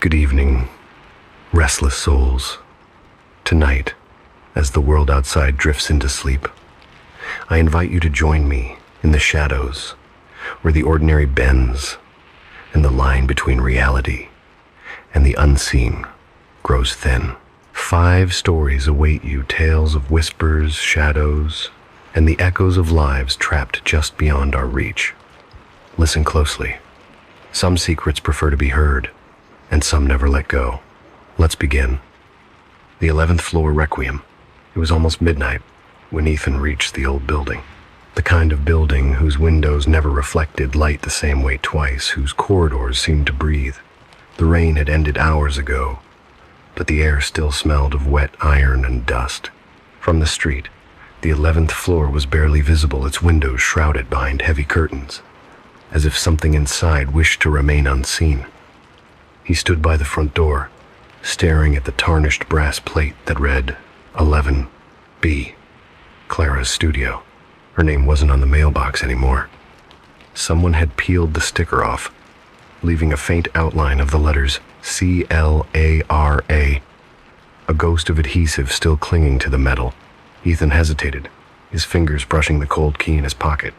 Good evening, restless souls. Tonight, as the world outside drifts into sleep, I invite you to join me in the shadows, where the ordinary bends and the line between reality and the unseen grows thin. 5 stories await you, tales of whispers, shadows, and the echoes of lives trapped just beyond our reach. Listen closely. Some secrets prefer to be heard, and some never let go. Let's begin. The 11th floor requiem. It was almost midnight when Ethan reached the old building. The kind of building whose windows never reflected light the same way twice, whose corridors seemed to breathe. The rain had ended hours ago, but the air still smelled of wet iron and dust. From the street, the 11th floor was barely visible, its windows shrouded behind heavy curtains, as if something inside wished to remain unseen. He stood by the front door, staring at the tarnished brass plate that read 11B, Clara's studio. Her name wasn't on the mailbox anymore. Someone had peeled the sticker off, leaving a faint outline of the letters CLARA, a ghost of adhesive still clinging to the metal. Ethan hesitated, his fingers brushing the cold key in his pocket.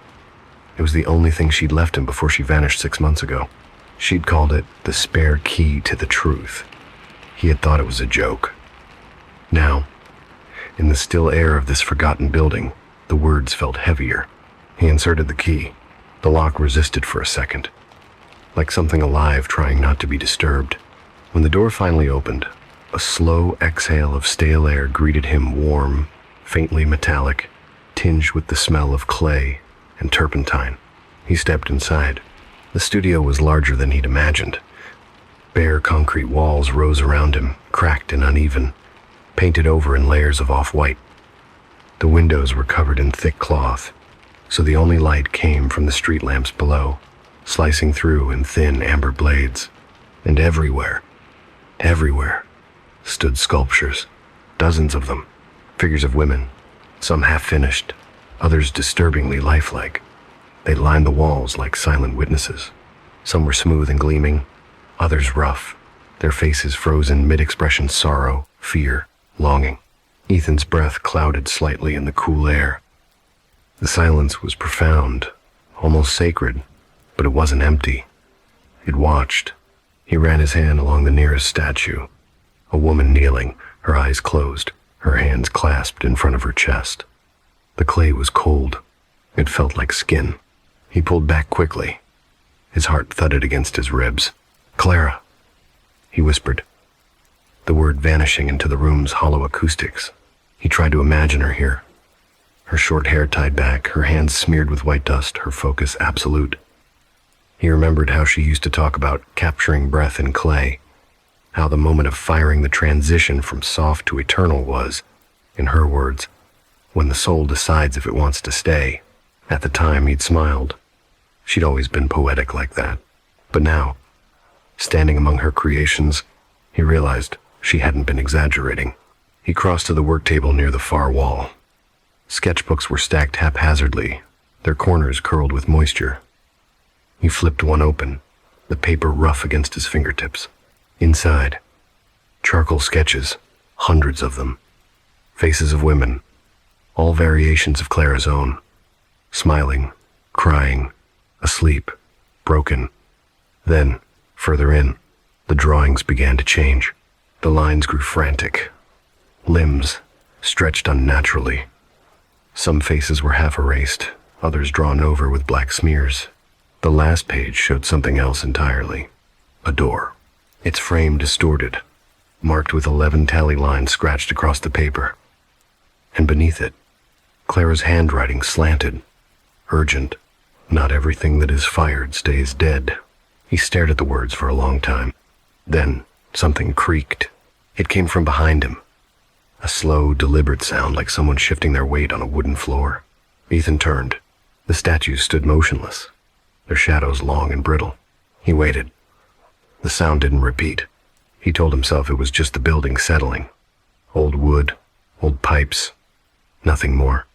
It was the only thing she'd left him before she vanished 6 months ago. She'd called it the spare key to the truth. He had thought it was a joke. Now, in the still air of this forgotten building, the words felt heavier. He inserted the key. The lock resisted for a second, like something alive trying not to be disturbed. When the door finally opened, a slow exhale of stale air greeted him, warm, faintly metallic, tinged with the smell of clay and turpentine. He stepped inside. The studio was larger than he'd imagined. Bare concrete walls rose around him, cracked and uneven, painted over in layers of off-white. The windows were covered in thick cloth, so the only light came from the street lamps below, slicing through in thin amber blades. And everywhere, stood sculptures, dozens of them, figures of women, some half-finished, others disturbingly lifelike. They lined the walls like silent witnesses. Some were smooth and gleaming, others rough, their faces frozen mid-expression sorrow, fear, longing. Ethan's breath clouded slightly in the cool air. The silence was profound, almost sacred, but it wasn't empty. It watched. He ran his hand along the nearest statue, a woman kneeling, her eyes closed, her hands clasped in front of her chest. The clay was cold. It felt like skin. He pulled back quickly. His heart thudded against his ribs. "Clara," he whispered, the word vanishing into the room's hollow acoustics. He tried to imagine her here. Her short hair tied back, her hands smeared with white dust, her focus absolute. He remembered how she used to talk about capturing breath in clay, how the moment of firing the transition from soft to eternal was, in her words, when the soul decides if it wants to stay. At the time, he'd smiled. She'd always been poetic like that. But now, standing among her creations, he realized she hadn't been exaggerating. He crossed to the work table near the far wall. Sketchbooks were stacked haphazardly, their corners curled with moisture. He flipped one open, the paper rough against his fingertips. Inside, charcoal sketches, hundreds of them. Faces of women, all variations of Clara's own. Smiling, crying, asleep, broken. Then, further in, the drawings began to change. The lines grew frantic. Limbs stretched unnaturally. Some faces were half erased, others drawn over with black smears. The last page showed something else entirely. A door. Its frame distorted, marked with 11 tally lines scratched across the paper. And beneath it, Clara's handwriting slanted. Urgent. Not everything that is fired stays dead. He stared at the words for a long time. Then something creaked. It came from behind him. A slow, deliberate sound like someone shifting their weight on a wooden floor. Ethan turned. The statues stood motionless, their shadows long and brittle. He waited. The sound didn't repeat. He told himself it was just the building settling. Old wood, old pipes, nothing more.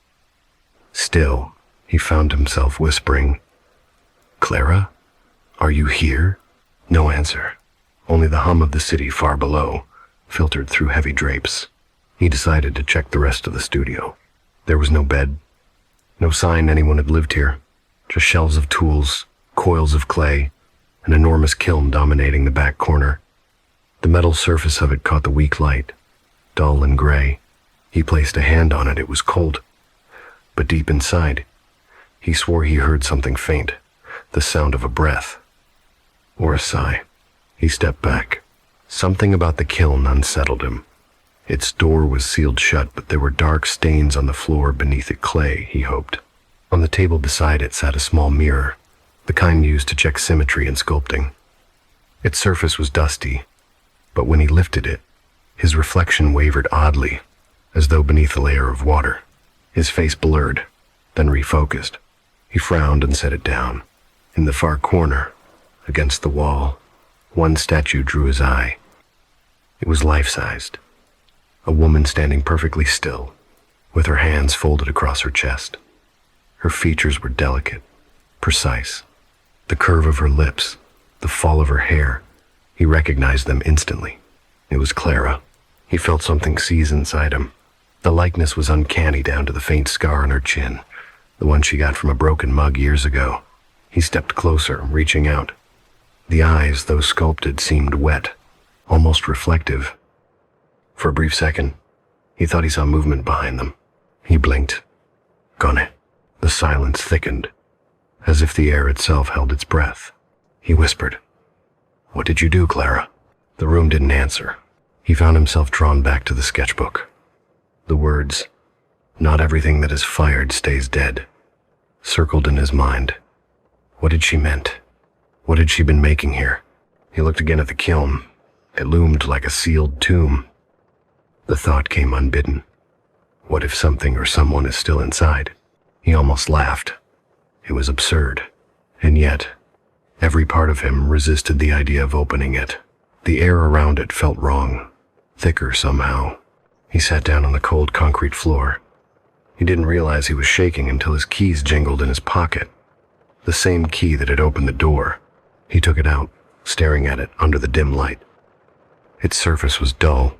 Still, he found himself whispering, "Clara, are you here?" No answer. Only the hum of the city far below filtered through heavy drapes. He decided to check the rest of the studio. There was no bed, no sign anyone had lived here, just shelves of tools, coils of clay, an enormous kiln dominating the back corner. The metal surface of it caught the weak light, dull and gray. He placed a hand on it. It was cold. But deep inside, he swore he heard something faint, the sound of a breath, or a sigh. He stepped back. Something about the kiln unsettled him. Its door was sealed shut, but there were dark stains on the floor beneath it, clay, he hoped. On the table beside it sat a small mirror, the kind used to check symmetry and sculpting. Its surface was dusty, but when he lifted it, his reflection wavered oddly, as though beneath a layer of water. His face blurred, then refocused. He frowned and set it down. In the far corner, against the wall, one statue drew his eye. It was life-sized. A woman standing perfectly still, with her hands folded across her chest. Her features were delicate, precise. The curve of her lips, the fall of her hair, he recognized them instantly. It was Clara. He felt something seize inside him. The likeness was uncanny down to the faint scar on her chin, the one she got from a broken mug years ago. He stepped closer, reaching out. The eyes, though sculpted, seemed wet, almost reflective. For a brief second, he thought he saw movement behind them. He blinked. Gone. The silence thickened, as if the air itself held its breath. He whispered, "What did you do, Clara?" The room didn't answer. He found himself drawn back to the sketchbook. The words, "Not everything that is fired stays dead," circled in his mind. What had she meant? What had she been making here? He looked again at the kiln. It loomed like a sealed tomb. The thought came unbidden. What if something or someone is still inside? He almost laughed. It was absurd. And yet, every part of him resisted the idea of opening it. The air around it felt wrong, thicker somehow. He sat down on the cold concrete floor. He didn't realize he was shaking until his keys jingled in his pocket. The same key that had opened the door. He took it out, staring at it under the dim light. Its surface was dull,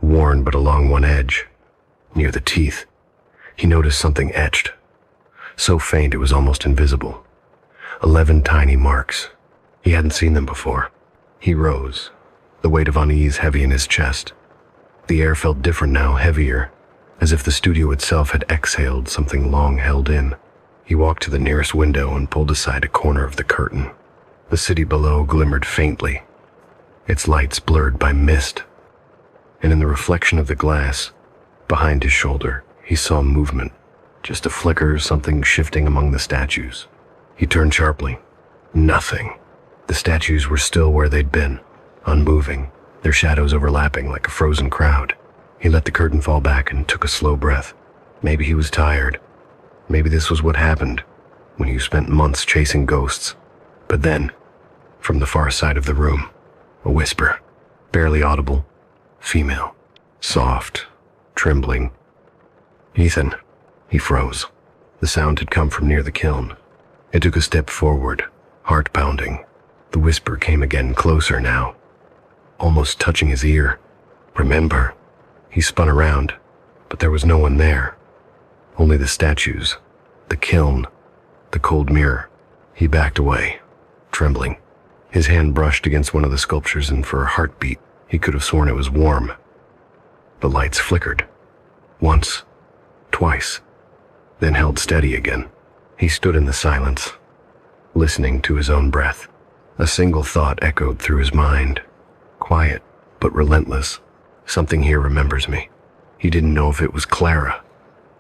worn but along one edge. Near the teeth, he noticed something etched, so faint it was almost invisible. 11 tiny marks. He hadn't seen them before. He rose, the weight of unease heavy in his chest. The air felt different now, heavier, as if the studio itself had exhaled something long held in. He walked to the nearest window and pulled aside a corner of the curtain. The city below glimmered faintly, its lights blurred by mist. And in the reflection of the glass, behind his shoulder, he saw movement, just a flicker, something shifting among the statues. He turned sharply. Nothing. The statues were still where they'd been, unmoving, their shadows overlapping like a frozen crowd. He let the curtain fall back and took a slow breath. Maybe he was tired. Maybe this was what happened when you spent months chasing ghosts. But then, from the far side of the room, a whisper, barely audible, female, soft, trembling. "Ethan." He froze. The sound had come from near the kiln. It took a step forward, heart pounding. The whisper came again, closer now, almost touching his ear. "Remember." He spun around, but there was no one there. Only the statues, the kiln, the cold mirror. He backed away, trembling. His hand brushed against one of the sculptures, and for a heartbeat, he could have sworn it was warm. The lights flickered. Once, twice, then held steady again. He stood in the silence, listening to his own breath. A single thought echoed through his mind. Quiet, but relentless. Something here remembers me. He didn't know if it was Clara,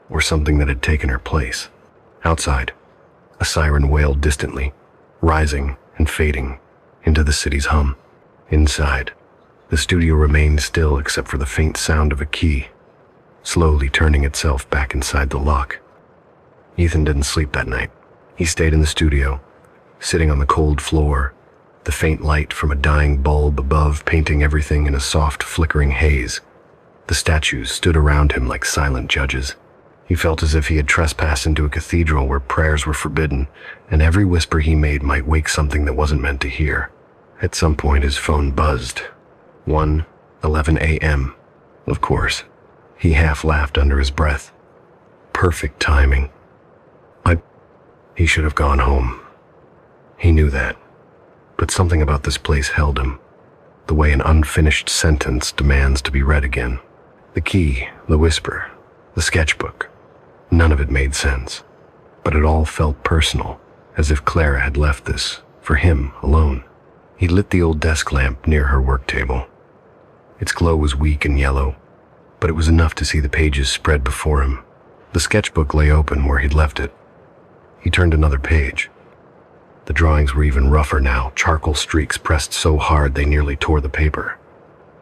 or something that had taken her place. Outside, a siren wailed distantly, rising and fading into the city's hum. Inside, the studio remained still except for the faint sound of a key, slowly turning itself back inside the lock. Ethan didn't sleep that night. He stayed in the studio, sitting on the cold floor, the faint light from a dying bulb above painting everything in a soft, flickering haze. The statues stood around him like silent judges. He felt as if he had trespassed into a cathedral where prayers were forbidden, and every whisper he made might wake something that wasn't meant to hear. At some point, his phone buzzed. 1:11 a.m. Of course. He half laughed under his breath. Perfect timing. He should have gone home. He knew that. But something about this place held him. The way an unfinished sentence demands to be read again. The key, the whisper, the sketchbook. None of it made sense. But it all felt personal, as if Clara had left this for him alone. He lit the old desk lamp near her work table. Its glow was weak and yellow, but it was enough to see the pages spread before him. The sketchbook lay open where he'd left it. He turned another page. The drawings were even rougher now, charcoal streaks pressed so hard they nearly tore the paper.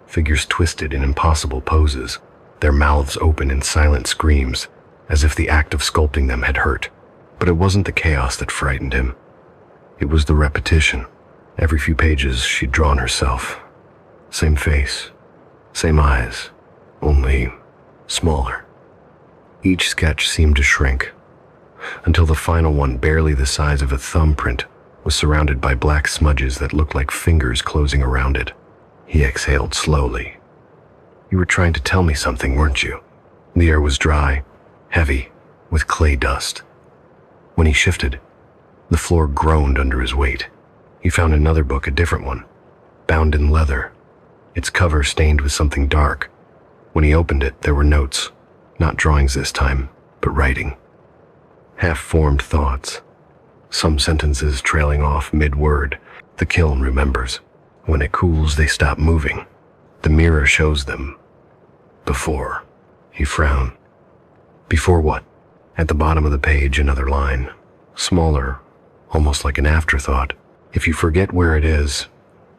Figures twisted in impossible poses, their mouths open in silent screams, as if the act of sculpting them had hurt. But it wasn't the chaos that frightened him. It was the repetition. Every few pages she'd drawn herself. Same face, same eyes, only smaller. Each sketch seemed to shrink, until the final one, barely the size of a thumbprint, was surrounded by black smudges that looked like fingers closing around it. He exhaled slowly. "You were trying to tell me something, weren't you?" The air was dry, heavy, with clay dust. When he shifted, the floor groaned under his weight. He found another book, a different one, bound in leather, its cover stained with something dark. When he opened it, there were notes, not drawings this time, but writing. Half-formed thoughts, some sentences trailing off mid-word. The kiln remembers. When it cools, they stop moving. The mirror shows them. Before. He frowned. Before what? At the bottom of the page, another line. Smaller, almost like an afterthought. "If you forget where it is,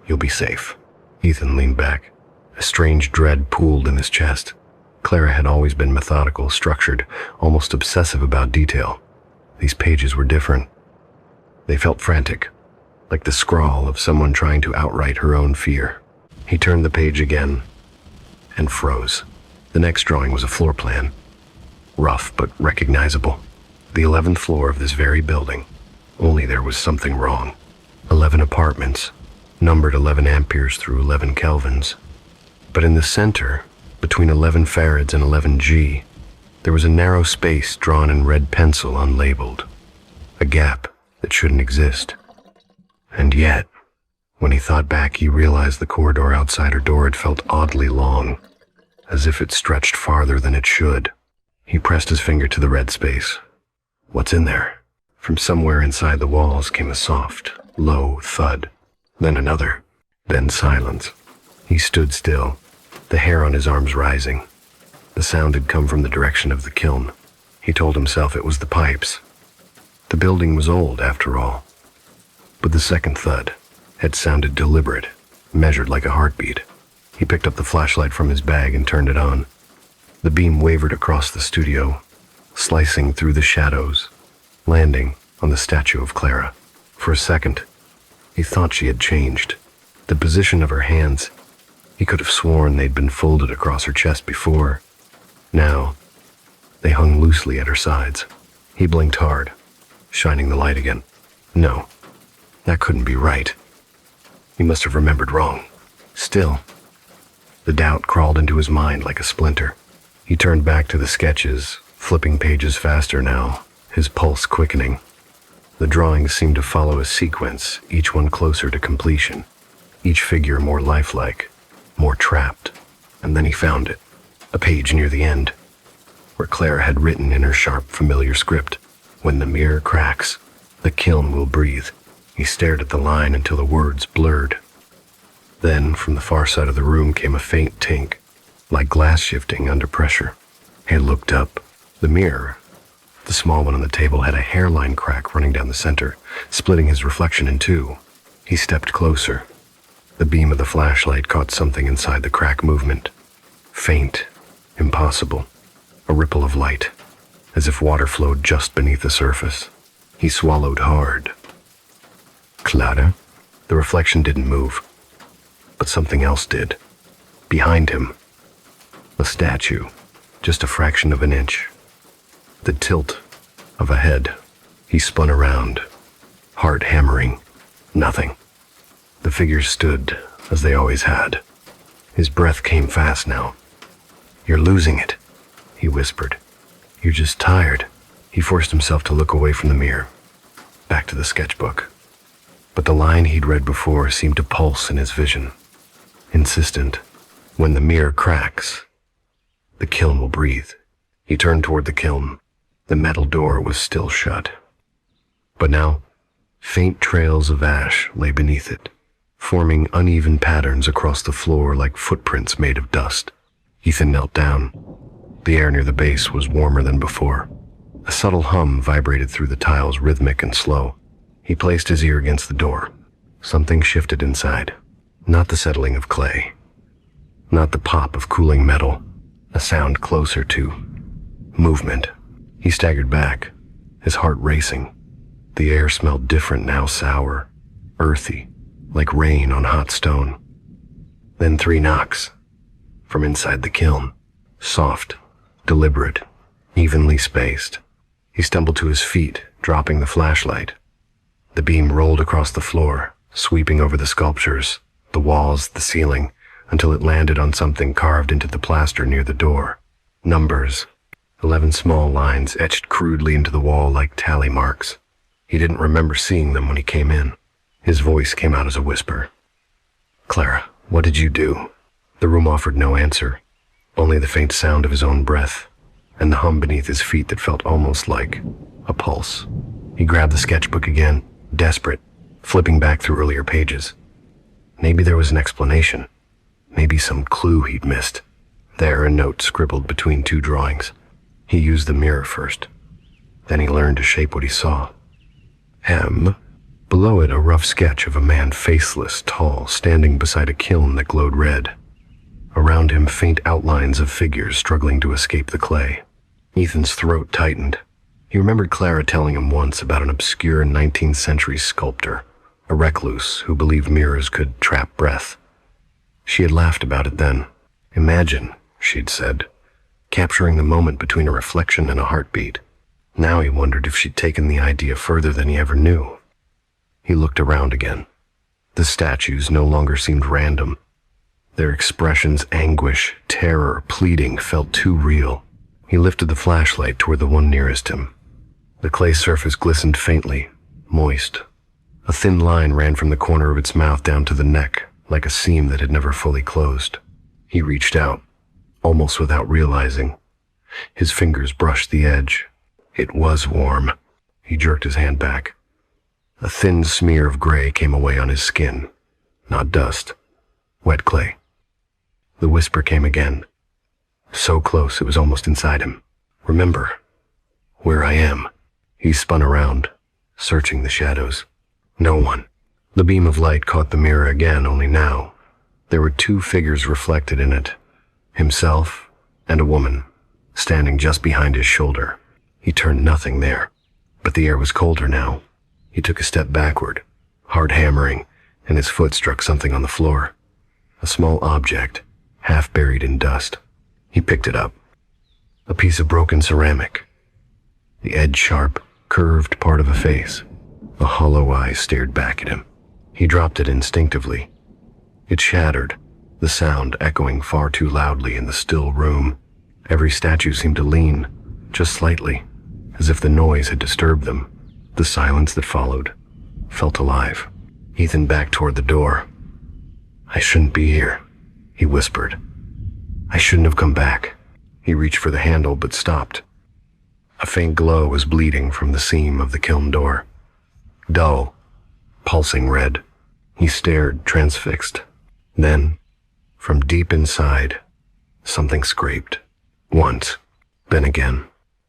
you'll be safe." Ethan leaned back. A strange dread pooled in his chest. Clara had always been methodical, structured, almost obsessive about detail. These pages were different. They felt frantic, like the scrawl of someone trying to outright her own fear. He turned the page again and froze. The next drawing was a floor plan, rough but recognizable. The 11th floor of this very building, only there was something wrong. 11 apartments, numbered 11 amperes through 11 kelvins. But in the center, between 11 farads and 11G, there was a narrow space drawn in red pencil unlabeled, a gap that shouldn't exist. And yet, when he thought back, he realized the corridor outside her door had felt oddly long, as if it stretched farther than it should. He pressed his finger to the red space. What's in there? From somewhere inside the walls came a soft, low thud, then another, then silence. He stood still, the hair on his arms rising. The sound had come from the direction of the kiln. He told himself it was the pipes. The building was old, after all. But the second thud had sounded deliberate, measured like a heartbeat. He picked up the flashlight from his bag and turned it on. The beam wavered across the studio, slicing through the shadows, landing on the statue of Clara. For a second, he thought she had changed. The position of her hands, he could have sworn they'd been folded across her chest before. Now, they hung loosely at her sides. He blinked hard, shining the light again. No, that couldn't be right. He must have remembered wrong. Still, the doubt crawled into his mind like a splinter. He turned back to the sketches, flipping pages faster now, his pulse quickening. The drawings seemed to follow a sequence, each one closer to completion, each figure more lifelike, more trapped. And then he found it, a page near the end, where Clara had written in her sharp, familiar script, "When the mirror cracks, the kiln will breathe." He stared at the line until the words blurred. Then, from the far side of the room came a faint tink, like glass shifting under pressure. He looked up. The mirror, the small one on the table, had a hairline crack running down the center, splitting his reflection in two. He stepped closer. The beam of the flashlight caught something inside the crack movement. Faint, impossible, a ripple of light, as if water flowed just beneath the surface. He swallowed hard. Clara? The reflection didn't move, but something else did. Behind him, a statue, just a fraction of an inch. The tilt of a head. He spun around, heart hammering. Nothing. The figures stood, as they always had. His breath came fast now. "You're losing it," he whispered. "You're just tired." He forced himself to look away from the mirror, back to the sketchbook. But the line he'd read before seemed to pulse in his vision. Insistent, "When the mirror cracks, the kiln will breathe." He turned toward the kiln. The metal door was still shut. But now, faint trails of ash lay beneath it, forming uneven patterns across the floor like footprints made of dust. Ethan knelt down. The air near the base was warmer than before. A subtle hum vibrated through the tiles, rhythmic and slow. He placed his ear against the door. Something shifted inside. Not the settling of clay. Not the pop of cooling metal. A sound closer to movement. He staggered back, his heart racing. The air smelled different now, sour, earthy, like rain on hot stone. Then 3 knocks. From inside the kiln. Soft, deliberate, evenly spaced. He stumbled to his feet, dropping the flashlight. The beam rolled across the floor, sweeping over the sculptures, the walls, the ceiling, until it landed on something carved into the plaster near the door. Numbers. 11 small lines etched crudely into the wall like tally marks. He didn't remember seeing them when he came in. His voice came out as a whisper. "Clara, what did you do?" The room offered no answer, only the faint sound of his own breath, and the hum beneath his feet that felt almost like a pulse. He grabbed the sketchbook again, desperate, flipping back through earlier pages. Maybe there was an explanation. Maybe some clue he'd missed. There, a note scribbled between 2 drawings. He used the mirror first. Then he learned to shape what he saw. M. Below it, a rough sketch of a man faceless, tall, standing beside a kiln that glowed red. Around him, faint outlines of figures struggling to escape the clay. Ethan's throat tightened. He remembered Clara telling him once about an obscure 19th century sculptor, a recluse who believed mirrors could trap breath. She had laughed about it then. "Imagine," she'd said, "capturing the moment between a reflection and a heartbeat." Now he wondered if she'd taken the idea further than he ever knew. He looked around again. The statues no longer seemed random. Their expressions, anguish, terror, pleading, felt too real. He lifted the flashlight toward the one nearest him. The clay surface glistened faintly, moist. A thin line ran from the corner of its mouth down to the neck, like a seam that had never fully closed. He reached out, almost without realizing. His fingers brushed the edge. It was warm. He jerked his hand back. A thin smear of gray came away on his skin. Not dust. Wet clay. The whisper came again. So close it was almost inside him. "Remember where I am." He spun around, searching the shadows. No one. The beam of light caught the mirror again, only now there were 2 figures reflected in it. Himself and a woman, standing just behind his shoulder. He turned, nothing there. But the air was colder now. He took a step backward, heart hammering, and his foot struck something on the floor. A small object, half buried in dust. He picked it up. A piece of broken ceramic. The edge sharp, curved part of a face. A hollow eye stared back at him. He dropped it instinctively. It shattered, the sound echoing far too loudly in the still room. Every statue seemed to lean, just slightly, as if the noise had disturbed them. The silence that followed felt alive. Ethan backed toward the door. "I shouldn't be here," he whispered. "I shouldn't have come back." He reached for the handle but stopped. A faint glow was bleeding from the seam of the kiln door. Dull, pulsing red. He stared, transfixed. Then, from deep inside, something scraped. Once, then again.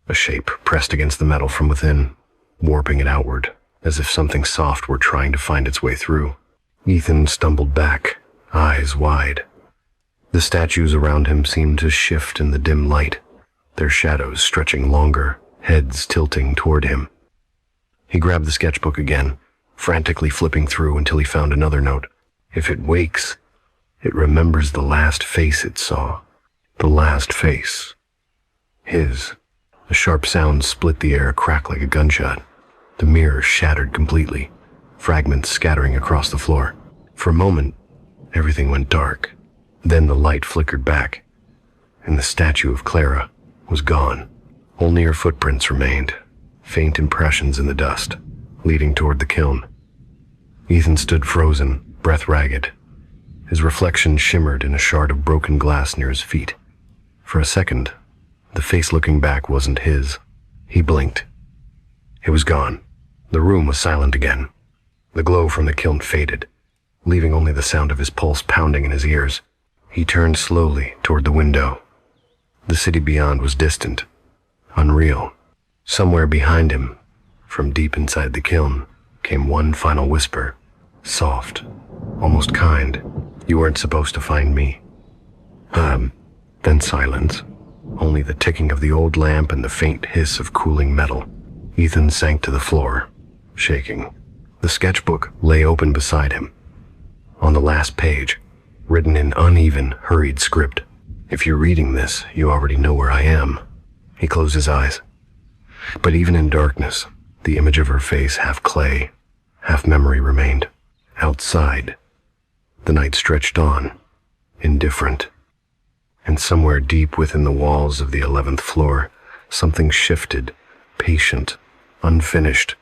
A shape pressed against the metal from within, warping it outward, as if something soft were trying to find its way through. Ethan stumbled back, eyes wide. The statues around him seemed to shift in the dim light, their shadows stretching longer, heads tilting toward him. He grabbed the sketchbook again, frantically flipping through until he found another note. If it wakes, it remembers the last face it saw. The last face. His. A sharp sound split the air, a crack like a gunshot. The mirror shattered completely, fragments scattering across the floor. For a moment, everything went dark. Then the light flickered back, and the statue of Clara was gone. Only her footprints remained, faint impressions in the dust, leading toward the kiln. Ethan stood frozen, breath ragged. His reflection shimmered in a shard of broken glass near his feet. For a second, the face looking back wasn't his. He blinked. It was gone. The room was silent again. The glow from the kiln faded, leaving only the sound of his pulse pounding in his ears. He turned slowly toward the window. The city beyond was distant, unreal. Somewhere behind him, from deep inside the kiln, came one final whisper, soft, almost kind. "You weren't supposed to find me." Then silence. Only the ticking of the old lamp and the faint hiss of cooling metal. Ethan sank to the floor, shaking. The sketchbook lay open beside him. On the last page, written in uneven, hurried script, "If you're reading this, you already know where I am." He closed his eyes. But even in darkness, the image of her face, half clay, half memory, remained. Outside, the night stretched on, indifferent. And somewhere deep within the walls of the 11th floor, something shifted, patient, unfinished,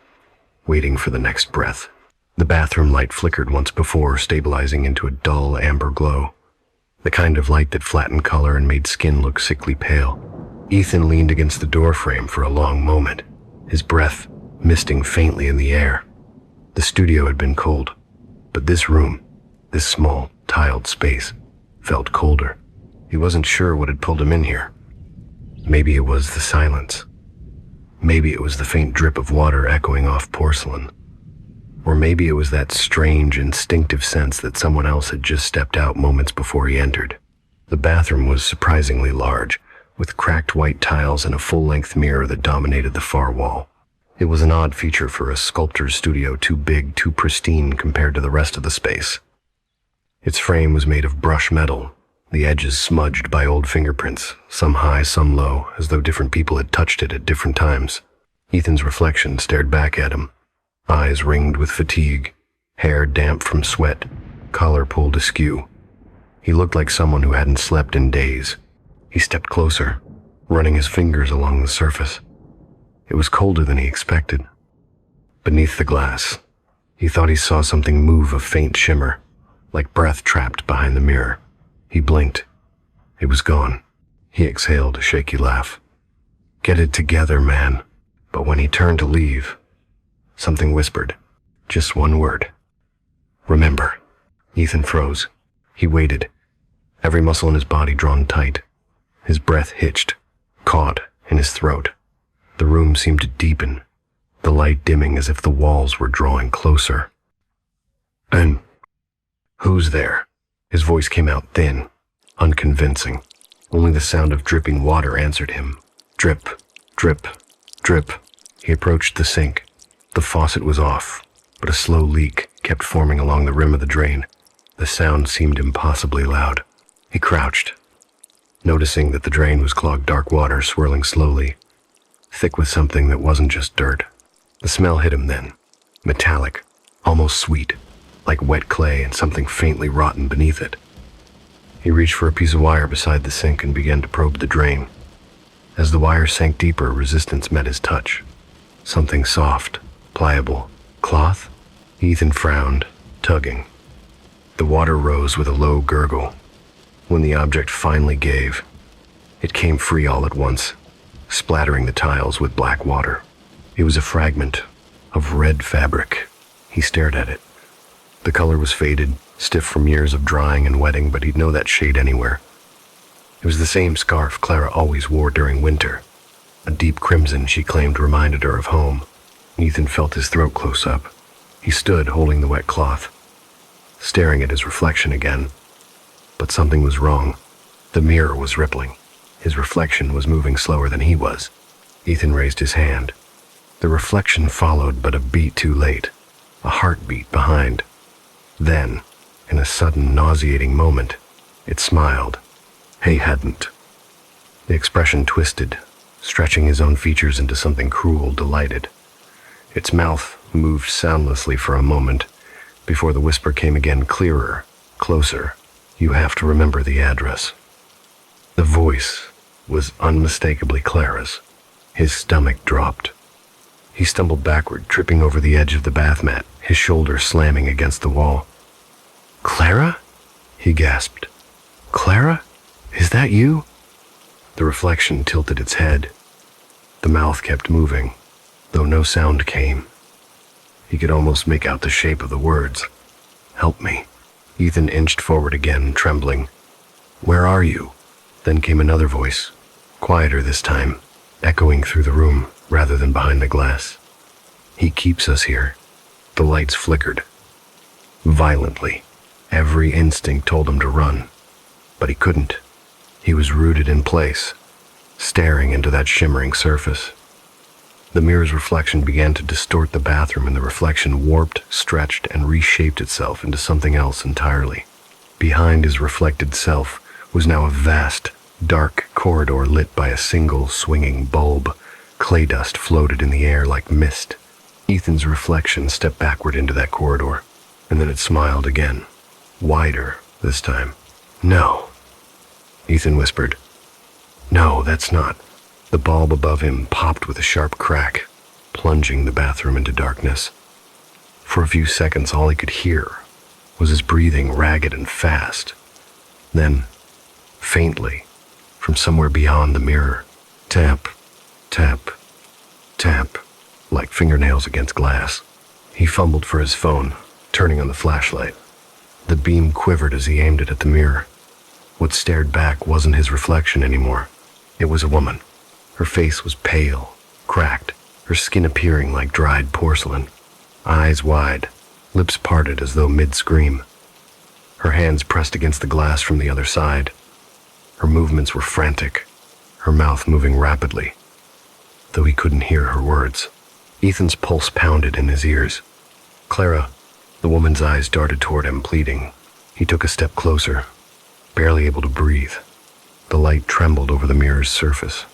waiting for the next breath. The bathroom light flickered once before, stabilizing into a dull amber glow, the kind of light that flattened color and made skin look sickly pale. Ethan leaned against the doorframe for a long moment, his breath misting faintly in the air. The studio had been cold, but this room, this small, tiled space, felt colder. He wasn't sure what had pulled him in here. Maybe it was the silence. Maybe it was the faint drip of water echoing off porcelain. Or maybe it was that strange, instinctive sense that someone else had just stepped out moments before he entered. The bathroom was surprisingly large, with cracked white tiles and a full-length mirror that dominated the far wall. It was an odd feature for a sculptor's studio, too big, too pristine compared to the rest of the space. Its frame was made of brushed metal, the edges smudged by old fingerprints, some high, some low, as though different people had touched it at different times. Ethan's reflection stared back at him, eyes ringed with fatigue, hair damp from sweat, collar pulled askew. He looked like someone who hadn't slept in days. He stepped closer, running his fingers along the surface. It was colder than he expected. Beneath the glass, he thought he saw something move, a faint shimmer, like breath trapped behind the mirror. He blinked. It was gone. He exhaled a shaky laugh. "Get it together, man." But when he turned to leave, something whispered, just one word. "Remember." Ethan froze. He waited, every muscle in his body drawn tight. His breath hitched, caught in his throat. The room seemed to deepen, the light dimming as if the walls were drawing closer. "And who's there?" His voice came out thin, unconvincing. Only the sound of dripping water answered him. Drip, drip, drip. He approached the sink. The faucet was off, but a slow leak kept forming along the rim of the drain. The sound seemed impossibly loud. He crouched, noticing that the drain was clogged dark water swirling slowly, thick with something that wasn't just dirt. The smell hit him then, metallic, almost sweet, like wet clay and something faintly rotten beneath it. He reached for a piece of wire beside the sink and began to probe the drain. As the wire sank deeper, resistance met his touch. Something soft, pliable. Cloth? Ethan frowned, tugging. The water rose with a low gurgle. When the object finally gave, it came free all at once, splattering the tiles with black water. It was a fragment of red fabric. He stared at it. The color was faded, stiff from years of drying and wetting, but he'd know that shade anywhere. It was the same scarf Clara always wore during winter. A deep crimson she claimed reminded her of home. Ethan felt his throat close up. He stood holding the wet cloth, staring at his reflection again. But something was wrong. The mirror was rippling. His reflection was moving slower than he was. Ethan raised his hand. The reflection followed, but a beat too late, a heartbeat behind. Then, in a sudden, nauseating moment, it smiled. He hadn't. The expression twisted, stretching his own features into something cruel, delighted. Its mouth moved soundlessly for a moment, before the whisper came again, clearer, closer. "You have to remember the address." The voice was unmistakably Clara's. His stomach dropped. He stumbled backward, tripping over the edge of the bath mat, his shoulder slamming against the wall. "Clara?" he gasped. "Clara? Is that you?" The reflection tilted its head. The mouth kept moving, though no sound came. He could almost make out the shape of the words. "Help me." Ethan inched forward again, trembling. "Where are you?" Then came another voice, quieter this time, echoing through the room rather than behind the glass. "He keeps us here." The lights flickered. Violently. Every instinct told him to run, but he couldn't. He was rooted in place, staring into that shimmering surface. The mirror's reflection began to distort the bathroom, and the reflection warped, stretched, and reshaped itself into something else entirely. Behind his reflected self was now a vast, dark corridor lit by a single swinging bulb. Clay dust floated in the air like mist. Ethan's reflection stepped backward into that corridor, and then it smiled again, wider this time. "No," Ethan whispered. "No, that's not." The bulb above him popped with a sharp crack, plunging the bathroom into darkness. For a few seconds, all he could hear was his breathing, ragged and fast. Then, faintly, from somewhere beyond the mirror, tap, tap, tap, like fingernails against glass. He fumbled for his phone, turning on the flashlight. The beam quivered as he aimed it at the mirror. What stared back wasn't his reflection anymore. It was a woman. Her face was pale, cracked, her skin appearing like dried porcelain. Eyes wide, lips parted as though mid-scream. Her hands pressed against the glass from the other side. Her movements were frantic, her mouth moving rapidly, though he couldn't hear her words. Ethan's pulse pounded in his ears. "Clara." The woman's eyes darted toward him, pleading. He took a step closer, barely able to breathe. The light trembled over the mirror's surface,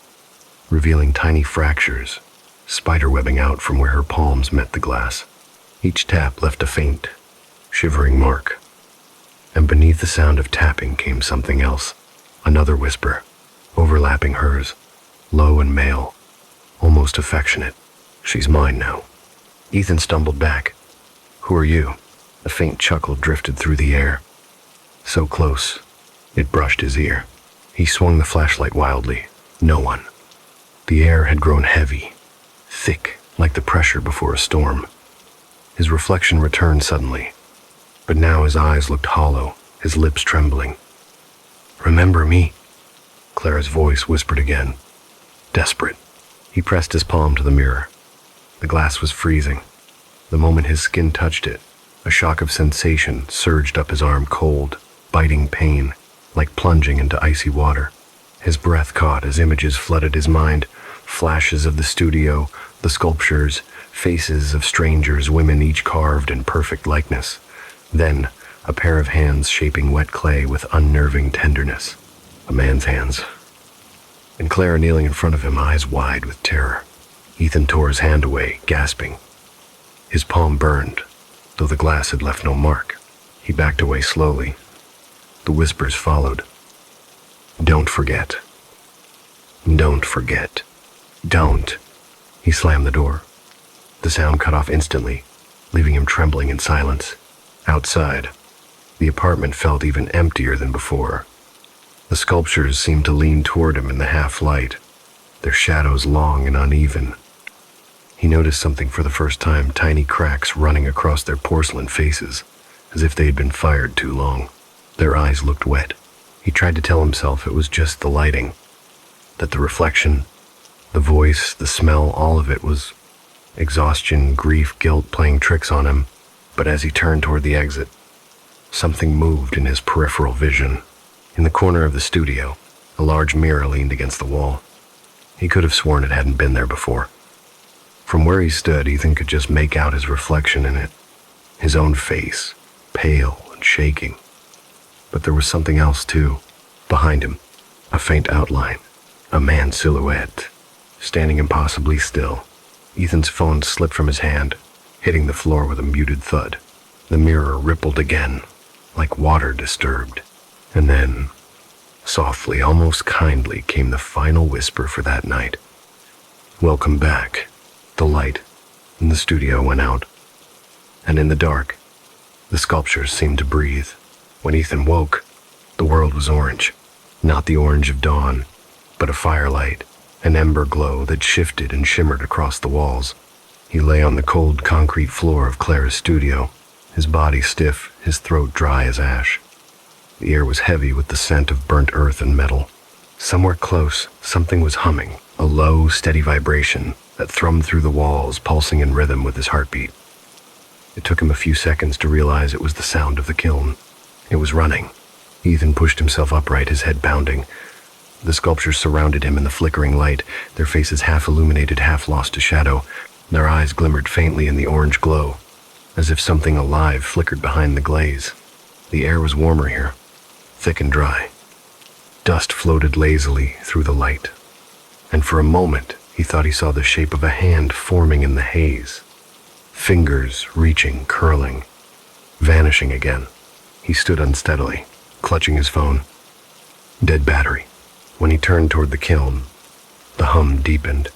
revealing tiny fractures, spiderwebbing out from where her palms met the glass. Each tap left a faint, shivering mark. And beneath the sound of tapping came something else, another whisper, overlapping hers, low and male, almost affectionate. "She's mine now." Ethan stumbled back. "Who are you?" A faint chuckle drifted through the air. So close, it brushed his ear. He swung the flashlight wildly. No one. The air had grown heavy, thick, like the pressure before a storm. His reflection returned suddenly, but now his eyes looked hollow, his lips trembling. "Remember me?" Clara's voice whispered again, desperate. He pressed his palm to the mirror. The glass was freezing. The moment his skin touched it, a shock of sensation surged up his arm, cold, biting pain, like plunging into icy water. His breath caught as images flooded his mind, flashes of the studio, the sculptures, faces of strangers, women each carved in perfect likeness. Then, a pair of hands shaping wet clay with unnerving tenderness. A man's hands. And Clara kneeling in front of him, eyes wide with terror. Ethan tore his hand away, gasping. His palm burned, though the glass had left no mark. He backed away slowly. The whispers followed. "Don't forget. Don't forget. Don't." He slammed the door. The sound cut off instantly, leaving him trembling in silence. Outside, the apartment felt even emptier than before. The sculptures seemed to lean toward him in the half-light, their shadows long and uneven. He noticed something for the first time, tiny cracks running across their porcelain faces, as if they had been fired too long. Their eyes looked wet. He tried to tell himself it was just the lighting, that the reflection, the voice, the smell, all of it was exhaustion, grief, guilt playing tricks on him. But as he turned toward the exit, something moved in his peripheral vision. In the corner of the studio, a large mirror leaned against the wall. He could have sworn it hadn't been there before. From where he stood, Ethan could just make out his reflection in it, his own face, pale and shaking. But there was something else too, behind him, a faint outline, a man's silhouette, standing impossibly still. Ethan's phone slipped from his hand, hitting the floor with a muted thud. The mirror rippled again, like water disturbed. And then, softly, almost kindly, came the final whisper for that night. "Welcome back." The light in the studio went out, and in the dark, the sculptures seemed to breathe. When Ethan woke, the world was orange. Not the orange of dawn, but a firelight, an ember glow that shifted and shimmered across the walls. He lay on the cold concrete floor of Clara's studio, his body stiff, his throat dry as ash. The air was heavy with the scent of burnt earth and metal. Somewhere close, something was humming, a low, steady vibration that thrummed through the walls, pulsing in rhythm with his heartbeat. It took him a few seconds to realize it was the sound of the kiln. It was running. Ethan pushed himself upright, his head pounding. The sculptures surrounded him in the flickering light, their faces half illuminated, half lost to shadow. Their eyes glimmered faintly in the orange glow, as if something alive flickered behind the glaze. The air was warmer here, thick and dry. Dust floated lazily through the light, and for a moment he thought he saw the shape of a hand forming in the haze. Fingers reaching, curling, vanishing again. He stood unsteadily, clutching his phone. Dead battery. When he turned toward the kiln, the hum deepened.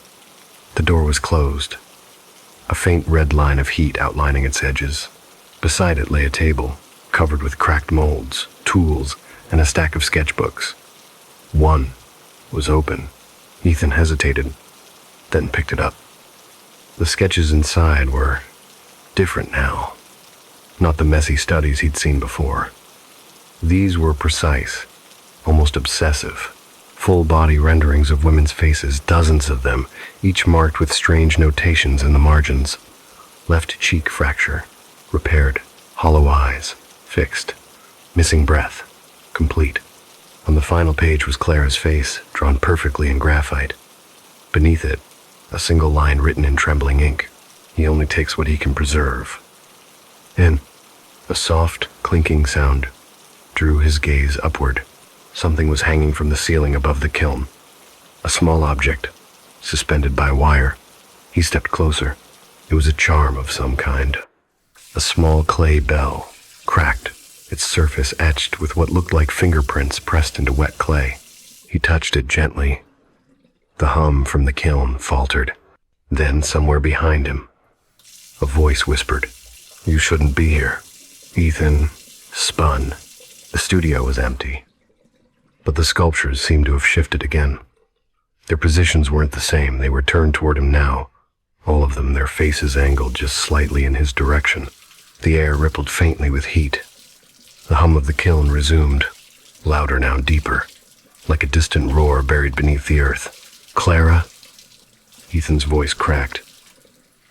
The door was closed, a faint red line of heat outlining its edges. Beside it lay a table, covered with cracked molds, tools, and a stack of sketchbooks. One was open. Ethan hesitated, then picked it up. The sketches inside were different now, not the messy studies he'd seen before. These were precise, almost obsessive, full-body renderings of women's faces, dozens of them, each marked with strange notations in the margins. Left cheek fracture, repaired. Hollow eyes, fixed. Missing breath, complete. On the final page was Clara's face, drawn perfectly in graphite. Beneath it, a single line written in trembling ink. He only takes what he can preserve. And a soft, clinking sound drew his gaze upward. Something was hanging from the ceiling above the kiln. A small object, suspended by wire. He stepped closer. It was a charm of some kind. A small clay bell, cracked, its surface etched with what looked like fingerprints pressed into wet clay. He touched it gently. The hum from the kiln faltered. Then, somewhere behind him, a voice whispered, "You shouldn't be here." Ethan spun. The studio was empty, but the sculptures seemed to have shifted again. Their positions weren't the same. They were turned toward him now, all of them, their faces angled just slightly in his direction. The air rippled faintly with heat. The hum of the kiln resumed, louder now, deeper, like a distant roar buried beneath the earth. "Clara?" Ethan's voice cracked.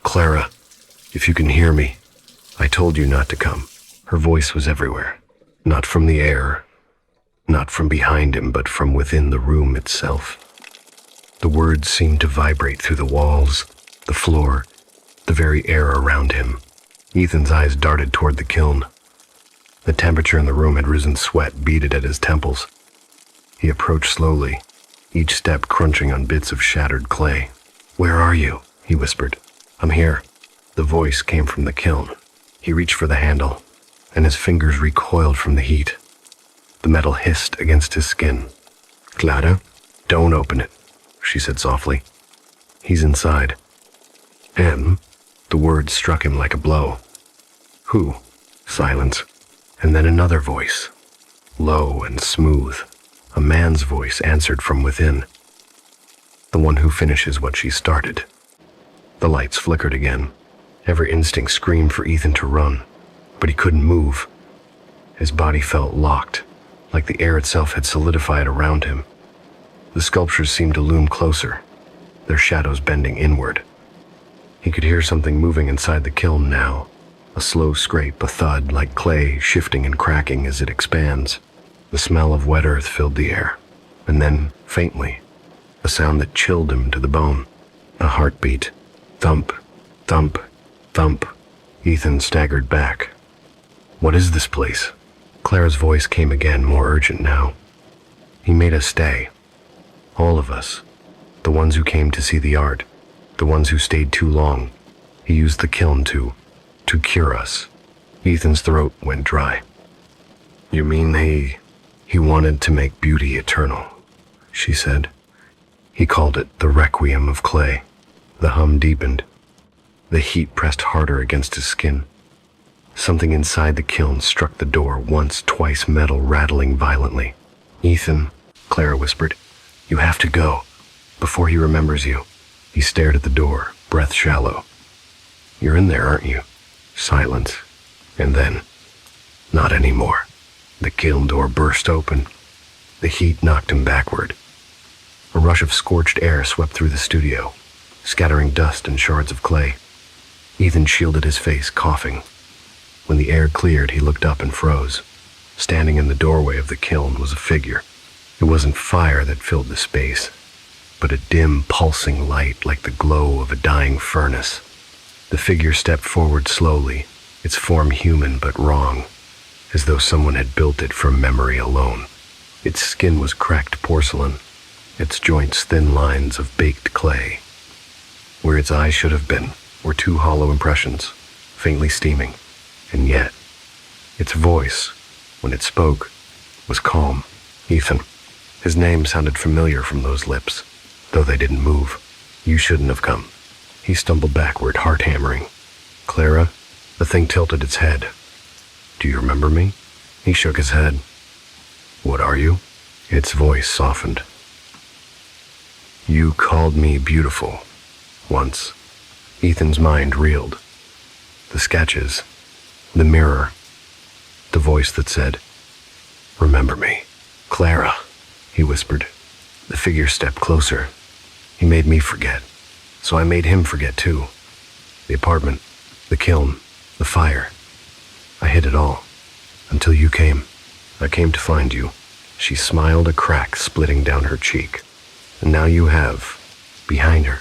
"Clara, if you can hear me, I told you not to come." Her voice was everywhere, not from the air, not from behind him, but from within the room itself. The words seemed to vibrate through the walls, the floor, the very air around him. Ethan's eyes darted toward the kiln. The temperature in the room had risen, sweat beaded at his temples. He approached slowly, each step crunching on bits of shattered clay. "Where are you?" he whispered. "I'm here." The voice came from the kiln. He reached for the handle, and his fingers recoiled from the heat. The metal hissed against his skin. "Clara, don't open it," she said softly. "He's inside." "M?" The words struck him like a blow. "Who?" Silence. And then another voice, low and smooth. A man's voice answered from within. The one who finishes what she started. The lights flickered again. Every instinct screamed for Ethan to run, but he couldn't move. His body felt locked, like the air itself had solidified around him. The sculptures seemed to loom closer, their shadows bending inward. He could hear something moving inside the kiln now, a slow scrape, a thud, like clay shifting and cracking as it expands. The smell of wet earth filled the air, and then, faintly, a sound that chilled him to the bone. A heartbeat. Thump, thump, thump. Ethan staggered back. "What is this place?" Clara's voice came again, more urgent now. "He made us stay. All of us. The ones who came to see the art. The ones who stayed too long. He used the kiln to cure us. Ethan's throat went dry. You mean he wanted to make beauty eternal, she said. He called it the requiem of clay. The hum deepened. The heat pressed harder against his skin. Something inside the kiln struck the door once, twice, metal rattling violently. Ethan, Clara whispered, you have to go, before he remembers you. He stared at the door, breath shallow. You're in there, aren't you? Silence. And then, not anymore. The kiln door burst open. The heat knocked him backward. A rush of scorched air swept through the studio, scattering dust and shards of clay. Ethan shielded his face, coughing. When the air cleared, he looked up and froze. Standing in the doorway of the kiln was a figure. It wasn't fire that filled the space, but a dim, pulsing light like the glow of a dying furnace. The figure stepped forward slowly, its form human but wrong, as though someone had built it from memory alone. Its skin was cracked porcelain, its joints thin lines of baked clay. Where its eyes should have been were two hollow impressions, faintly steaming, and yet, its voice, when it spoke, was calm. Ethan. His name sounded familiar from those lips, though they didn't move. You shouldn't have come. He stumbled backward, heart hammering. Clara, the thing tilted its head. Do you remember me? He shook his head. What are you? Its voice softened. You called me beautiful, once. Ethan's mind reeled. The sketches, the mirror, the voice that said, remember me. Clara, he whispered. The figure stepped closer. He made me forget, so I made him forget too. The apartment, the kiln, the fire. I hid it all, until you came. I came to find you. She smiled, a crack splitting down her cheek. And now you have, behind her,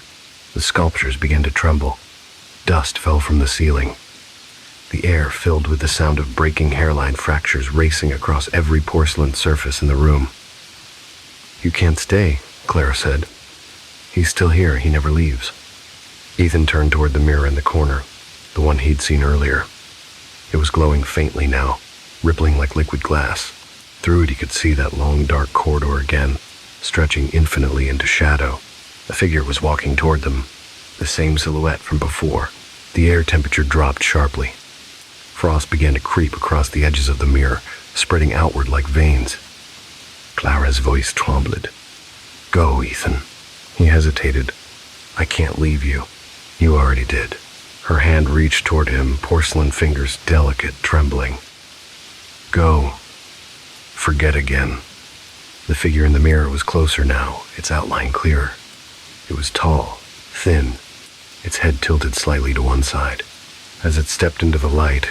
the sculptures began to tremble. Dust fell from the ceiling. The air filled with the sound of breaking hairline fractures racing across every porcelain surface in the room. You can't stay, Clara said. He's still here, he never leaves. Ethan turned toward the mirror in the corner, the one he'd seen earlier. It was glowing faintly now, rippling like liquid glass. Through it he could see that long dark corridor again, stretching infinitely into shadow. A figure was walking toward them, the same silhouette from before. The air temperature dropped sharply. Frost began to creep across the edges of the mirror, spreading outward like veins. Clara's voice trembled. Go, Ethan. He hesitated. I can't leave you. You already did. Her hand reached toward him, porcelain fingers delicate, trembling. Go. Forget again. The figure in the mirror was closer now, its outline clearer. It was tall, thin, its head tilted slightly to one side. As it stepped into the light,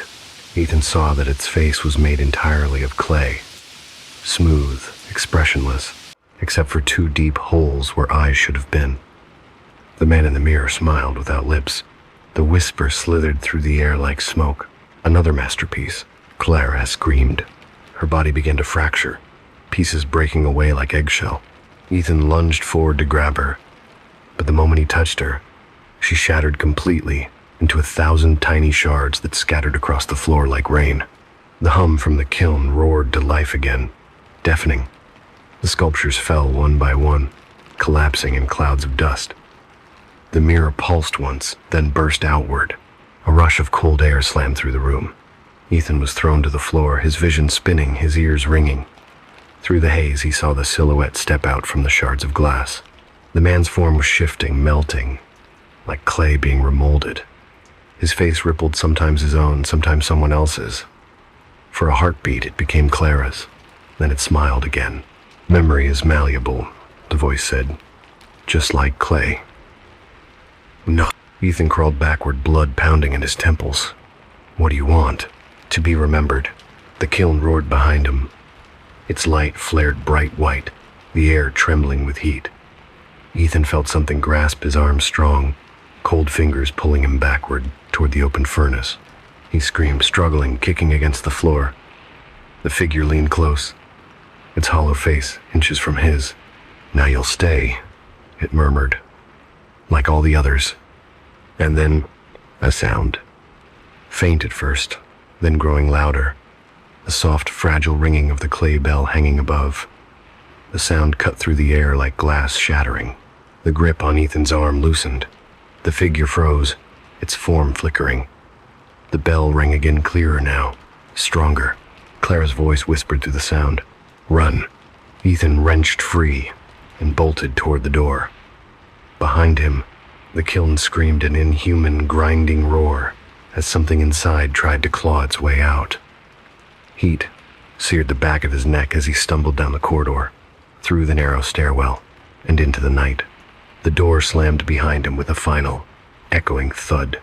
Ethan saw that its face was made entirely of clay. Smooth, expressionless, except for two deep holes where eyes should have been. The man in the mirror smiled without lips. The whisper slithered through the air like smoke. Another masterpiece. Clara screamed. Her body began to fracture, pieces breaking away like eggshell. Ethan lunged forward to grab her, but the moment he touched her, she shattered completely into 1,000 tiny shards that scattered across the floor like rain. The hum from the kiln roared to life again, deafening. The sculptures fell one by one, collapsing in clouds of dust. The mirror pulsed once, then burst outward. A rush of cold air slammed through the room. Ethan was thrown to the floor, his vision spinning, his ears ringing. Through the haze, he saw the silhouette step out from the shards of glass. The man's form was shifting, melting, like clay being remolded. His face rippled, sometimes his own, sometimes someone else's. For a heartbeat, it became Clara's. Then it smiled again. Memory is malleable, the voice said. Just like clay. No. Ethan crawled backward, blood pounding in his temples. What do you want? To be remembered. The kiln roared behind him. Its light flared bright white, the air trembling with heat. Ethan felt something grasp his arm strong, cold fingers pulling him backward toward the open furnace. He screamed, struggling, kicking against the floor. The figure leaned close, its hollow face inches from his. Now you'll stay, it murmured, like all the others. And then, a sound. Faint at first, then growing louder, the soft, fragile ringing of the clay bell hanging above. The sound cut through the air like glass shattering. The grip on Ethan's arm loosened. The figure froze, its form flickering. The bell rang again, clearer now, stronger. Clara's voice whispered through the sound. "Run." Ethan wrenched free and bolted toward the door. Behind him, the kiln screamed an inhuman, grinding roar as something inside tried to claw its way out. Heat seared the back of his neck as he stumbled down the corridor, through the narrow stairwell, and into the night. The door slammed behind him with a final, echoing thud.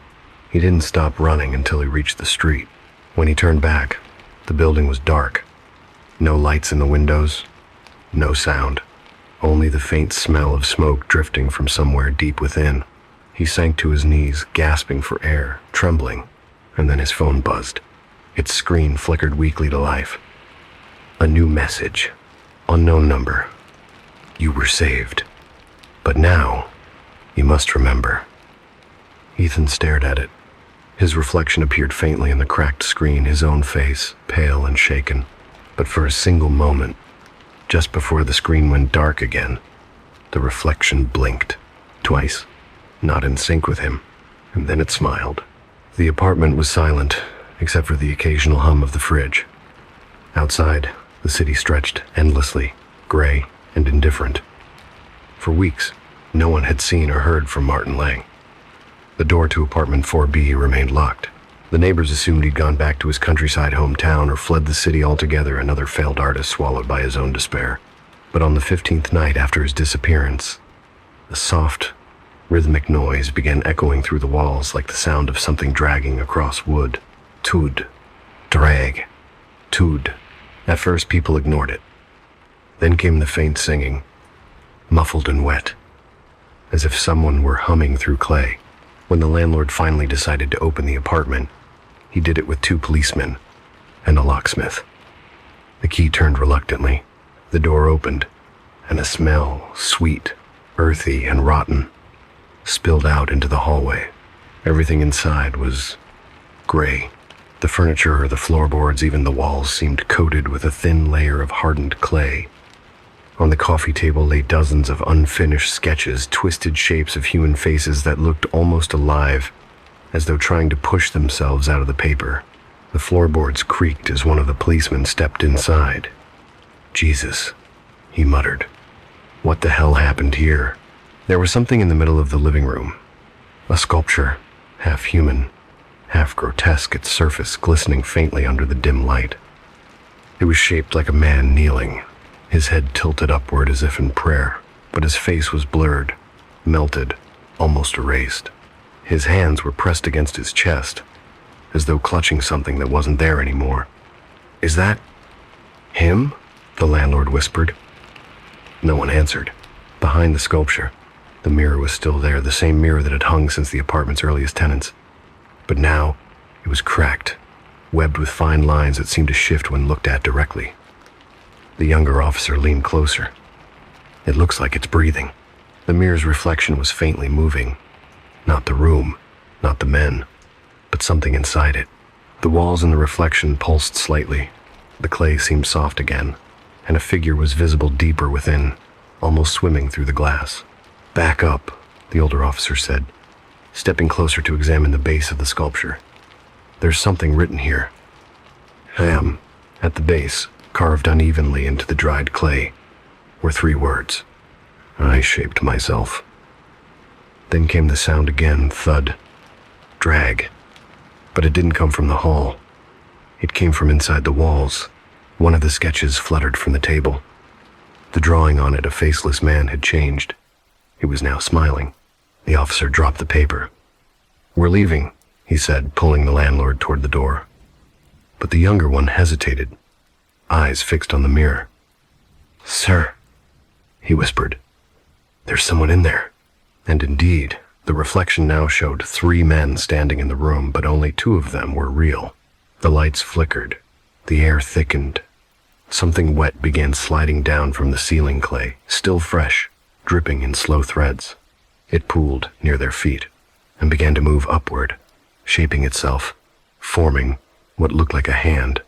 He didn't stop running until he reached the street. When he turned back, the building was dark. No lights in the windows, no sound, only the faint smell of smoke drifting from somewhere deep within. He sank to his knees, gasping for air, trembling, and then his phone buzzed. Its screen flickered weakly to life. A new message. Unknown number. You were saved. But now, you must remember. Ethan stared at it. His reflection appeared faintly in the cracked screen, his own face, pale and shaken. But for a single moment, just before the screen went dark again, the reflection blinked. Twice, not in sync with him, and then it smiled. The apartment was silent, except for the occasional hum of the fridge. Outside, the city stretched endlessly, gray and indifferent. For weeks, no one had seen or heard from Martin Lang. The door to apartment 4B remained locked. The neighbors assumed he'd gone back to his countryside hometown or fled the city altogether, another failed artist swallowed by his own despair. But on the 15th night after his disappearance, a soft, rhythmic noise began echoing through the walls like the sound of something dragging across wood. Tud. Drag. Tud. At first, people ignored it. Then came the faint singing, muffled and wet, as if someone were humming through clay. When the landlord finally decided to open the apartment, he did it with 2 policemen and a locksmith. The key turned reluctantly. The door opened, and a smell, sweet, earthy, and rotten, spilled out into the hallway. Everything inside was gray. The furniture, the floorboards, even the walls seemed coated with a thin layer of hardened clay. On the coffee table lay dozens of unfinished sketches, twisted shapes of human faces that looked almost alive, as though trying to push themselves out of the paper. The floorboards creaked as one of the policemen stepped inside. "Jesus," he muttered. "What the hell happened here?" There was something in the middle of the living room. A sculpture, half human, half grotesque, its surface glistening faintly under the dim light. It was shaped like a man kneeling, his head tilted upward as if in prayer, but his face was blurred, melted, almost erased. His hands were pressed against his chest, as though clutching something that wasn't there anymore. "Is that him?" the landlord whispered. No one answered. Behind the sculpture, the mirror was still there, the same mirror that had hung since the apartment's earliest tenants. But now, it was cracked, webbed with fine lines that seemed to shift when looked at directly. The younger officer leaned closer. "It looks like it's breathing." The mirror's reflection was faintly moving. Not the room, not the men, but something inside it. The walls in the reflection pulsed slightly. The clay seemed soft again, and a figure was visible deeper within, almost swimming through the glass. "Back up," the older officer said, stepping closer to examine the base of the sculpture. "There's something written here." At the base, carved unevenly into the dried clay, were 3 words. "I shaped myself." Then came the sound again, thud, drag. But it didn't come from the hall. It came from inside the walls. One of the sketches fluttered from the table. The drawing on it, a faceless man, had changed. He was now smiling. The officer dropped the paper. "We're leaving," he said, pulling the landlord toward the door. But the younger one hesitated, eyes fixed on the mirror. "Sir," he whispered, "there's someone in there." And indeed, the reflection now showed 3 men standing in the room, but only 2 of them were real. The lights flickered. The air thickened. Something wet began sliding down from the ceiling clay, still fresh, dripping in slow threads. It pooled near their feet and began to move upward, shaping itself, forming, what looked like a hand.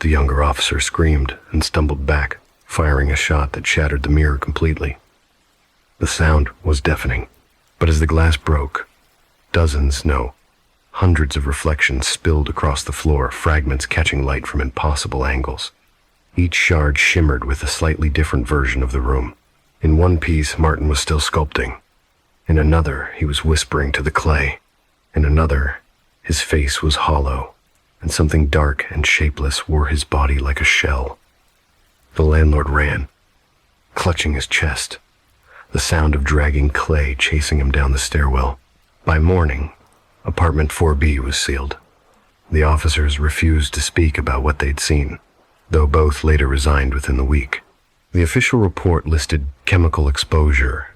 The younger officer screamed and stumbled back, firing a shot that shattered the mirror completely. The sound was deafening, but as the glass broke, dozens, no, hundreds of reflections spilled across the floor, fragments catching light from impossible angles. Each shard shimmered with a slightly different version of the room. In one piece, Martin was still sculpting. In another, he was whispering to the clay. In another, his face was hollow, and something dark and shapeless wore his body like a shell. The landlord ran, clutching his chest, the sound of dragging clay chasing him down the stairwell. By morning, apartment 4B was sealed. The officers refused to speak about what they'd seen, though both later resigned within the week. The official report listed chemical exposure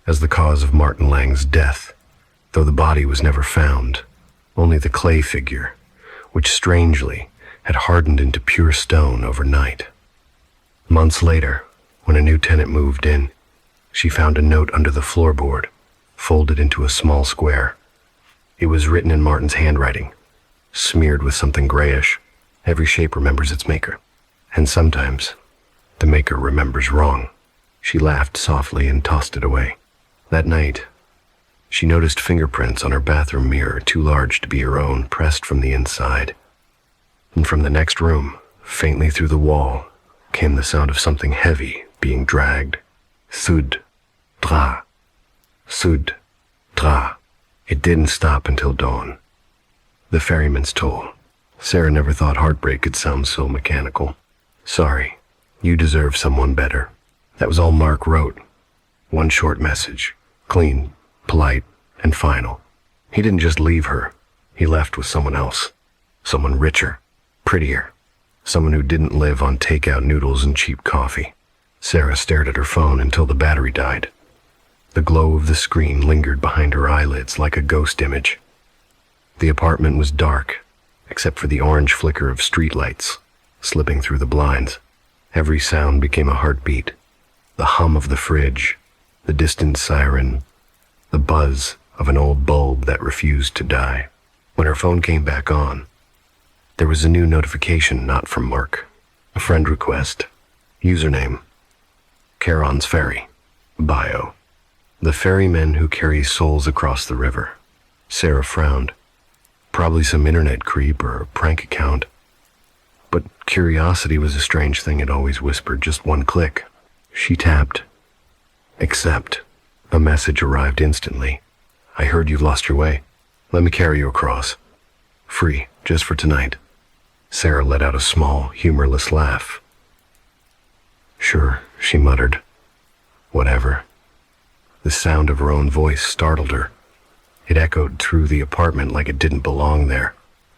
as the cause of Martin Lang's death, though the body was never found. Only the clay figure, which strangely had hardened into pure stone overnight. Months later, when a new tenant moved in, she found a note under the floorboard, folded into a small square. It was written in Martin's handwriting, smeared with something grayish. Every shape remembers its maker, and sometimes the maker remembers wrong. She laughed softly and tossed it away. That night, she noticed fingerprints on her bathroom mirror, too large to be her own, pressed from the inside. And from the next room, faintly through the wall, came the sound of something heavy being dragged. Thud, dra, thud, dra. It didn't stop until dawn. The ferryman's toll. Sarah never thought heartbreak could sound so mechanical. Sorry, you deserve someone better. That was all Mark wrote. One short message, clean, polite, and final. He didn't just leave her. He left with someone else. Someone richer, prettier. Someone who didn't live on takeout noodles and cheap coffee. Sarah stared at her phone until the battery died. The glow of the screen lingered behind her eyelids like a ghost image. The apartment was dark, except for the orange flicker of streetlights slipping through the blinds. Every sound became a heartbeat. The hum of the fridge, the distant siren, the buzz of an old bulb that refused to die. When her phone came back on, there was a new notification, not from Mark. A friend request. Username: Charon's Ferry. Bio: the ferryman who carries souls across the river. Sarah frowned. Probably some internet creep or a prank account. But curiosity was a strange thing it always whispered, just one click. She tapped. Accept. A message arrived instantly. I heard you've lost your way. Let me carry you across. Free, just for tonight. Sarah let out a small, humorless laugh. Sure, she muttered. Whatever. The sound of her own voice startled her. It echoed through the apartment like it didn't belong there.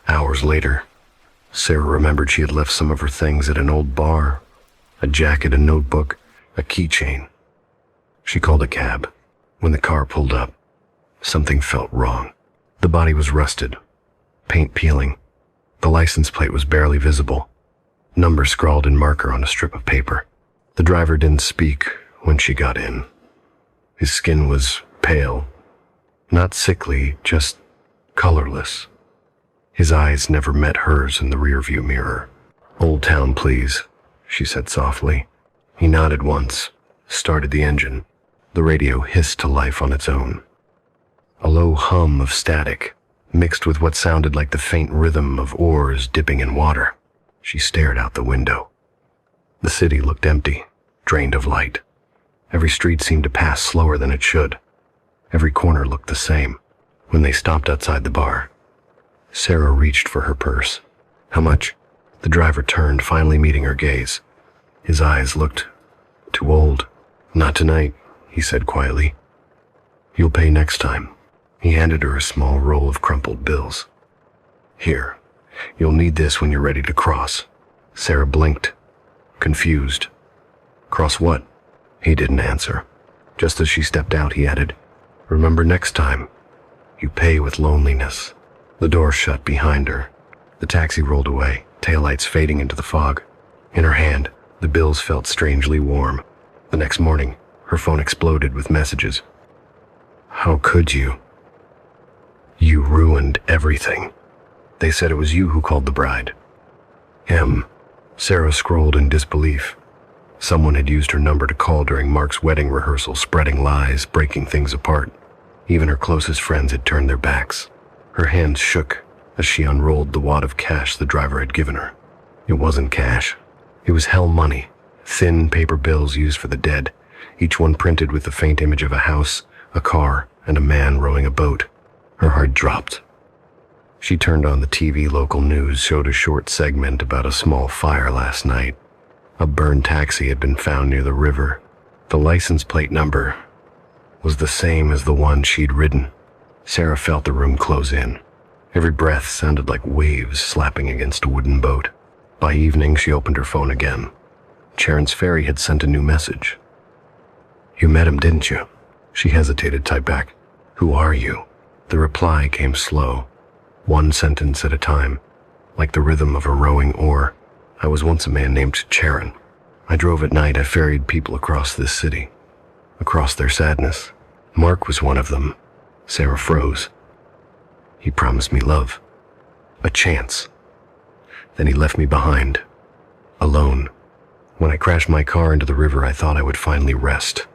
Hours later, Sarah remembered she had left some of her things at an old bar. A jacket, a notebook, a keychain. She called a cab. When the car pulled up, something felt wrong. The body was rusted, paint peeling. The license plate was barely visible. Number scrawled in marker on a strip of paper. The driver didn't speak when she got in. His skin was pale, not sickly, just colorless. His eyes never met hers in the rearview mirror. Old Town, please, she said softly. He nodded once, started the engine. The radio hissed to life on its own. A low hum of static, mixed with what sounded like the faint rhythm of oars dipping in water. She stared out the window. The city looked empty, drained of light. Every street seemed to pass slower than it should. Every corner looked the same. When they stopped outside the bar, Sarah reached for her purse. How much? The driver turned, finally meeting her gaze. His eyes looked too old. Not tonight, he said quietly. You'll pay next time. He handed her a small roll of crumpled bills. Here, you'll need this when you're ready to cross. Sarah blinked, confused. Cross what? He didn't answer. Just as she stepped out, he added, remember next time, you pay with loneliness. The door shut behind her. The taxi rolled away, taillights fading into the fog. In her hand, the bills felt strangely warm. The next morning, her phone exploded with messages. How could you? You ruined everything. They said it was you who called the bride. Him. Sarah scrolled in disbelief. Someone had used her number to call during Mark's wedding rehearsal, spreading lies, breaking things apart. Even her closest friends had turned their backs. Her hands shook as she unrolled the wad of cash the driver had given her. It wasn't cash. It was hell money, thin paper bills used for the dead, each one printed with the faint image of a house, a car, and a man rowing a boat. Her heart dropped. She turned on the TV. Local news showed a short segment about a small fire last night. A burned taxi had been found near the river. The license plate number was the same as the one she'd ridden. Sarah felt the room close in. Every breath sounded like waves slapping against a wooden boat. By evening, she opened her phone again. Charon's Ferry had sent a new message. "You met him, didn't you?" She hesitated, typed back, "Who are you?" The reply came slow, one sentence at a time, like the rhythm of a rowing oar. "I was once a man named Charon. I drove at night. I ferried people across this city, across their sadness. Mark was one of them." Sarah froze. "He promised me love, a chance. Then he left me behind, alone. When I crashed my car into the river, I thought I would finally rest.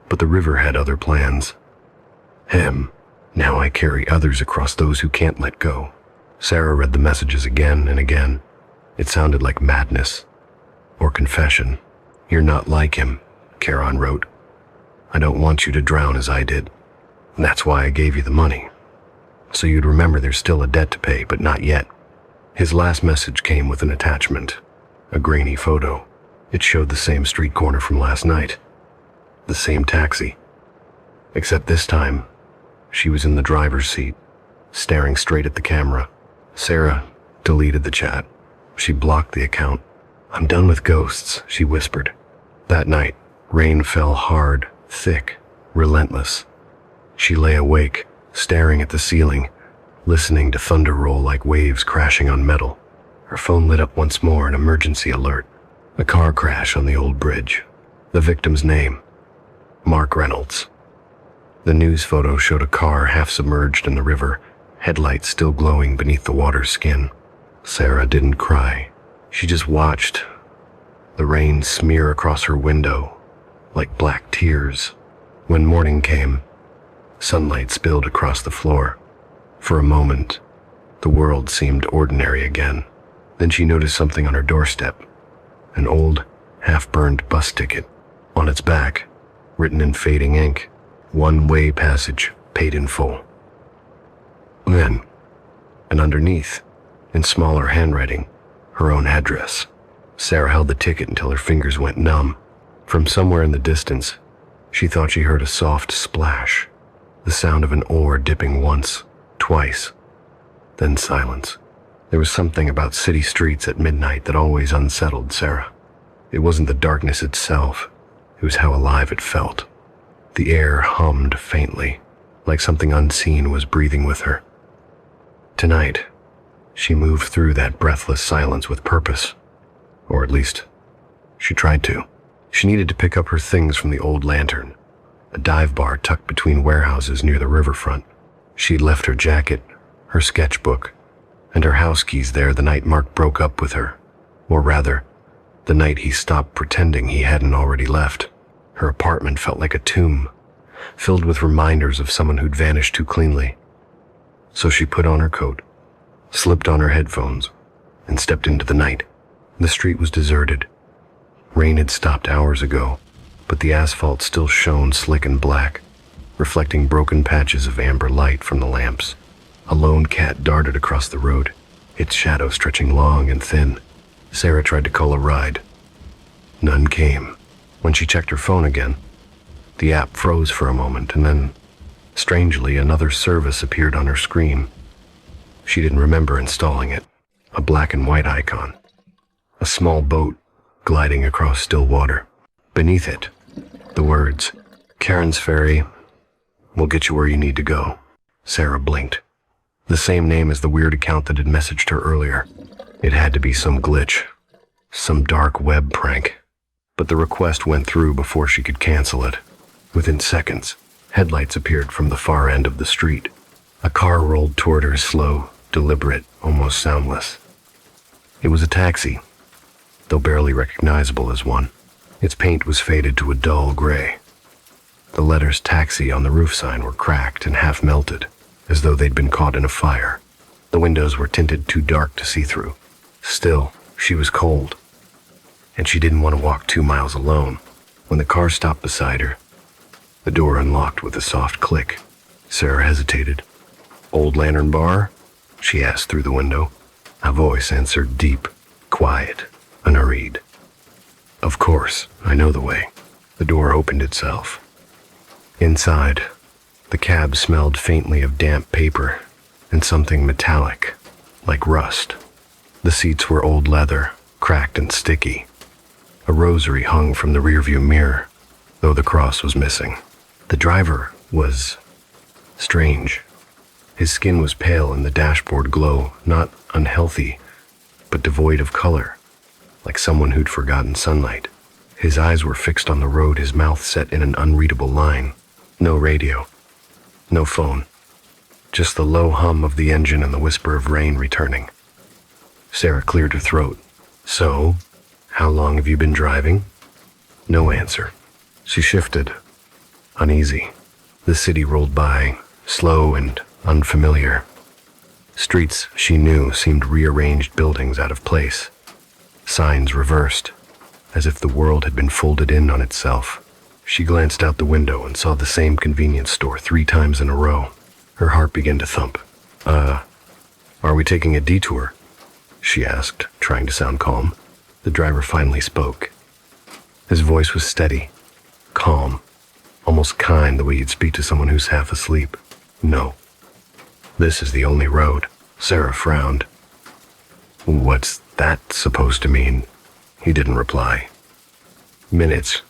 But the river had other plans. Him. Now I carry others across those who can't let go." Sarah read the messages again and again. It sounded like madness or confession. "You're not like him," Charon wrote. "I don't want you to drown as I did. That's why I gave you the money. So you'd remember there's still a debt to pay, but not yet." His last message came with an attachment, a grainy photo. It showed the same street corner from last night, the same taxi. Except this time, she was in the driver's seat, staring straight at the camera. Sarah deleted the chat. She blocked the account. "I'm done with ghosts," she whispered. That night, rain fell hard, thick, relentless. She lay awake, staring at the ceiling, listening to thunder roll like waves crashing on metal. Her phone lit up once more, an emergency alert. A car crash on the old bridge. The victim's name, Mark Reynolds. The news photo showed a car half submerged in the river, headlights still glowing beneath the water's skin. Sarah didn't cry. She just watched the rain smear across her window like black tears. When morning came, sunlight spilled across the floor. For a moment, the world seemed ordinary again. Then she noticed something on her doorstep, an old, half-burned bus ticket. On its back, written in fading ink, one-way passage, paid in full. Then, and underneath, in smaller handwriting, her own address. Sarah held the ticket until her fingers went numb. From somewhere in the distance, she thought she heard a soft splash, the sound of an oar dipping once, twice, then silence. There was something about city streets at midnight that always unsettled Sarah. It wasn't the darkness itself, it was how alive it felt. The air hummed faintly, like something unseen was breathing with her. Tonight, she moved through that breathless silence with purpose. Or at least, she tried to. She needed to pick up her things from the old lantern, a dive bar tucked between warehouses near the riverfront. She'd left her jacket, her sketchbook, and her house keys there the night Mark broke up with her. Or rather, the night he stopped pretending he hadn't already left. Her apartment felt like a tomb, filled with reminders of someone who'd vanished too cleanly. So she put on her coat, slipped on her headphones, and stepped into the night. The street was deserted. Rain had stopped hours ago, but the asphalt still shone slick and black, reflecting broken patches of amber light from the lamps. A lone cat darted across the road, its shadow stretching long and thin. Sarah tried to call a ride. None came. When she checked her phone again, the app froze for a moment, and then, strangely, another service appeared on her screen. She didn't remember installing it. A black and white icon. A small boat gliding across still water. Beneath it, the words, "Charon's Ferry will get you where you need to go." Sarah blinked. The same name as the weird account that had messaged her earlier. It had to be some glitch, some dark web prank. But the request went through before she could cancel it. Within seconds, headlights appeared from the far end of the street. A car rolled toward her, slow, deliberate, almost soundless. It was a taxi, though barely recognizable as one. Its paint was faded to a dull gray. The letters taxi on the roof sign were cracked and half melted, as though they'd been caught in a fire. The windows were tinted too dark to see through. Still, she was cold, and she didn't want to walk 2 miles alone. When the car stopped beside her, the door unlocked with a soft click. Sarah hesitated. "Old Lantern Bar?" she asked through the window. A voice answered, deep, quiet, unhurried. "Of course, I know the way." The door opened itself. Inside, the cab smelled faintly of damp paper and something metallic, like rust. The seats were old leather, cracked and sticky. A rosary hung from the rearview mirror, though the cross was missing. The driver was strange. His skin was pale in the dashboard glow, not unhealthy, but devoid of color, like someone who'd forgotten sunlight. His eyes were fixed on the road, his mouth set in an unreadable line. No radio, no phone, just the low hum of the engine and the whisper of rain returning. Sarah cleared her throat. "So, how long have you been driving?" No answer. She shifted, uneasy. The city rolled by, slow and unfamiliar. Streets she knew seemed rearranged buildings out of place. Signs reversed, as if the world had been folded in on itself. She glanced out the window and saw the same convenience store 3 times in a row. Her heart began to thump. Are we taking a detour?" she asked, trying to sound calm. The driver finally spoke. His voice was steady, calm, almost kind, the way you'd speak to someone who's half asleep. "No. This is the only road." Sarah frowned. "What's that supposed to mean?" He didn't reply. Minutes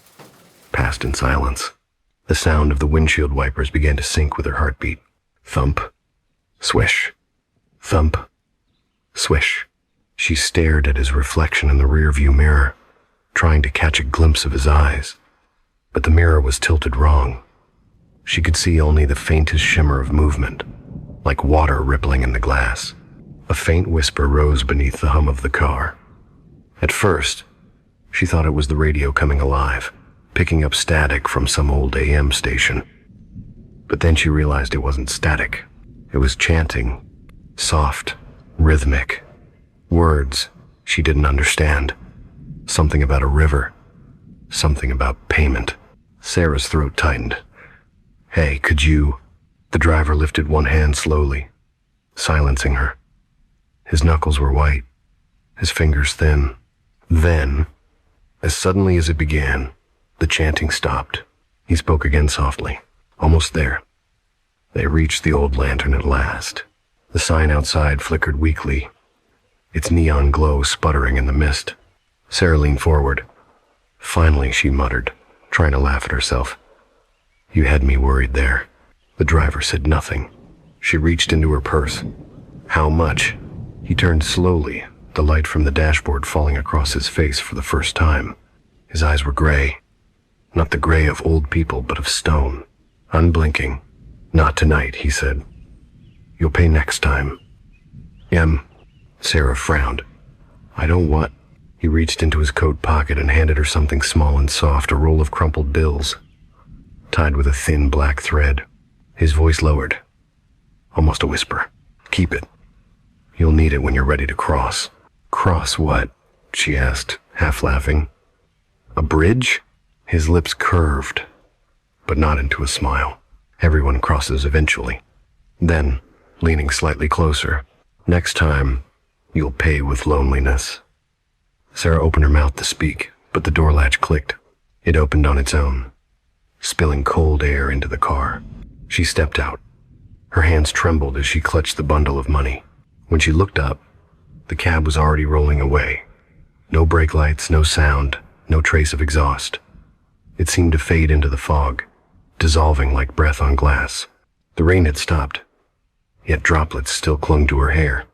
passed in silence. The sound of the windshield wipers began to sync with her heartbeat. Thump, swish, thump, swish. She stared at his reflection in the rearview mirror, trying to catch a glimpse of his eyes. But the mirror was tilted wrong. She could see only the faintest shimmer of movement, like water rippling in the glass. A faint whisper rose beneath the hum of the car. At first, she thought it was the radio coming alive, picking up static from some old AM station. But then she realized it wasn't static. It was chanting, soft, rhythmic. Words she didn't understand. Something about a river. Something about payment. Sarah's throat tightened. "Hey, could you..." The driver lifted one hand slowly, silencing her. His knuckles were white, his fingers thin. Then, as suddenly as it began, the chanting stopped. He spoke again softly. Almost there. They reached the old lantern at last. The sign outside flickered weakly, its neon glow sputtering in the mist. Sarah leaned forward. "Finally," she muttered, trying to laugh at herself. "You had me worried there." The driver said nothing. She reached into her purse. "How much?" He turned slowly, the light from the dashboard falling across his face for the first time. His eyes were gray. Not the gray of old people, but of stone. Unblinking. "Not tonight," he said. "You'll pay next time." Sarah frowned. "I don't want..." He reached into his coat pocket and handed her something small and soft, a roll of crumpled bills, tied with a thin black thread. His voice lowered, almost a whisper. "Keep it. You'll need it when you're ready to cross." "Cross what?" she asked, half laughing. "A bridge?" His lips curved, but not into a smile. "Everyone crosses eventually." Then, leaning slightly closer, "Next time, you'll pay with loneliness." Sarah opened her mouth to speak, but the door latch clicked. It opened on its own, spilling cold air into the car. She stepped out. Her hands trembled as she clutched the bundle of money. When she looked up, the cab was already rolling away. No brake lights, no sound, no trace of exhaust. It seemed to fade into the fog, dissolving like breath on glass. The rain had stopped, yet droplets still clung to her hair.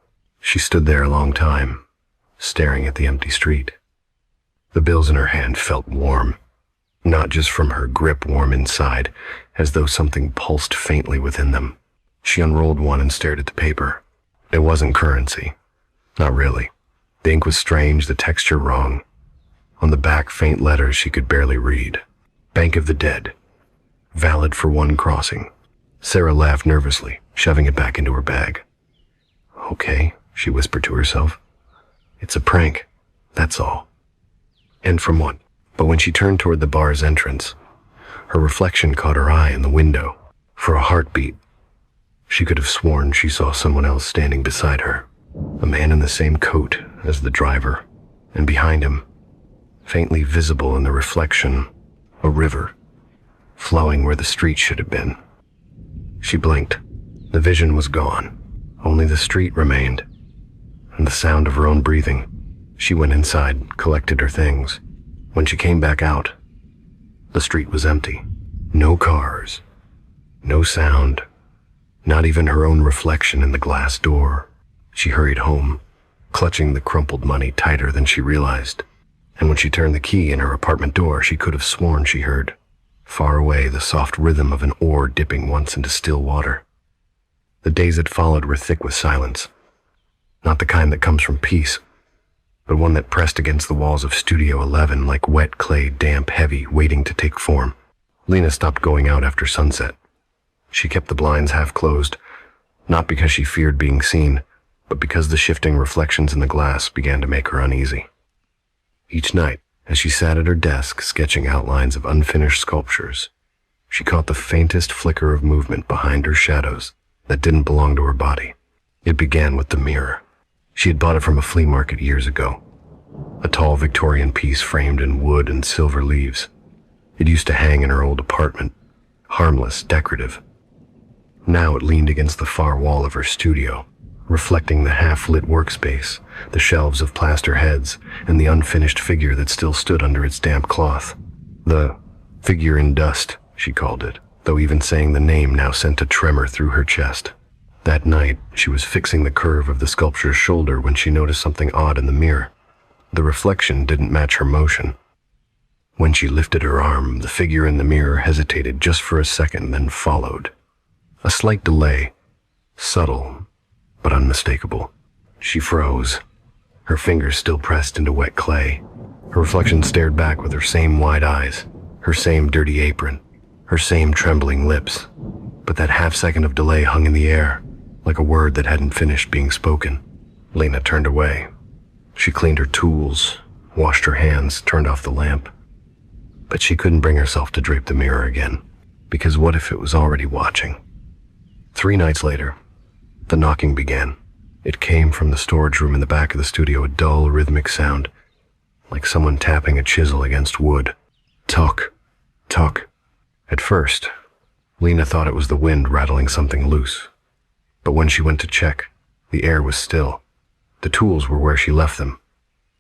She stood there a long time, staring at the empty street. The bills in her hand felt warm, not just from her grip, warm inside, as though something pulsed faintly within them. She unrolled one and stared at the paper. It wasn't currency. Not really. The ink was strange, the texture wrong. On the back, faint letters she could barely read. Bank of the Dead. Valid for one crossing. Sarah laughed nervously, shoving it back into her bag. Okay, she whispered to herself. It's a prank, that's all. And from what? But when she turned toward the bar's entrance, her reflection caught her eye in the window. For a heartbeat, she could have sworn she saw someone else standing beside her. A man in the same coat as the driver, and behind him, faintly visible in the reflection, a river, flowing where the street should have been. She blinked. The vision was gone. Only the street remained, and the sound of her own breathing. She went inside, collected her things. When she came back out, the street was empty. No cars, no sound, not even her own reflection in the glass door. She hurried home, clutching the crumpled money tighter than she realized. And when she turned the key in her apartment door, she could have sworn she heard, far away, the soft rhythm of an oar dipping once into still water. The days that followed were thick with silence. Not the kind that comes from peace, but one that pressed against the walls of Studio 11 like wet clay, damp, heavy, waiting to take form. Lena stopped going out after sunset. She kept the blinds half closed, not because she feared being seen, but because the shifting reflections in the glass began to make her uneasy. Each night, as she sat at her desk sketching outlines of unfinished sculptures, she caught the faintest flicker of movement behind her shadows that didn't belong to her body. It began with the mirror. She had bought it from a flea market years ago. A tall Victorian piece framed in wood and silver leaves. It used to hang in her old apartment, harmless, decorative. Now it leaned against the far wall of her studio, reflecting the half-lit workspace, the shelves of plaster heads, and the unfinished figure that still stood under its damp cloth. The figure in dust, she called it, though even saying the name now sent a tremor through her chest. That night, she was fixing the curve of the sculpture's shoulder when she noticed something odd in the mirror. The reflection didn't match her motion. When she lifted her arm, the figure in the mirror hesitated just for a second, then followed. A slight delay, subtle, but unmistakable. She froze, her fingers still pressed into wet clay. Her reflection stared back with her same wide eyes, her same dirty apron, her same trembling lips. But that half-second of delay hung in the air, like a word that hadn't finished being spoken. Lena turned away. She cleaned her tools, washed her hands, turned off the lamp. But she couldn't bring herself to drape the mirror again, because what if it was already watching? 3 nights later, the knocking began. It came from the storage room in the back of the studio, a dull, rhythmic sound, like someone tapping a chisel against wood. Toc, toc. At first, Lena thought it was the wind rattling something loose. But when she went to check, the air was still. The tools were where she left them.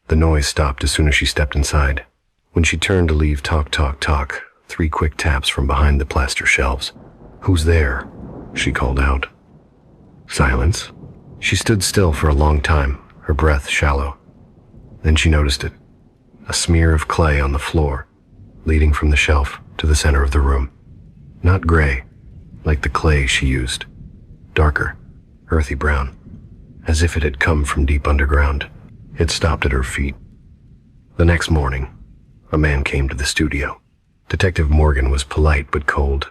The noise stopped as soon as she stepped inside. When she turned to leave, toc, toc, toc, 3 quick taps from behind the plaster shelves. "Who's there?" she called out. Silence. She stood still for a long time, her breath shallow. Then she noticed it. A smear of clay on the floor, leading from the shelf to the center of the room. Not gray, like the clay she used. Darker, earthy brown, as if it had come from deep underground. It stopped at her feet. The next morning, a man came to the studio. Detective Morgan was polite but cold,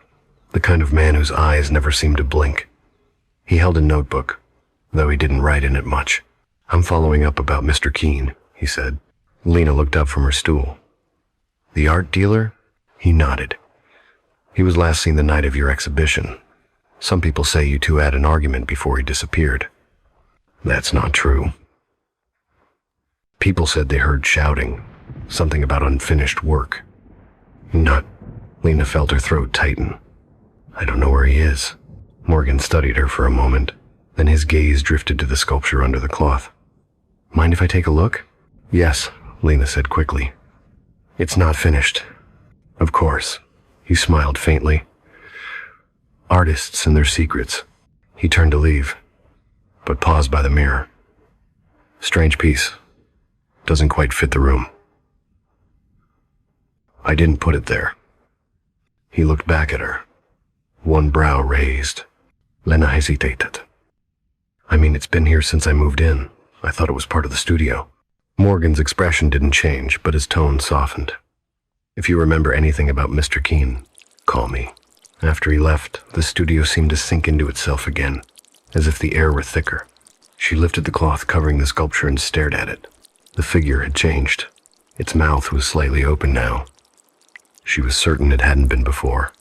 the kind of man whose eyes never seemed to blink. He held a notebook, though he didn't write in it much. "I'm following up about Mr. Keene," he said. Lena looked up from her stool. "The art dealer?" He nodded. "He was last seen the night of your exhibition. Some people say you two had an argument before he disappeared." "That's not true." "People said they heard shouting, something about unfinished work." "Not..." Lena felt her throat tighten. "I don't know where he is." Morgan studied her for a moment, then his gaze drifted to the sculpture under the cloth. "Mind if I take a look?" "Yes," Lena said quickly. "It's not finished." "Of course." He smiled faintly. "Artists and their secrets." He turned to leave, but paused by the mirror. "Strange piece. Doesn't quite fit the room." "I didn't put it there." He looked back at her, one brow raised. Lena hesitated. "I mean, it's been here since I moved in. I thought it was part of the studio." Morgan's expression didn't change, but his tone softened. "If you remember anything about Mr. Keene, call me." After he left, the studio seemed to sink into itself again, as if the air were thicker. She lifted the cloth covering the sculpture and stared at it. The figure had changed. Its mouth was slightly open now. She was certain it hadn't been before.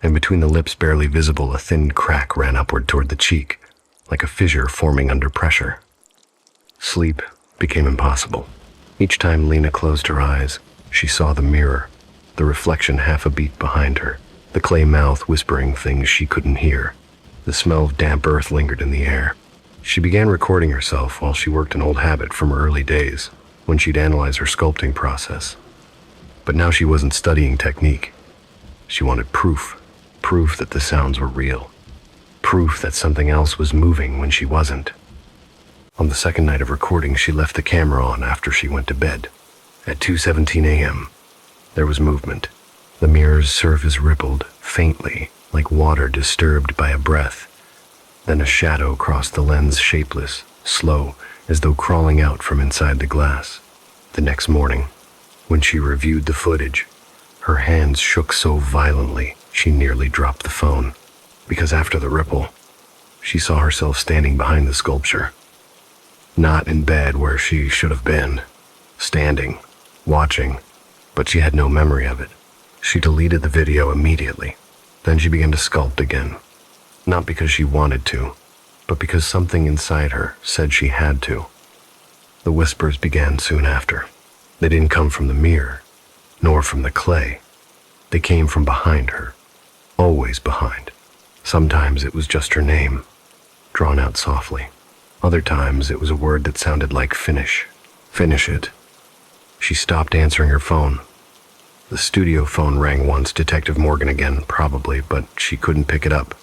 And between the lips barely visible, a thin crack ran upward toward the cheek, like a fissure forming under pressure. Sleep became impossible. Each time Lena closed her eyes, she saw the mirror, the reflection half a beat behind her, the clay mouth whispering things she couldn't hear. The smell of damp earth lingered in the air. She began recording herself while she worked an old habit from her early days, when she'd analyze her sculpting process. But now she wasn't studying technique. She wanted proof. Proof that the sounds were real. Proof that something else was moving when she wasn't. On the second night of recording, she left the camera on after she went to bed. At 2:17 a.m., there was movement. The mirror's surface rippled, faintly, like water disturbed by a breath. Then a shadow crossed the lens, shapeless, slow, as though crawling out from inside the glass. The next morning, when she reviewed the footage, her hands shook so violently she nearly dropped the phone. Because after the ripple, she saw herself standing behind the sculpture. Not in bed where she should have been. Standing, watching, but she had no memory of it. She deleted the video immediately. Then she began to sculpt again. Not because she wanted to, but because something inside her said she had to. The whispers began soon after. They didn't come from the mirror, nor from the clay. They came from behind her, always behind. Sometimes it was just her name, drawn out softly. Other times it was a word that sounded like finish. Finish it. She stopped answering her phone. The studio phone rang once, Detective Morgan again, probably, but she couldn't pick it up.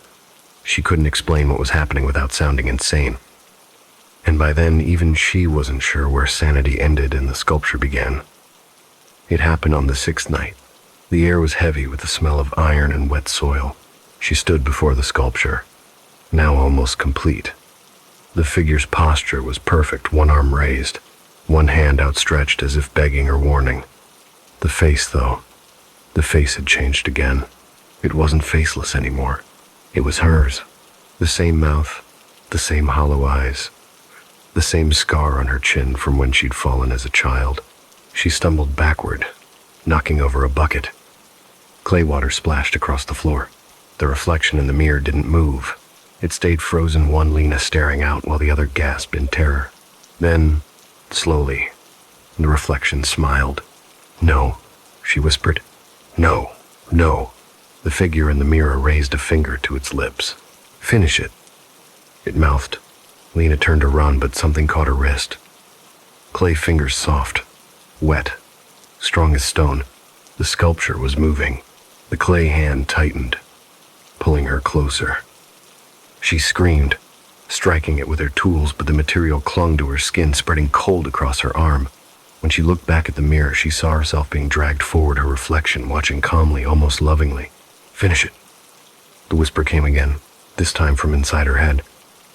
She couldn't explain what was happening without sounding insane. And by then, even she wasn't sure where sanity ended and the sculpture began. It happened on the 6th night. The air was heavy with the smell of iron and wet soil. She stood before the sculpture, now almost complete. The figure's posture was perfect, one arm raised, one hand outstretched as if begging or warning. The face, though, the face had changed again. It wasn't faceless anymore. It was hers. The same mouth, the same hollow eyes, the same scar on her chin from when she'd fallen as a child. She stumbled backward, knocking over a bucket. Clay water splashed across the floor. The reflection in the mirror didn't move. It stayed frozen, one Lena staring out while the other gasped in terror. Then, slowly, the reflection smiled. "No," she whispered. "No, no." The figure in the mirror raised a finger to its lips. "Finish it," it mouthed. Lena turned to run, but something caught her wrist. Clay fingers soft, wet, strong as stone. The sculpture was moving. The clay hand tightened, pulling her closer. She screamed, striking it with her tools, but the material clung to her skin, spreading cold across her arm. When she looked back at the mirror, she saw herself being dragged forward, her reflection watching calmly, almost lovingly. "Finish it." The whisper came again, this time from inside her head.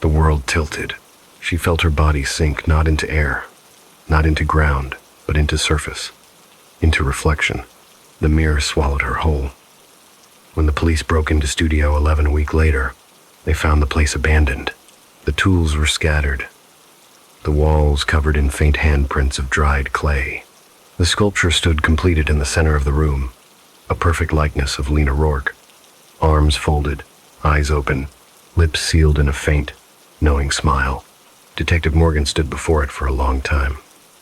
The world tilted. She felt her body sink, not into air, not into ground, but into surface, into reflection. The mirror swallowed her whole. When the police broke into Studio 11 a week later, they found the place abandoned. The tools were scattered, the walls covered in faint handprints of dried clay. The sculpture stood completed in the center of the room, a perfect likeness of Lena Rourke. Arms folded, eyes open, lips sealed in a faint, knowing smile. Detective Morgan stood before it for a long time.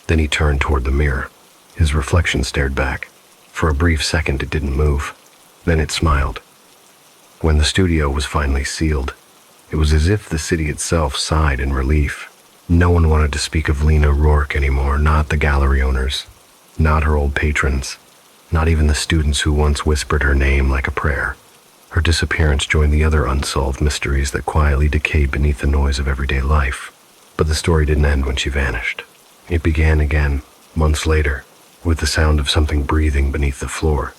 Then he turned toward the mirror. His reflection stared back. For a brief second it didn't move. Then it smiled. When the studio was finally sealed, it was as if the city itself sighed in relief. No one wanted to speak of Lena Rourke anymore, not the gallery owners, not her old patrons, not even the students who once whispered her name like a prayer. Her disappearance joined the other unsolved mysteries that quietly decayed beneath the noise of everyday life. But the story didn't end when she vanished. It began again, months later, with the sound of something breathing beneath the floor.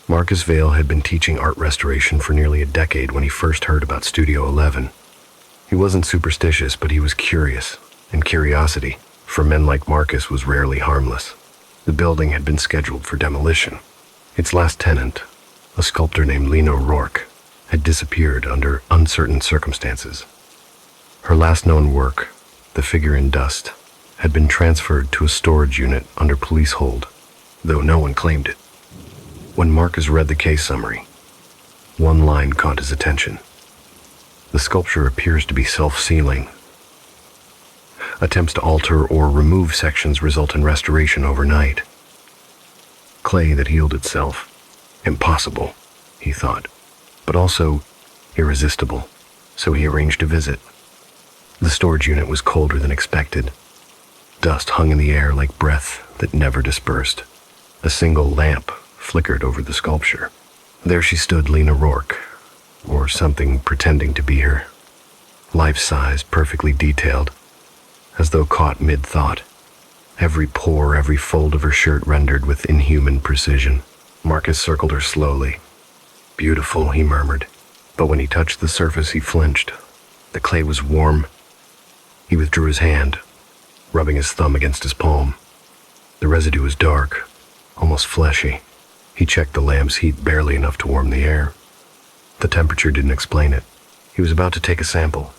Marcus Vale had been teaching art restoration for nearly a decade when he first heard about Studio 11. He wasn't superstitious, but he was curious, and curiosity, for men like Marcus was rarely harmless. The building had been scheduled for demolition. Its last tenant, a sculptor named Lena Rourke, had disappeared under uncertain circumstances. Her last known work, The Figure in Dust, had been transferred to a storage unit under police hold, though no one claimed it. When Marcus read the case summary, one line caught his attention. The sculpture appears to be self-sealing. Attempts to alter or remove sections result in restoration overnight. Clay that healed itself. Impossible, he thought, but also irresistible, so he arranged a visit. The storage unit was colder than expected. Dust hung in the air like breath that never dispersed. A single lamp flickered over the sculpture. There she stood, Lena Rourke, or something pretending to be her. Life-size, perfectly detailed, as though caught mid-thought. Every pore, every fold of her shirt rendered with inhuman precision. Marcus circled her slowly. Beautiful, he murmured, but when he touched the surface, he flinched. The clay was warm. He withdrew his hand, rubbing his thumb against his palm. The residue was dark, almost fleshy. He checked the lamp's heat barely enough to warm the air. The temperature didn't explain it. He was about to take a sample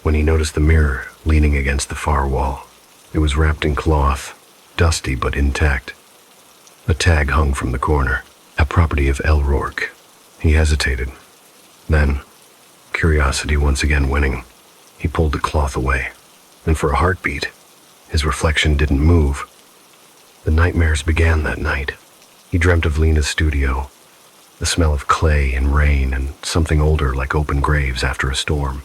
when he noticed the mirror leaning against the far wall. It was wrapped in cloth, dusty but intact. A tag hung from the corner, a property of L. Rourke. He hesitated. Then, curiosity once again winning, he pulled the cloth away, and for a heartbeat, his reflection didn't move. The nightmares began that night. He dreamt of Lena's studio, the smell of clay and rain and something older like open graves after a storm.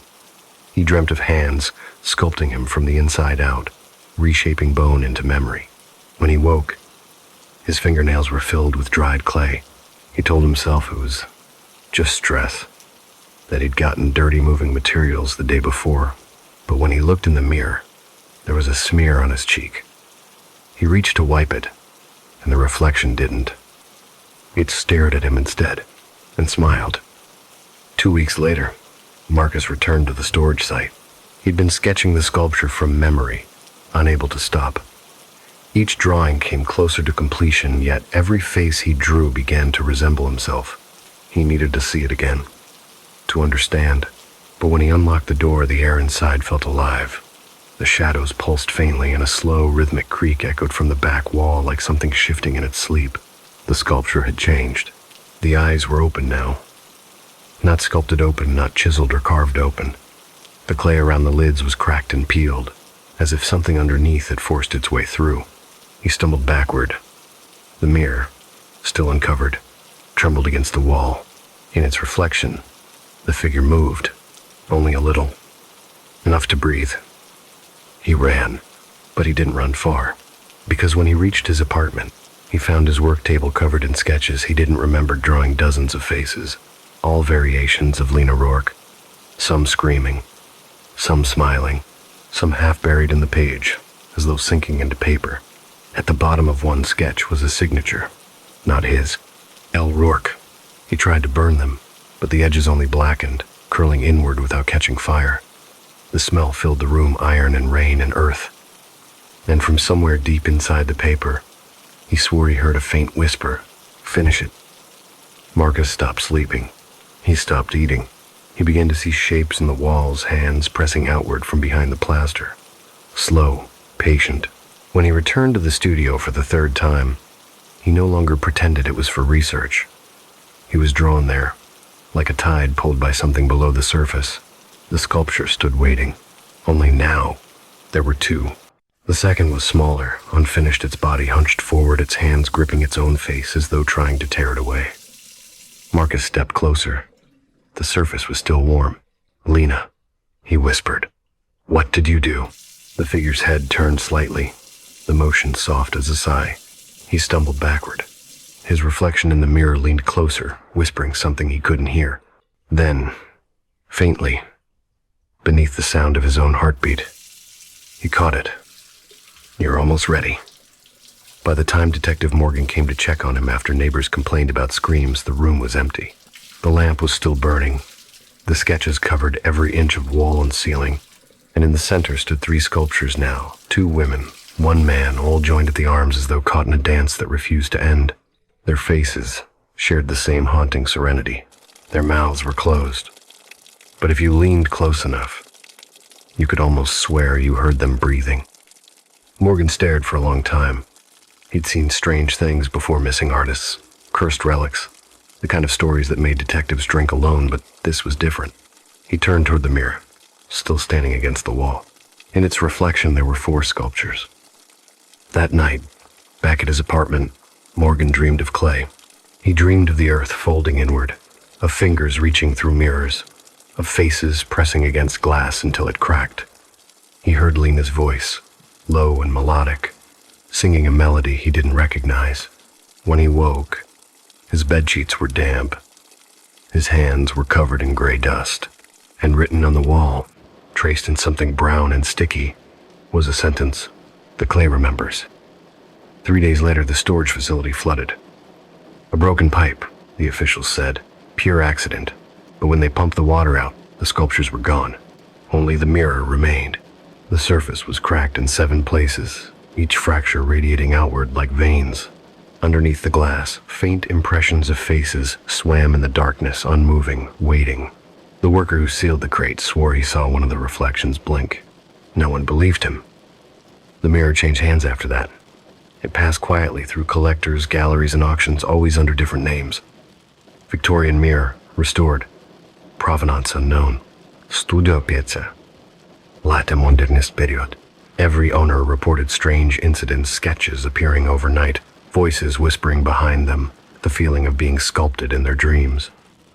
He dreamt of hands sculpting him from the inside out, reshaping bone into memory. When he woke, his fingernails were filled with dried clay. He told himself it was just stress, that he'd gotten dirty moving materials the day before. But when he looked in the mirror, there was a smear on his cheek. He reached to wipe it, and the reflection didn't. It stared at him instead, and smiled. 2 weeks later, Marcus returned to the storage site. He'd been sketching the sculpture from memory, unable to stop. Each drawing came closer to completion, yet every face he drew began to resemble himself. He needed to see it again, to understand. But when he unlocked the door, the air inside felt alive. The shadows pulsed faintly, and a slow, rhythmic creak echoed from the back wall like something shifting in its sleep. The sculpture had changed. The eyes were open now. Not sculpted open, not chiseled or carved open. The clay around the lids was cracked and peeled, as if something underneath had forced its way through. He stumbled backward. The mirror, still uncovered, trembled against the wall. In its reflection, the figure moved, only a little, enough to breathe. He ran, but he didn't run far, because when he reached his apartment, he found his work table covered in sketches he didn't remember drawing dozens of faces, all variations of Lena Rourke, some screaming, some smiling, some half buried in the page, as though sinking into paper. At the bottom of one sketch was a signature, not his, L. Rourke. He tried to burn them, but the edges only blackened, curling inward without catching fire. The smell filled the room, iron and rain and earth. And from somewhere deep inside the paper, he swore he heard a faint whisper, "Finish it." Marcus stopped sleeping. He stopped eating. He began to see shapes in the walls, hands pressing outward from behind the plaster. Slow, patient. When he returned to the studio for the third time, he no longer pretended it was for research. He was drawn there, like a tide pulled by something below the surface. The sculpture stood waiting. Only now, there were two. The second was smaller, unfinished, its body hunched forward, its hands gripping its own face as though trying to tear it away. Marcus stepped closer. The surface was still warm. "Lena," he whispered. "What did you do?" The figure's head turned slightly, the motion soft as a sigh. He stumbled backward. His reflection in the mirror leaned closer, whispering something he couldn't hear. Then, faintly, beneath the sound of his own heartbeat, he caught it. "You're almost ready." By the time Detective Morgan came to check on him after neighbors complained about screams, the room was empty. The lamp was still burning. The sketches covered every inch of wall and ceiling, and in the center stood three sculptures now, two women, One man, all joined at the arms as though caught in a dance that refused to end. Their faces shared the same haunting serenity. Their mouths were closed. But if you leaned close enough, you could almost swear you heard them breathing. Morgan stared for a long time. He'd seen strange things before missing artists, cursed relics, the kind of stories that made detectives drink alone, but this was different. He turned toward the mirror, still standing against the wall. In its reflection, there were 4 sculptures. That night, back at his apartment, Morgan dreamed of clay. He dreamed of the earth folding inward, of fingers reaching through mirrors, of faces pressing against glass until it cracked. He heard Lena's voice, low and melodic, singing a melody he didn't recognize. When he woke, his bedsheets were damp. His hands were covered in gray dust, and written on the wall, traced in something brown and sticky, was a sentence, "The clay remembers." 3 days later, the storage facility flooded. A broken pipe, the officials said, pure accident. But when they pumped the water out, the sculptures were gone. Only the mirror remained. The surface was cracked in 7 places, each fracture radiating outward like veins. Underneath the glass, faint impressions of faces swam in the darkness, unmoving, waiting. The worker who sealed the crate swore he saw one of the reflections blink. No one believed him. The mirror changed hands after that. It passed quietly through collectors, galleries, and auctions, always under different names. Victorian mirror, restored. Provenance unknown. Studio pieza. Latte modernist period. Every owner reported strange incidents, sketches appearing overnight, voices whispering behind them, the feeling of being sculpted in their dreams.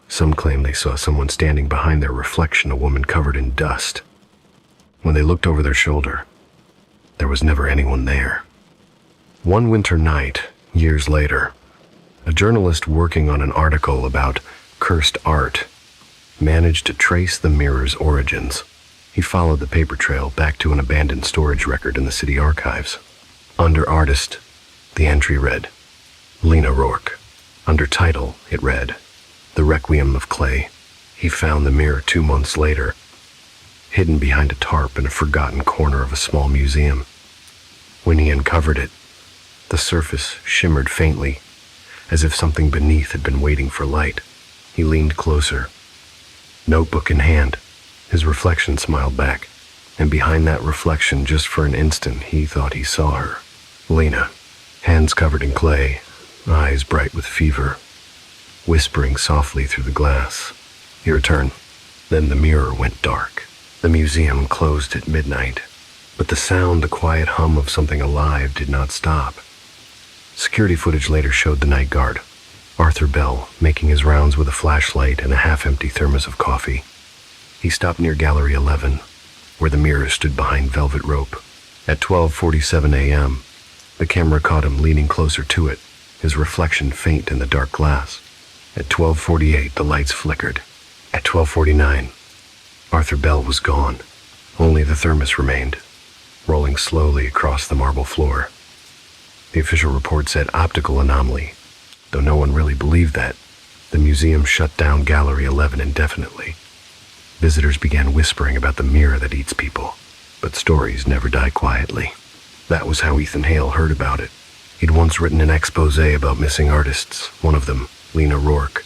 Some claim they saw someone standing behind their reflection, a woman covered in dust. When they looked over their shoulder, there was never anyone there. One winter night, years later, a journalist working on an article about cursed art managed to trace the mirror's origins. He followed the paper trail back to an abandoned storage record in the city archives. Under artist, the entry read, Lena Rourke. Under title, it read, The Requiem of Clay. He found the mirror 2 months later, hidden behind a tarp in a forgotten corner of a small museum. When he uncovered it, the surface shimmered faintly, as if something beneath had been waiting for light. He leaned closer, notebook in hand. His reflection smiled back, and behind that reflection, just for an instant, he thought he saw her. Lena, hands covered in clay, eyes bright with fever, whispering softly through the glass. Your turn. Then the mirror went dark. The museum closed at midnight, but the sound, the quiet hum of something alive, did not stop. Security footage later showed the night guard, Arthur Bell, making his rounds with a flashlight and a half-empty thermos of coffee. He stopped near Gallery 11, where the mirror stood behind velvet rope. At 12:47 a.m., the camera caught him leaning closer to it, his reflection faint in the dark glass. At 12:48, the lights flickered. At 12:49, Arthur Bell was gone. Only the thermos remained, rolling slowly across the marble floor. The official report said optical anomaly. Though no one really believed that, the museum shut down Gallery 11 indefinitely. Visitors began whispering about the mirror that eats people, but stories never die quietly. That was how Ethan Hale heard about it. He'd once written an expose about missing artists, one of them, Lena Rourke,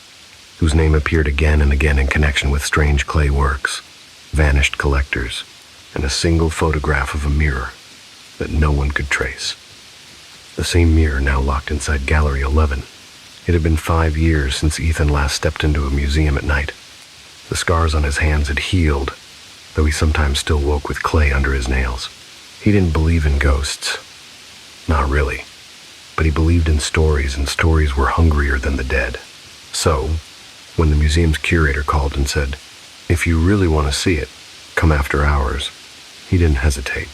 whose name appeared again and again in connection with strange clay works, vanished collectors, and a single photograph of a mirror that no one could trace. The same mirror now locked inside Gallery 11. It had been 5 years since Ethan last stepped into a museum at night. The scars on his hands had healed, though he sometimes still woke with clay under his nails. He didn't believe in ghosts. Not really. But he believed in stories, and stories were hungrier than the dead. So, when the museum's curator called and said, "If you really want to see it, come after hours," he didn't hesitate.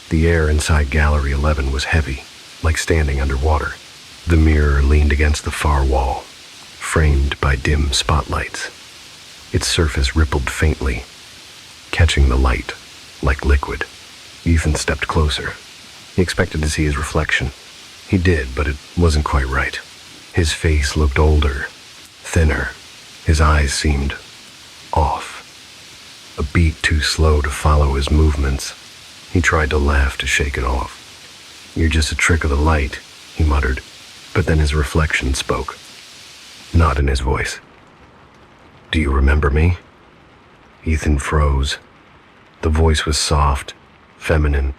The air inside Gallery 11 was heavy, like standing underwater. The mirror leaned against the far wall, framed by dim spotlights. Its surface rippled faintly, catching the light like liquid. Ethan stepped closer. He expected to see his reflection. He did, but it wasn't quite right. His face looked older, thinner. His eyes seemed off, a beat too slow to follow his movements. He tried to laugh to shake it off. "You're just a trick of the light," he muttered. But then his reflection spoke, not in his voice. "Do you remember me?" Ethan froze. The voice was soft, feminine,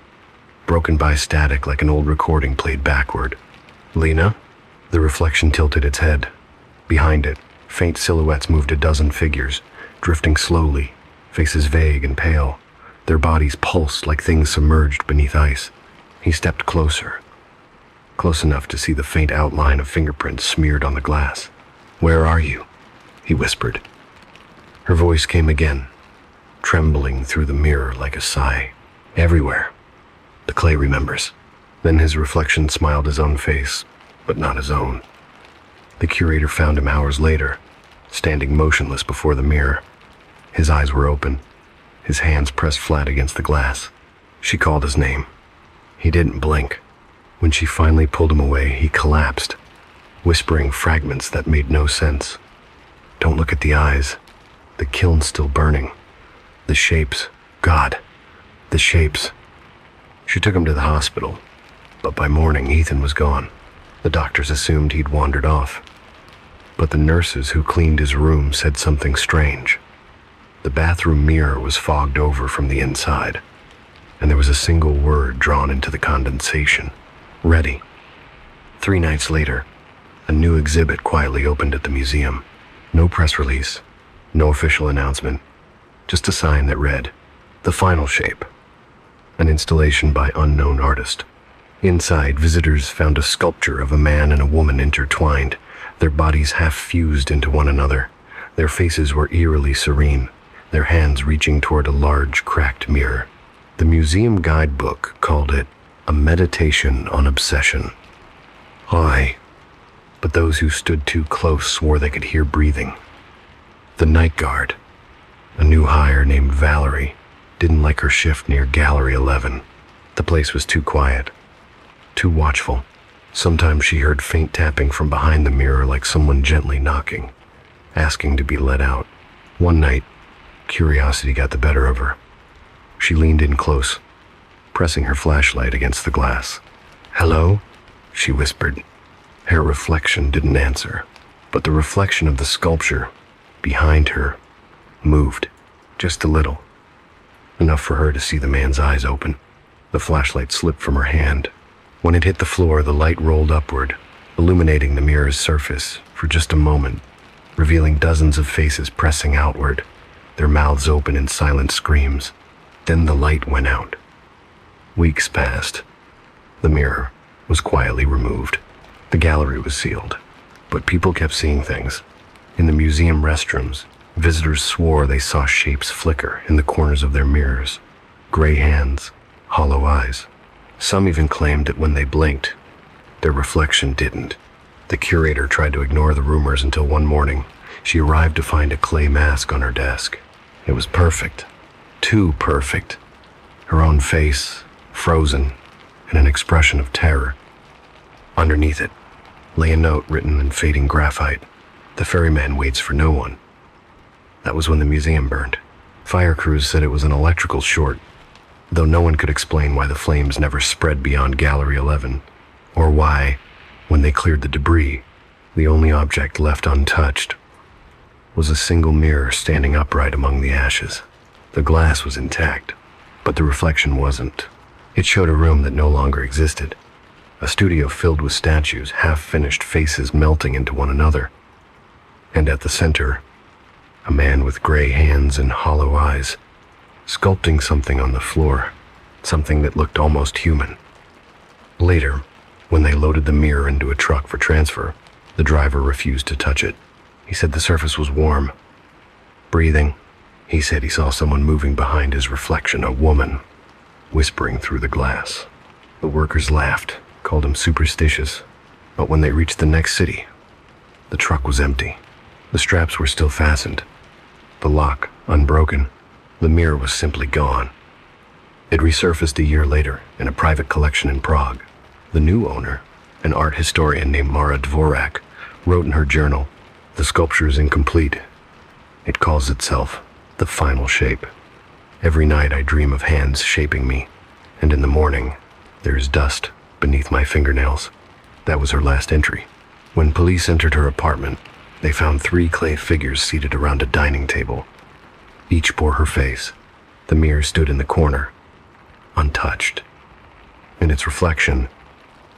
broken by static like an old recording played backward. "Lena?" The reflection tilted its head. Behind it, faint silhouettes moved a dozen figures, drifting slowly, faces vague and pale. Their bodies pulsed like things submerged beneath ice. He stepped closer, close enough to see the faint outline of fingerprints smeared on the glass. "Where are you?" he whispered. Her voice came again, trembling through the mirror like a sigh. "Everywhere. The clay remembers." Then his reflection smiled his own face, but not his own. The curator found him hours later, standing motionless before the mirror. His eyes were open, his hands pressed flat against the glass. She called his name. He didn't blink. When she finally pulled him away, he collapsed, whispering fragments that made no sense. "Don't look at the eyes. The kiln's still burning. The shapes. God, the shapes." She took him to the hospital, but by morning Ethan was gone. The doctors assumed he'd wandered off. But the nurses who cleaned his room said something strange. The bathroom mirror was fogged over from the inside, and there was a single word drawn into the condensation: "Ready." 3 nights later, a new exhibit quietly opened at the museum. No press release, no official announcement, just a sign that read, "The Final Shape," an installation by unknown artist. Inside, visitors found a sculpture of a man and a woman intertwined, their bodies half fused into one another. Their faces were eerily serene, their hands reaching toward a large, cracked mirror. The museum guidebook called it a meditation on obsession. Aye, but those who stood too close swore they could hear breathing. The night guard, a new hire named Valerie, didn't like her shift near Gallery 11. The place was too quiet, too watchful. Sometimes she heard faint tapping from behind the mirror, like someone gently knocking, asking to be let out. One night, curiosity got the better of her. She leaned in close, pressing her flashlight against the glass. "Hello?" she whispered. Her reflection didn't answer, but the reflection of the sculpture behind her moved, just a little, enough for her to see the man's eyes open. The flashlight slipped from her hand. When it hit the floor, the light rolled upward, illuminating the mirror's surface for just a moment, revealing dozens of faces pressing outward, their mouths open in silent screams. Then the light went out. Weeks passed. The mirror was quietly removed. The gallery was sealed, but people kept seeing things. In the museum restrooms, visitors swore they saw shapes flicker in the corners of their mirrors. Gray hands, hollow eyes. Some even claimed that when they blinked, their reflection didn't. The curator tried to ignore the rumors until one morning, she arrived to find a clay mask on her desk. It was perfect. Too perfect. Her own face, frozen, in an expression of terror. Underneath it lay a note written in fading graphite: "The ferryman waits for no one." That was when the museum burned. Fire crews said it was an electrical short, though no one could explain why the flames never spread beyond Gallery 11, or why, when they cleared the debris, the only object left untouched was a single mirror standing upright among the ashes. The glass was intact, but the reflection wasn't. It showed a room that no longer existed, a studio filled with statues, half-finished faces melting into one another. And at the center, a man with gray hands and hollow eyes, sculpting something on the floor, something that looked almost human. Later, when they loaded the mirror into a truck for transfer, the driver refused to touch it. He said the surface was warm, breathing. He said he saw someone moving behind his reflection, a woman, whispering through the glass. The workers laughed, called him superstitious, but when they reached the next city, the truck was empty. The straps were still fastened, the lock unbroken. The mirror was simply gone. It resurfaced a year later in a private collection in Prague. The new owner, an art historian named Mara Dvorak, wrote in her journal, "The sculpture is incomplete. It calls itself the Final Shape. Every night I dream of hands shaping me, and in the morning there is dust beneath my fingernails. That was her last entry. When police entered her apartment, they found 3 clay figures seated around a dining table. Each bore her face. The mirror stood in the corner, untouched. In its reflection,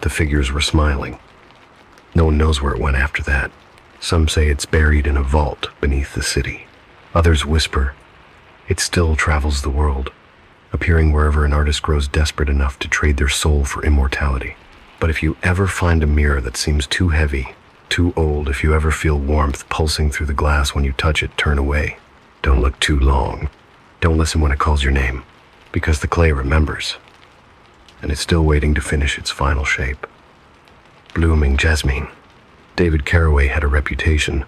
the figures were smiling. No one knows where it went after that. Some say it's buried in a vault beneath the city. Others whisper, it still travels the world, appearing wherever an artist grows desperate enough to trade their soul for immortality. But if you ever find a mirror that seems too heavy, too old, if you ever feel warmth pulsing through the glass when you touch it, turn away. Don't look too long. Don't listen when it calls your name, because the clay remembers, and it's still waiting to finish its final shape. Blooming jasmine. David Carraway had a reputation.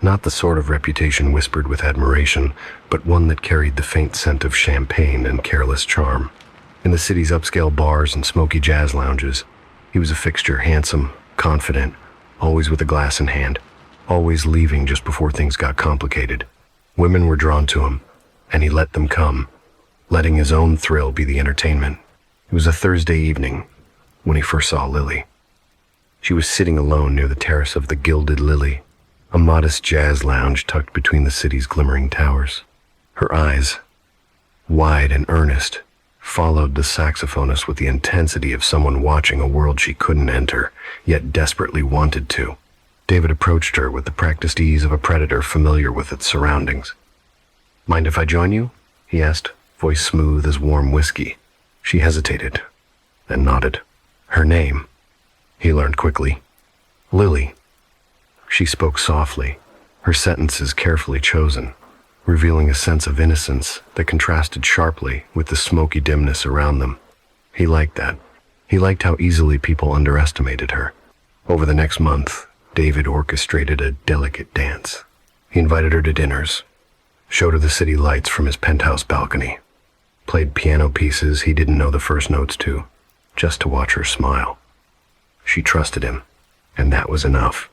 Not the sort of reputation whispered with admiration, but one that carried the faint scent of champagne and careless charm. In the city's upscale bars and smoky jazz lounges, he was a fixture, handsome, confident, always with a glass in hand, always leaving just before things got complicated. Women were drawn to him, and he let them come, letting his own thrill be the entertainment. It was a Thursday evening when he first saw Lily. She was sitting alone near the terrace of the Gilded Lily, a modest jazz lounge tucked between the city's glimmering towers. Her eyes, wide and earnest, followed the saxophonist with the intensity of someone watching a world she couldn't enter, yet desperately wanted to. David approached her with the practiced ease of a predator familiar with its surroundings. "Mind if I join you?" he asked, voice smooth as warm whiskey. She hesitated, then nodded. Her name, he learned quickly. Lily. She spoke softly, her sentences carefully chosen, revealing a sense of innocence that contrasted sharply with the smoky dimness around them. He liked that. He liked how easily people underestimated her. Over the next month, David orchestrated a delicate dance. He invited her to dinners, showed her the city lights from his penthouse balcony, played piano pieces he didn't know the first notes to, just to watch her smile. She trusted him, and that was enough.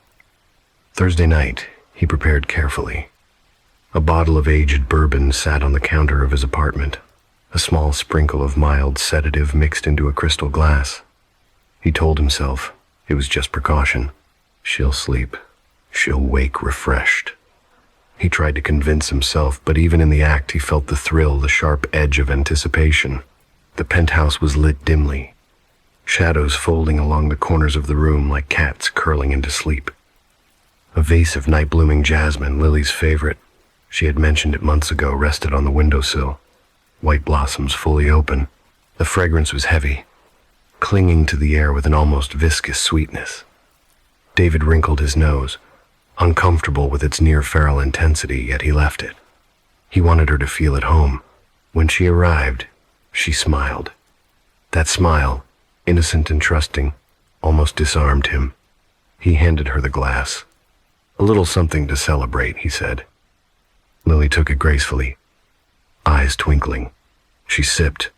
Thursday night, he prepared carefully. A bottle of aged bourbon sat on the counter of his apartment, a small sprinkle of mild sedative mixed into a crystal glass. He told himself it was just precaution. She'll sleep. She'll wake refreshed. He tried to convince himself, but even in the act he felt the thrill, the sharp edge of anticipation. The penthouse was lit dimly, shadows folding along the corners of the room like cats curling into sleep. A vase of night-blooming jasmine, Lily's favorite, she had mentioned it months ago, rested on the windowsill, white blossoms fully open. The fragrance was heavy, clinging to the air with an almost viscous sweetness. David wrinkled his nose, uncomfortable with its near-feral intensity, yet he left it. He wanted her to feel at home. When she arrived, she smiled. That smile, innocent and trusting, almost disarmed him. He handed her the glass. "A little something to celebrate," he said. Lily took it gracefully, eyes twinkling. She sipped.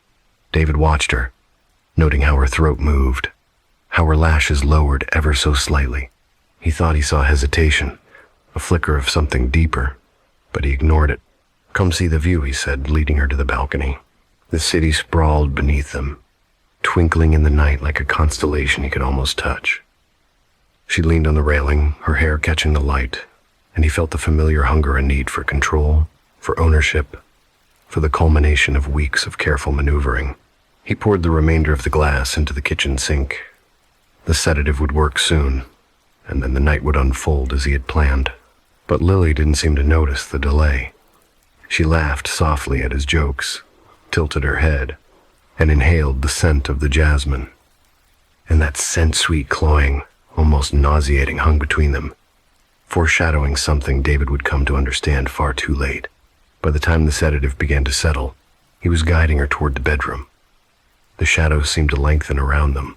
David watched her, noting how her throat moved, how her lashes lowered ever so slightly. He thought he saw hesitation, a flicker of something deeper, but he ignored it. "Come see the view," he said, leading her to the balcony. The city sprawled beneath them, twinkling in the night like a constellation he could almost touch. She leaned on the railing, her hair catching the light, and he felt the familiar hunger and need for control, for ownership, for the culmination of weeks of careful maneuvering. He poured the remainder of the glass into the kitchen sink. The sedative would work soon, and then the night would unfold as he had planned. But Lily didn't seem to notice the delay. She laughed softly at his jokes, tilted her head, and inhaled the scent of the jasmine. And that scent-sweet cloying, almost nauseating, hung between them, foreshadowing something David would come to understand far too late. By the time the sedative began to settle, he was guiding her toward the bedroom. The shadows seemed to lengthen around them,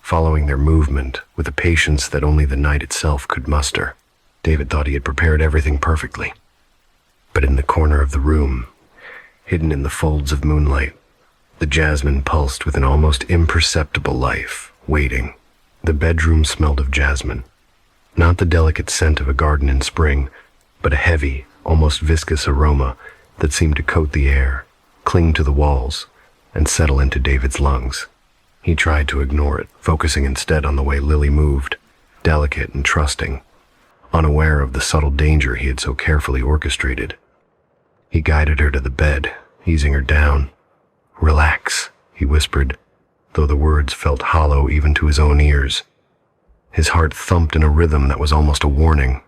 following their movement with a patience that only the night itself could muster. David thought he had prepared everything perfectly. But in the corner of the room, hidden in the folds of moonlight, the jasmine pulsed with an almost imperceptible life, waiting. The bedroom smelled of jasmine, not the delicate scent of a garden in spring, but a heavy, almost viscous aroma that seemed to coat the air, cling to the walls, and settle into David's lungs. He tried to ignore it, focusing instead on the way Lily moved, delicate and trusting, unaware of the subtle danger he had so carefully orchestrated. He guided her to the bed, easing her down. "Relax," he whispered, though the words felt hollow even to his own ears. His heart thumped in a rhythm that was almost a warning.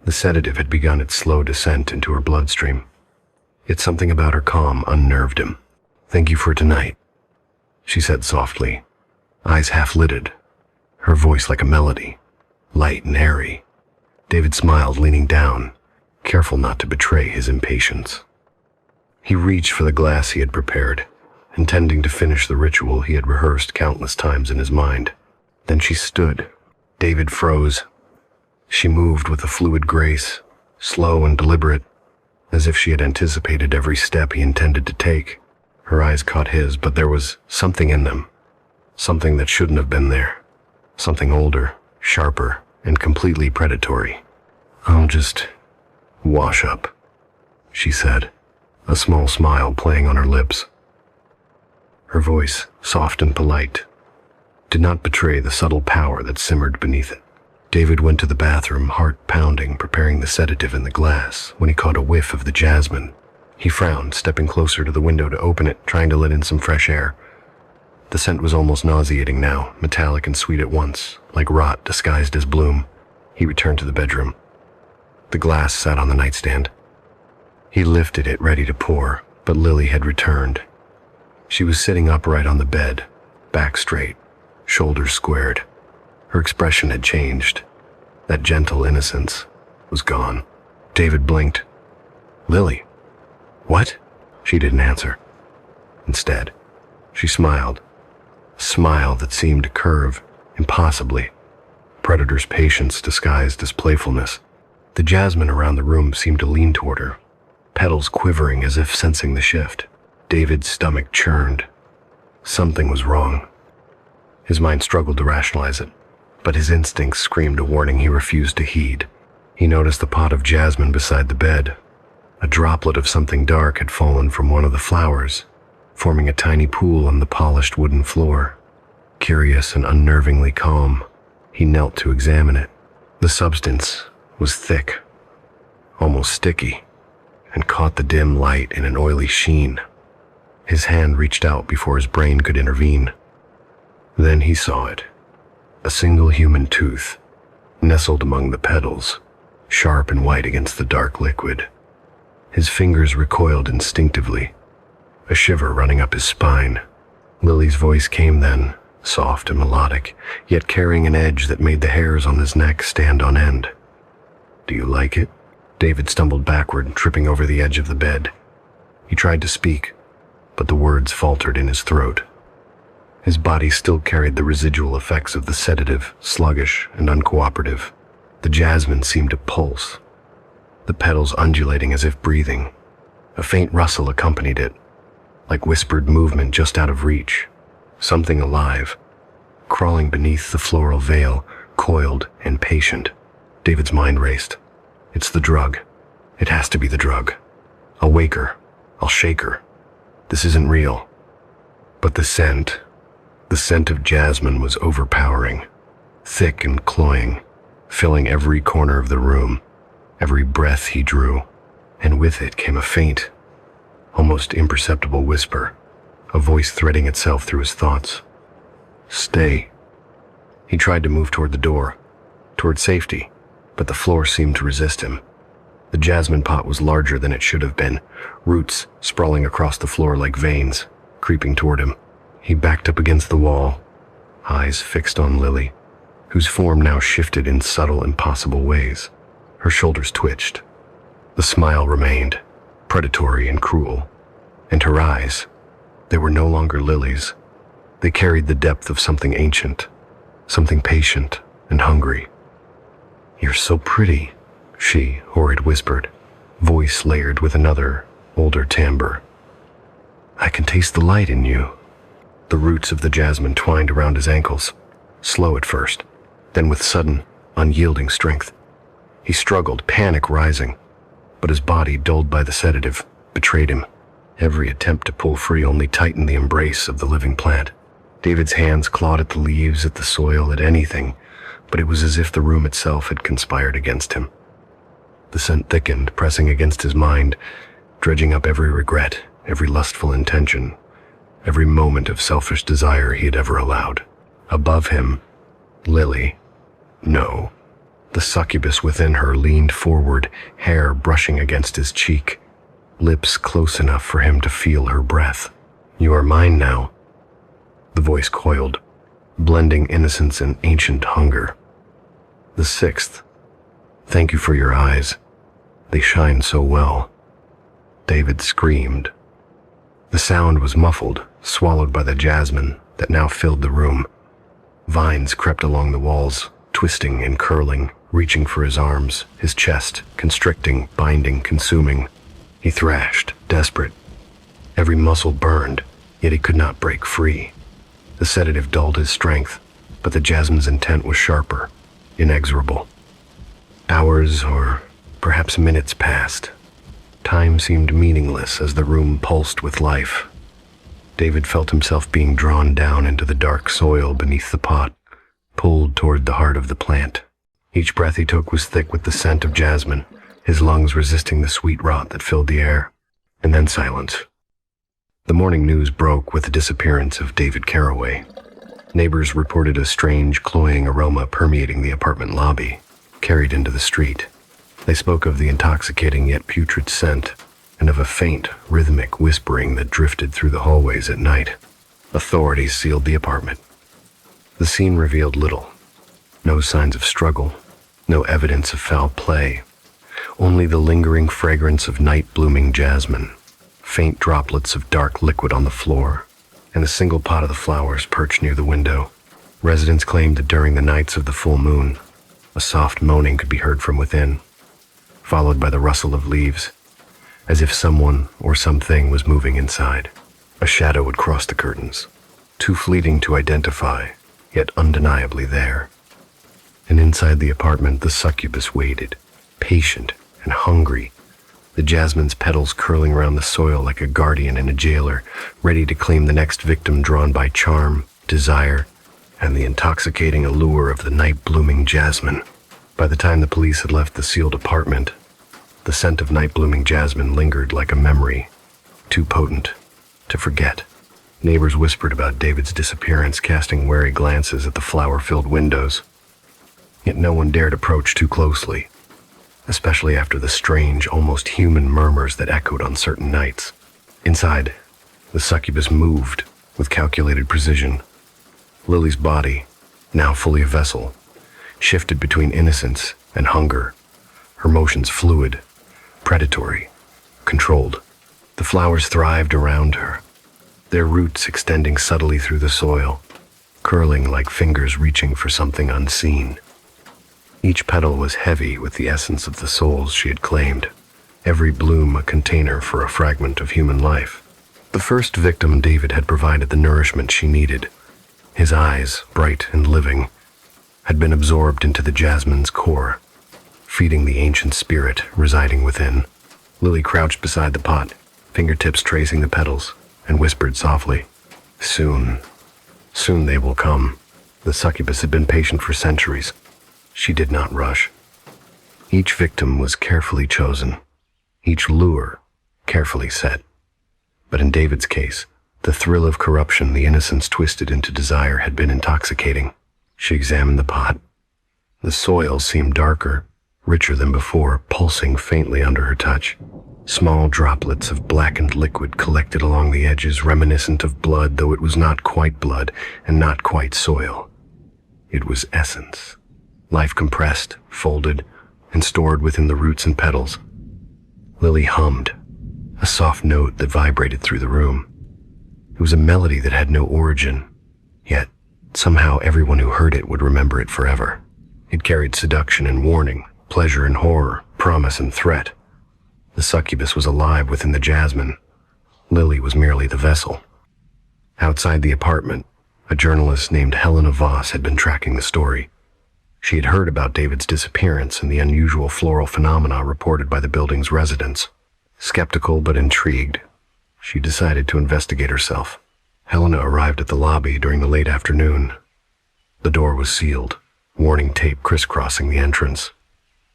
The sedative had begun its slow descent into her bloodstream. Yet something about her calm unnerved him. "Thank you for tonight," she said softly, eyes half-lidded, her voice like a melody, light and airy. David smiled, leaning down, careful not to betray his impatience. He reached for the glass he had prepared, intending to finish the ritual he had rehearsed countless times in his mind. Then she stood. David froze. She moved with a fluid grace, slow and deliberate, as if she had anticipated every step he intended to take. Her eyes caught his, but there was something in them, something that shouldn't have been there, something older, sharper, and completely predatory. "I'll just wash up," she said, a small smile playing on her lips. Her voice, soft and polite, did not betray the subtle power that simmered beneath it. David went to the bathroom, heart pounding, preparing the sedative in the glass, when he caught a whiff of the jasmine. He frowned, stepping closer to the window to open it, trying to let in some fresh air. The scent was almost nauseating now, metallic and sweet at once, like rot disguised as bloom. He returned to the bedroom. The glass sat on the nightstand. He lifted it, ready to pour, but Lily had returned. She was sitting upright on the bed, back straight, shoulders squared. Her expression had changed. That gentle innocence was gone. David blinked. "Lily, what?" She didn't answer. Instead, she smiled. A smile that seemed to curve impossibly. Predator's patience disguised as playfulness. The jasmine around the room seemed to lean toward her, petals quivering as if sensing the shift. David's stomach churned. Something was wrong. His mind struggled to rationalize it, but his instincts screamed a warning he refused to heed. He noticed the pot of jasmine beside the bed. A droplet of something dark had fallen from one of the flowers, forming a tiny pool on the polished wooden floor. Curious and unnervingly calm, he knelt to examine it. The substance was thick, almost sticky, and caught the dim light in an oily sheen. His hand reached out before his brain could intervene. Then he saw it. A single human tooth, nestled among the petals, sharp and white against the dark liquid. His fingers recoiled instinctively, a shiver running up his spine. Lily's voice came then, soft and melodic, yet carrying an edge that made the hairs on his neck stand on end. "Do you like it?" David stumbled backward, tripping over the edge of the bed. He tried to speak, but the words faltered in his throat. His body still carried the residual effects of the sedative, sluggish and uncooperative. The jasmine seemed to pulse, the petals undulating as if breathing. A faint rustle accompanied it, like whispered movement just out of reach. Something alive, crawling beneath the floral veil, coiled and patient. David's mind raced. It's the drug. It has to be the drug. I'll wake her. I'll shake her. This isn't real. But the scent of jasmine was overpowering, thick and cloying, filling every corner of the room, every breath he drew, and with it came a faint, almost imperceptible whisper, a voice threading itself through his thoughts. "Stay." He tried to move toward the door, toward safety, but the floor seemed to resist him. The jasmine pot was larger than it should have been, roots sprawling across the floor like veins, creeping toward him. He backed up against the wall, eyes fixed on Lily, whose form now shifted in subtle, impossible ways. Her shoulders twitched. The smile remained, predatory and cruel. And her eyes, they were no longer Lily's. They carried the depth of something ancient, something patient and hungry. "You're so pretty," she, Horrid, whispered, voice layered with another, older timbre. "I can taste the light in you." The roots of the jasmine twined around his ankles, slow at first, then with sudden, unyielding strength. He struggled, panic rising, but his body, dulled by the sedative, betrayed him. Every attempt to pull free only tightened the embrace of the living plant. David's hands clawed at the leaves, at the soil, at anything, but it was as if the room itself had conspired against him. The scent thickened, pressing against his mind, dredging up every regret, every lustful intention, every moment of selfish desire he had ever allowed. Above him, Lily. No. The succubus within her leaned forward, hair brushing against his cheek, lips close enough for him to feel her breath. "You are mine now." The voice coiled, blending innocence and ancient hunger. The sixth. "Thank you for your eyes. They shine so well." David screamed. The sound was muffled, swallowed by the jasmine that now filled the room. Vines crept along the walls, twisting and curling, reaching for his arms, his chest, constricting, binding, consuming. He thrashed, desperate. Every muscle burned, yet he could not break free. The sedative dulled his strength, but the jasmine's intent was sharper, inexorable. Hours, or perhaps minutes, passed. Time seemed meaningless as the room pulsed with life. David felt himself being drawn down into the dark soil beneath the pot, pulled toward the heart of the plant. Each breath he took was thick with the scent of jasmine, his lungs resisting the sweet rot that filled the air. And then silence. The morning news broke with the disappearance of David Carraway. Neighbors reported a strange, cloying aroma permeating the apartment lobby, carried into the street. They spoke of the intoxicating yet putrid scent, and of a faint, rhythmic whispering that drifted through the hallways at night. Authorities sealed the apartment. The scene revealed little. No signs of struggle, no evidence of foul play, only the lingering fragrance of night-blooming jasmine, faint droplets of dark liquid on the floor, and a single pot of the flowers perched near the window. Residents claimed that during the nights of the full moon, a soft moaning could be heard from within, followed by the rustle of leaves, as if someone or something was moving inside. A shadow would cross the curtains, too fleeting to identify, yet undeniably there. And inside the apartment, the succubus waited, patient and hungry, the jasmine's petals curling around the soil like a guardian and a jailer, ready to claim the next victim drawn by charm, desire, and the intoxicating allure of the night-blooming jasmine. By the time the police had left the sealed apartment, the scent of night-blooming jasmine lingered like a memory, too potent to forget. Neighbors whispered about David's disappearance, casting wary glances at the flower-filled windows. Yet no one dared approach too closely, especially after the strange, almost human murmurs that echoed on certain nights. Inside, the succubus moved with calculated precision. Lily's body, now fully a vessel, shifted between innocence and hunger, her motions fluid, predatory, controlled. The flowers thrived around her, their roots extending subtly through the soil, curling like fingers reaching for something unseen. Each petal was heavy with the essence of the souls she had claimed, every bloom a container for a fragment of human life. The first victim, David, had provided the nourishment she needed. His eyes, bright and living, had been absorbed into the jasmine's core, feeding the ancient spirit residing within. Lily crouched beside the pot, fingertips tracing the petals, and whispered softly, "Soon, soon they will come." The succubus had been patient for centuries. She did not rush. Each victim was carefully chosen, each lure carefully set. But in David's case, the thrill of corruption, the innocence twisted into desire, had been intoxicating. She examined the pot. The soil seemed darker, richer than before, pulsing faintly under her touch. Small droplets of blackened liquid collected along the edges, reminiscent of blood, though it was not quite blood and not quite soil. It was essence. Life compressed, folded, and stored within the roots and petals. Lily hummed, a soft note that vibrated through the room. It was a melody that had no origin, yet somehow everyone who heard it would remember it forever. It carried seduction and warning, pleasure and horror, promise and threat. The succubus was alive within the jasmine. Lily was merely the vessel. Outside the apartment, a journalist named Helena Voss had been tracking the story. She had heard about David's disappearance and the unusual floral phenomena reported by the building's residents. Skeptical but intrigued, she decided to investigate herself. Helena arrived at the lobby during the late afternoon. The door was sealed, warning tape crisscrossing the entrance.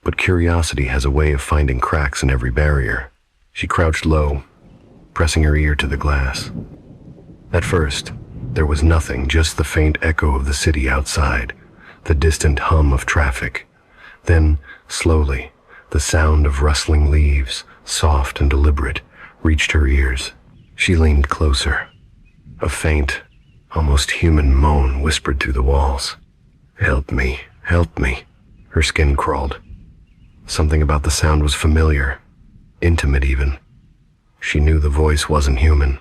But curiosity has a way of finding cracks in every barrier. She crouched low, pressing her ear to the glass. At first, there was nothing, just the faint echo of the city outside, the distant hum of traffic. Then, slowly, the sound of rustling leaves, soft and deliberate, reached her ears. She leaned closer. A faint, almost human moan whispered through the walls. "Help me, help me." Her skin crawled. Something about the sound was familiar, intimate even. She knew the voice wasn't human,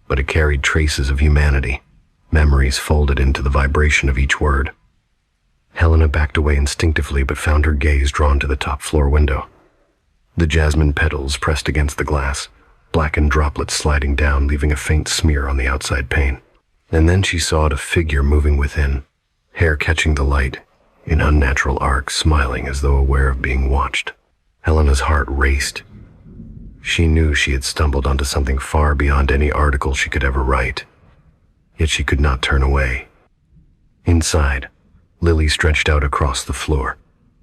but it carried traces of humanity, memories folded into the vibration of each word. Helena backed away instinctively but found her gaze drawn to the top floor window. The jasmine petals pressed against the glass, blackened droplets sliding down, leaving a faint smear on the outside pane. And then she saw a figure moving within, hair catching the light, in unnatural arcs, smiling as though aware of being watched. Helena's heart raced. She knew she had stumbled onto something far beyond any article she could ever write. Yet she could not turn away. Inside, Lily stretched out across the floor,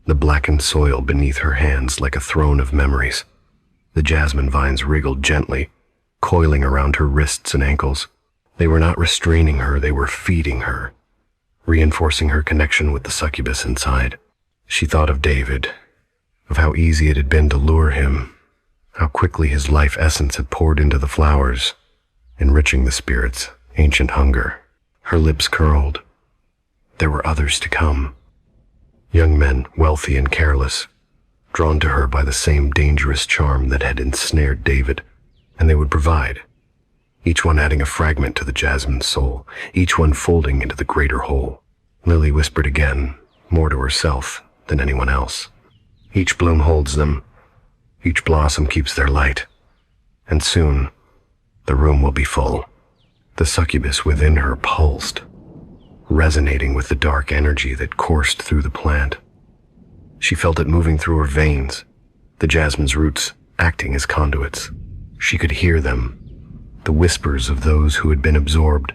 the blackened soil beneath her hands like a throne of memories. The jasmine vines wriggled gently, coiling around her wrists and ankles. They were not restraining her, they were feeding her, reinforcing her connection with the succubus inside. She thought of David, of how easy it had been to lure him, how quickly his life essence had poured into the flowers, enriching the spirit's ancient hunger. Her lips curled. There were others to come. Young men, wealthy and careless, drawn to her by the same dangerous charm that had ensnared David, and they would provide, each one adding a fragment to the jasmine's soul, each one folding into the greater whole. Lily whispered again, more to herself than anyone else. Each bloom holds them, each blossom keeps their light, and soon the room will be full. The succubus within her pulsed, resonating with the dark energy that coursed through the plant. She felt it moving through her veins, the jasmine's roots acting as conduits. She could hear them, the whispers of those who had been absorbed,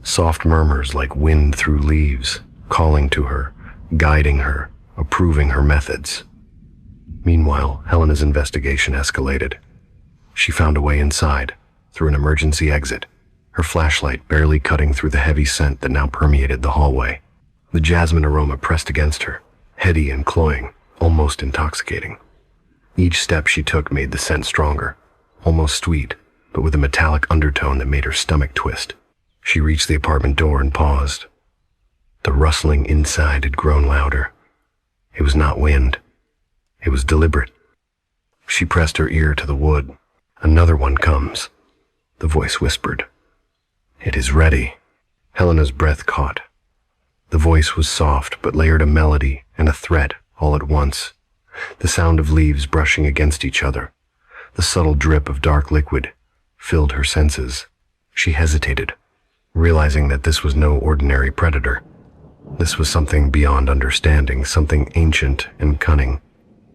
soft murmurs like wind through leaves, calling to her, guiding her, approving her methods. Meanwhile, Helena's investigation escalated. She found a way inside, through an emergency exit, her flashlight barely cutting through the heavy scent that now permeated the hallway. The jasmine aroma pressed against her, heady and cloying, almost intoxicating. Each step she took made the scent stronger, almost sweet, but with a metallic undertone that made her stomach twist. She reached the apartment door and paused. The rustling inside had grown louder. It was not wind. It was deliberate. She pressed her ear to the wood. "Another one comes," the voice whispered. "It is ready." Helena's breath caught. The voice was soft, but layered a melody and a threat all at once. The sound of leaves brushing against each other, the subtle drip of dark liquid, filled her senses. She hesitated, realizing that this was no ordinary predator. This was something beyond understanding, something ancient and cunning,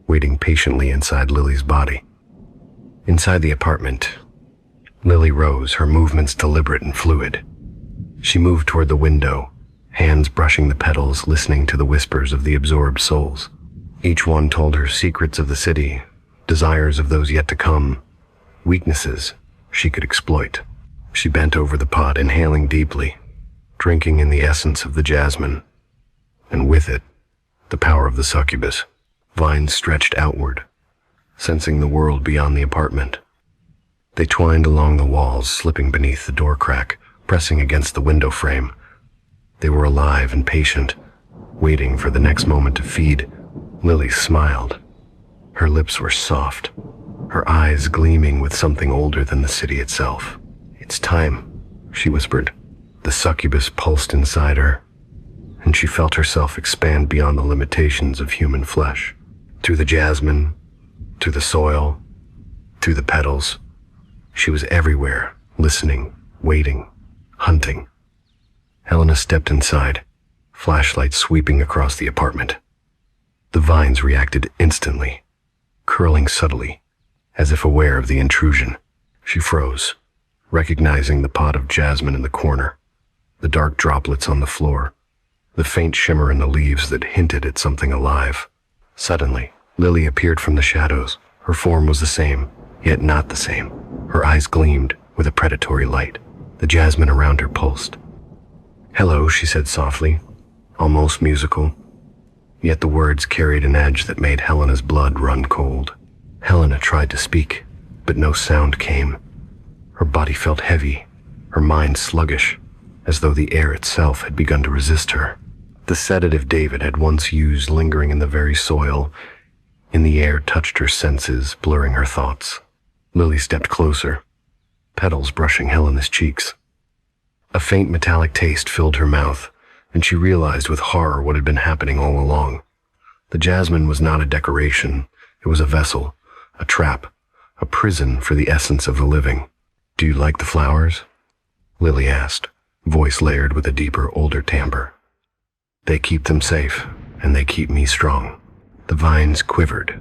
waiting patiently inside Lily's body. Inside the apartment, Lily rose, her movements deliberate and fluid. She moved toward the window, hands brushing the petals, listening to the whispers of the absorbed souls. Each one told her secrets of the city, desires of those yet to come, weaknesses she could exploit. She bent over the pot, inhaling deeply, drinking in the essence of the jasmine, and with it, the power of the succubus. Vines stretched outward, sensing the world beyond the apartment. They twined along the walls, slipping beneath the door crack, pressing against the window frame. They were alive and patient, waiting for the next moment to feed. Lily smiled. Her lips were soft, her eyes gleaming with something older than the city itself. "It's time," she whispered. The succubus pulsed inside her, and she felt herself expand beyond the limitations of human flesh. Through the jasmine, through the soil, through the petals, she was everywhere, listening, waiting, hunting. Helena stepped inside, flashlight sweeping across the apartment. The vines reacted instantly, curling subtly, as if aware of the intrusion. She froze, recognizing the pot of jasmine in the corner, the dark droplets on the floor, the faint shimmer in the leaves that hinted at something alive. Suddenly, Lily appeared from the shadows. Her form was the same, yet not the same. Her eyes gleamed with a predatory light. The jasmine around her pulsed. "Hello," she said softly, almost musical. Yet the words carried an edge that made Helena's blood run cold. Helena tried to speak, but no sound came. Her body felt heavy, her mind sluggish, as though the air itself had begun to resist her. The sedative David had once used lingering in the very soil. In the air touched her senses, blurring her thoughts. Lily stepped closer, petals brushing Helena's cheeks. A faint metallic taste filled her mouth, and she realized with horror what had been happening all along. The jasmine was not a decoration. It was a vessel, a trap, a prison for the essence of the living. "Do you like the flowers?" Lily asked, voice layered with a deeper, older timbre. "They keep them safe, and they keep me strong." The vines quivered,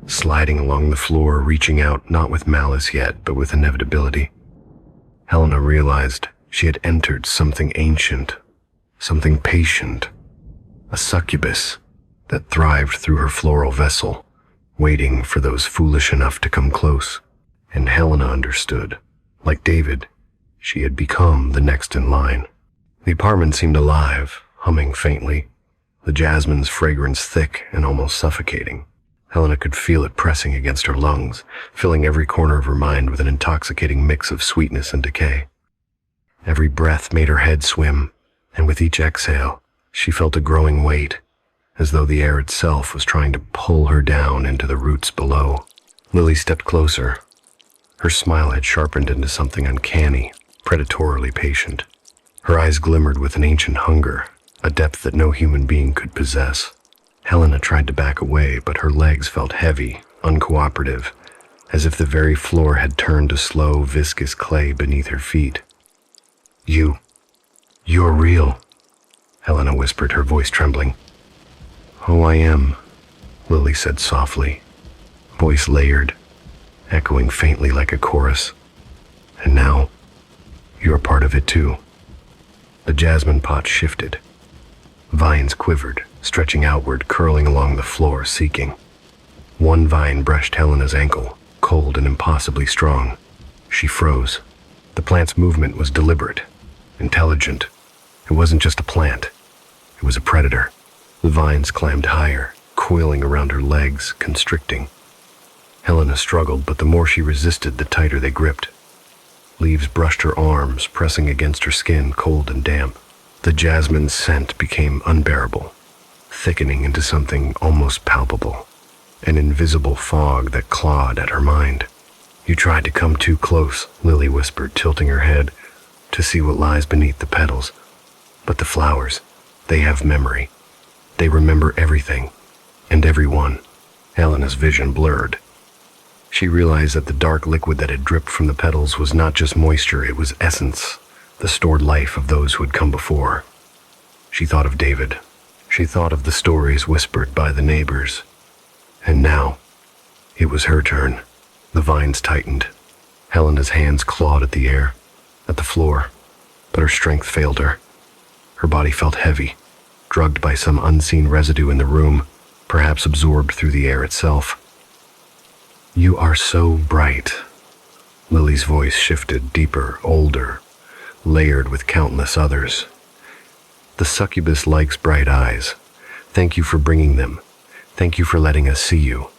sliding along the floor, reaching out not with malice yet, but with inevitability. Helena realized she had entered something ancient, something patient, a succubus that thrived through her floral vessel, waiting for those foolish enough to come close. And Helena understood. Like David, she had become the next in line. The apartment seemed alive, humming faintly, the jasmine's fragrance thick and almost suffocating. Helena could feel it pressing against her lungs, filling every corner of her mind with an intoxicating mix of sweetness and decay. Every breath made her head swim, and with each exhale, she felt a growing weight, as though the air itself was trying to pull her down into the roots below. Lily stepped closer. Her smile had sharpened into something uncanny, predatorily patient. Her eyes glimmered with an ancient hunger, a depth that no human being could possess. Helena tried to back away, but her legs felt heavy, uncooperative, as if the very floor had turned to slow, viscous clay beneath her feet. You're real," Helena whispered, her voice trembling. "Oh, I am," Lily said softly, voice layered, echoing faintly like a chorus. "And now, you're part of it too." The jasmine pot shifted. Vines quivered, stretching outward, curling along the floor, seeking. One vine brushed Helena's ankle, cold and impossibly strong. She froze. The plant's movement was deliberate, intelligent. It wasn't just a plant. It was a predator. The vines climbed higher, coiling around her legs, constricting. Helena struggled, but the more she resisted, the tighter they gripped. Leaves brushed her arms, pressing against her skin, cold and damp. The jasmine's scent became unbearable, thickening into something almost palpable, an invisible fog that clawed at her mind. "You tried to come too close," Lily whispered, tilting her head to see what lies beneath the petals. "But the flowers, they have memory. They remember everything, and everyone." Helena's vision blurred. She realized that the dark liquid that had dripped from the petals was not just moisture, it was essence, the stored life of those who had come before. She thought of David. She thought of the stories whispered by the neighbors. And now, it was her turn. The vines tightened. Helena's hands clawed at the air, at the floor, but her strength failed her. Her body felt heavy, drugged by some unseen residue in the room, perhaps absorbed through the air itself. "You are so bright." Lily's voice shifted, deeper, older, layered with countless others. "The succubus likes bright eyes. Thank you for bringing them. Thank you for letting us see you."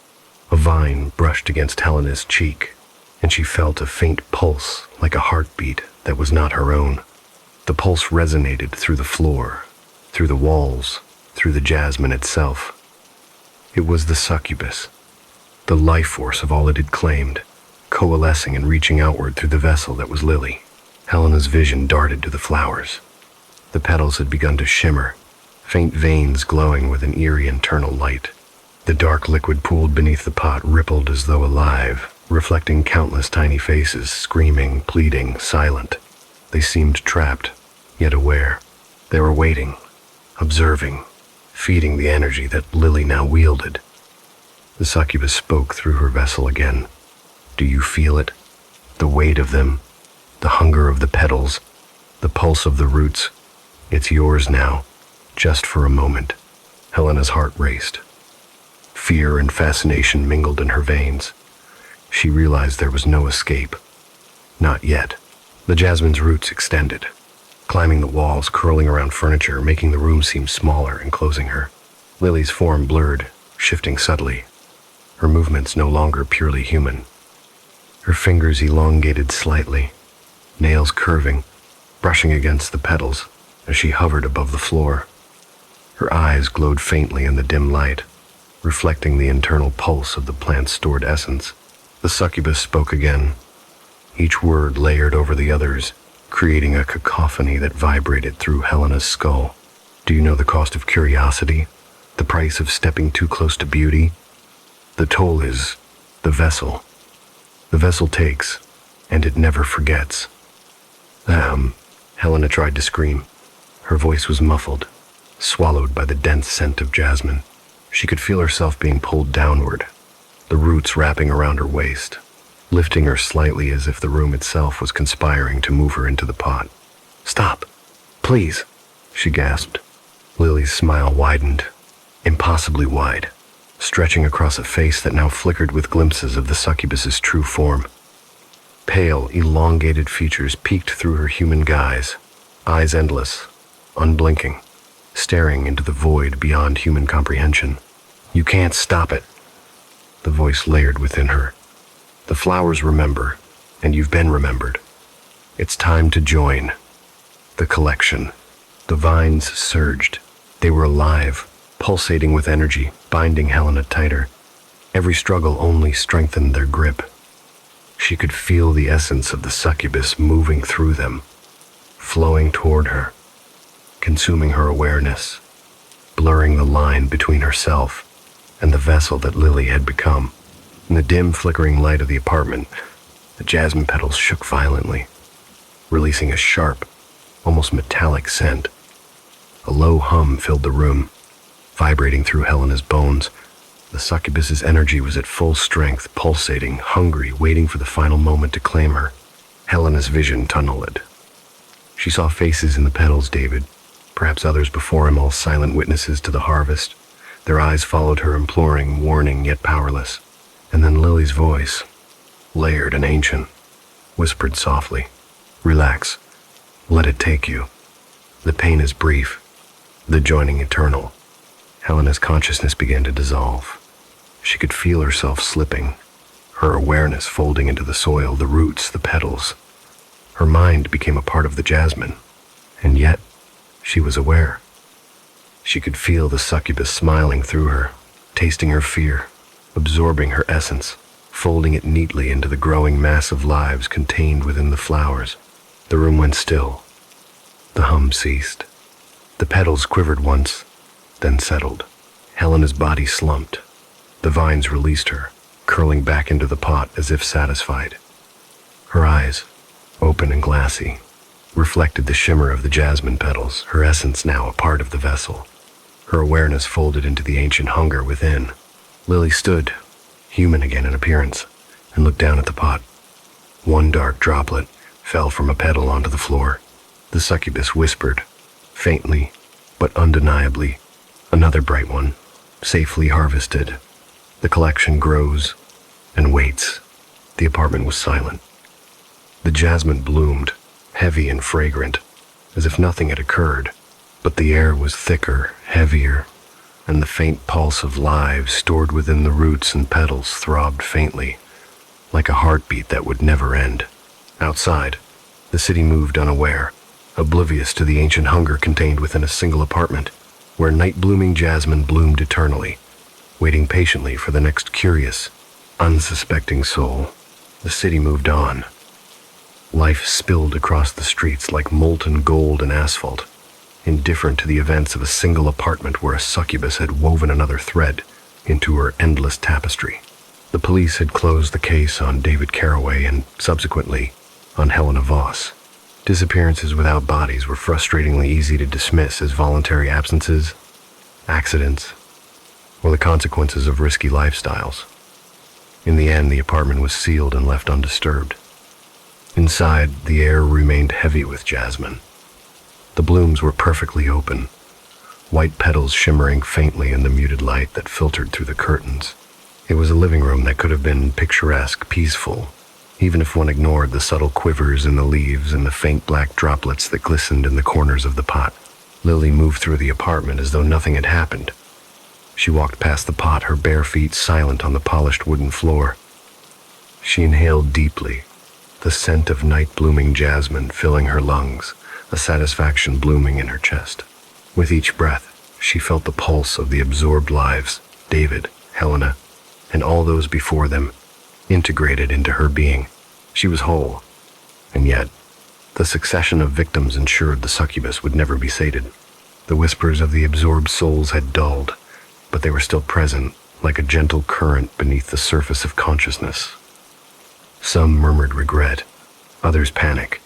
A vine brushed against Helena's cheek, and she felt a faint pulse, like a heartbeat that was not her own. The pulse resonated through the floor, through the walls, through the jasmine itself. It was the succubus, the life force of all it had claimed, coalescing and reaching outward through the vessel that was Lily. Helena's vision darted to the flowers. The petals had begun to shimmer, faint veins glowing with an eerie internal light. The dark liquid pooled beneath the pot rippled as though alive, reflecting countless tiny faces, screaming, pleading, silent. They seemed trapped, yet aware. They were waiting, observing, feeding the energy that Lily now wielded. The succubus spoke through her vessel again. "Do you feel it? The weight of them? the hunger of the petals, the pulse of the roots. It's yours now, just for a moment. Helena's heart raced. Fear and fascination mingled in her veins. She realized there was no escape. Not yet. The jasmine's roots extended, climbing the walls, curling around furniture, making the room seem smaller, enclosing her. Lily's form blurred, shifting subtly, her movements no longer purely human. Her fingers elongated slightly, nails curving, brushing against the petals as she hovered above the floor. Her eyes glowed faintly in the dim light, reflecting the internal pulse of the plant's stored essence. The succubus spoke again, each word layered over the others, creating a cacophony that vibrated through Helena's skull. Do you know the cost of curiosity? The price of stepping too close to beauty? The toll is the vessel. The vessel takes, and it never forgets. Helena tried to scream. Her voice was muffled, swallowed by the dense scent of jasmine. She could feel herself being pulled downward, the roots wrapping around her waist, lifting her slightly as if the room itself was conspiring to move her into the pot. "Stop, please," she gasped. Lily's smile widened, impossibly wide, stretching across a face that now flickered with glimpses of the succubus's true form. Pale, elongated features peeked through her human guise, eyes endless, unblinking, staring into the void beyond human comprehension. "You can't stop it," the voice layered within her. "The flowers remember, and you've been remembered. It's time to join the collection." The vines surged. They were alive, pulsating with energy, binding Helena tighter. Every struggle only strengthened their grip. She could feel the essence of the succubus moving through them, flowing toward her, consuming her awareness, blurring the line between herself and the vessel that Lily had become. In the dim, flickering light of the apartment, the jasmine petals shook violently, releasing a sharp, almost metallic scent. A low hum filled the room, vibrating through Helena's bones. The succubus's energy was at full strength, pulsating, hungry, waiting for the final moment to claim her. Helena's vision tunneled. She saw faces in the petals, David, perhaps others before him, all silent witnesses to the harvest. Their eyes followed her, imploring, warning, yet powerless. And then Lily's voice, layered and ancient, whispered softly, "Relax. Let it take you. The pain is brief, the joining eternal." Helena's consciousness began to dissolve. She could feel herself slipping, her awareness folding into the soil, the roots, the petals. Her mind became a part of the jasmine, and yet she was aware. She could feel the succubus smiling through her, tasting her fear, absorbing her essence, folding it neatly into the growing mass of lives contained within the flowers. The room went still. The hum ceased. The petals quivered once, then settled. Helena's body slumped. The vines released her, curling back into the pot as if satisfied. Her eyes, open and glassy, reflected the shimmer of the jasmine petals, her essence now a part of the vessel. Her awareness folded into the ancient hunger within. Lily stood, human again in appearance, and looked down at the pot. One dark droplet fell from a petal onto the floor. The succubus whispered, faintly but undeniably, "Another bright one, safely harvested." The collection grows and waits. The apartment was silent. The jasmine bloomed, heavy and fragrant, as if nothing had occurred, but the air was thicker, heavier, and the faint pulse of lives stored within the roots and petals throbbed faintly, like a heartbeat that would never end. Outside, the city moved unaware, oblivious to the ancient hunger contained within a single apartment, where night-blooming jasmine bloomed eternally, waiting patiently for the next curious, unsuspecting soul. The city moved on. Life spilled across the streets like molten gold and asphalt, indifferent to the events of a single apartment where a succubus had woven another thread into her endless tapestry. The police had closed the case on David Carraway and, subsequently, on Helena Voss. Disappearances without bodies were frustratingly easy to dismiss as voluntary absences, accidents, or the consequences of risky lifestyles. In the end, the apartment was sealed and left undisturbed. Inside, the air remained heavy with jasmine. The blooms were perfectly open, white petals shimmering faintly in the muted light that filtered through the curtains. It was a living room that could have been picturesque, peaceful, even if one ignored the subtle quivers in the leaves and the faint black droplets that glistened in the corners of the pot. Lily moved through the apartment as though nothing had happened. She walked past the pot, her bare feet silent on the polished wooden floor. She inhaled deeply, the scent of night-blooming jasmine filling her lungs, a satisfaction blooming in her chest. With each breath, she felt the pulse of the absorbed lives, David, Helena, and all those before them, integrated into her being. She was whole, and yet, the succession of victims ensured the succubus would never be sated. The whispers of the absorbed souls had dulled, but they were still present, like a gentle current beneath the surface of consciousness. Some murmured regret, others panic,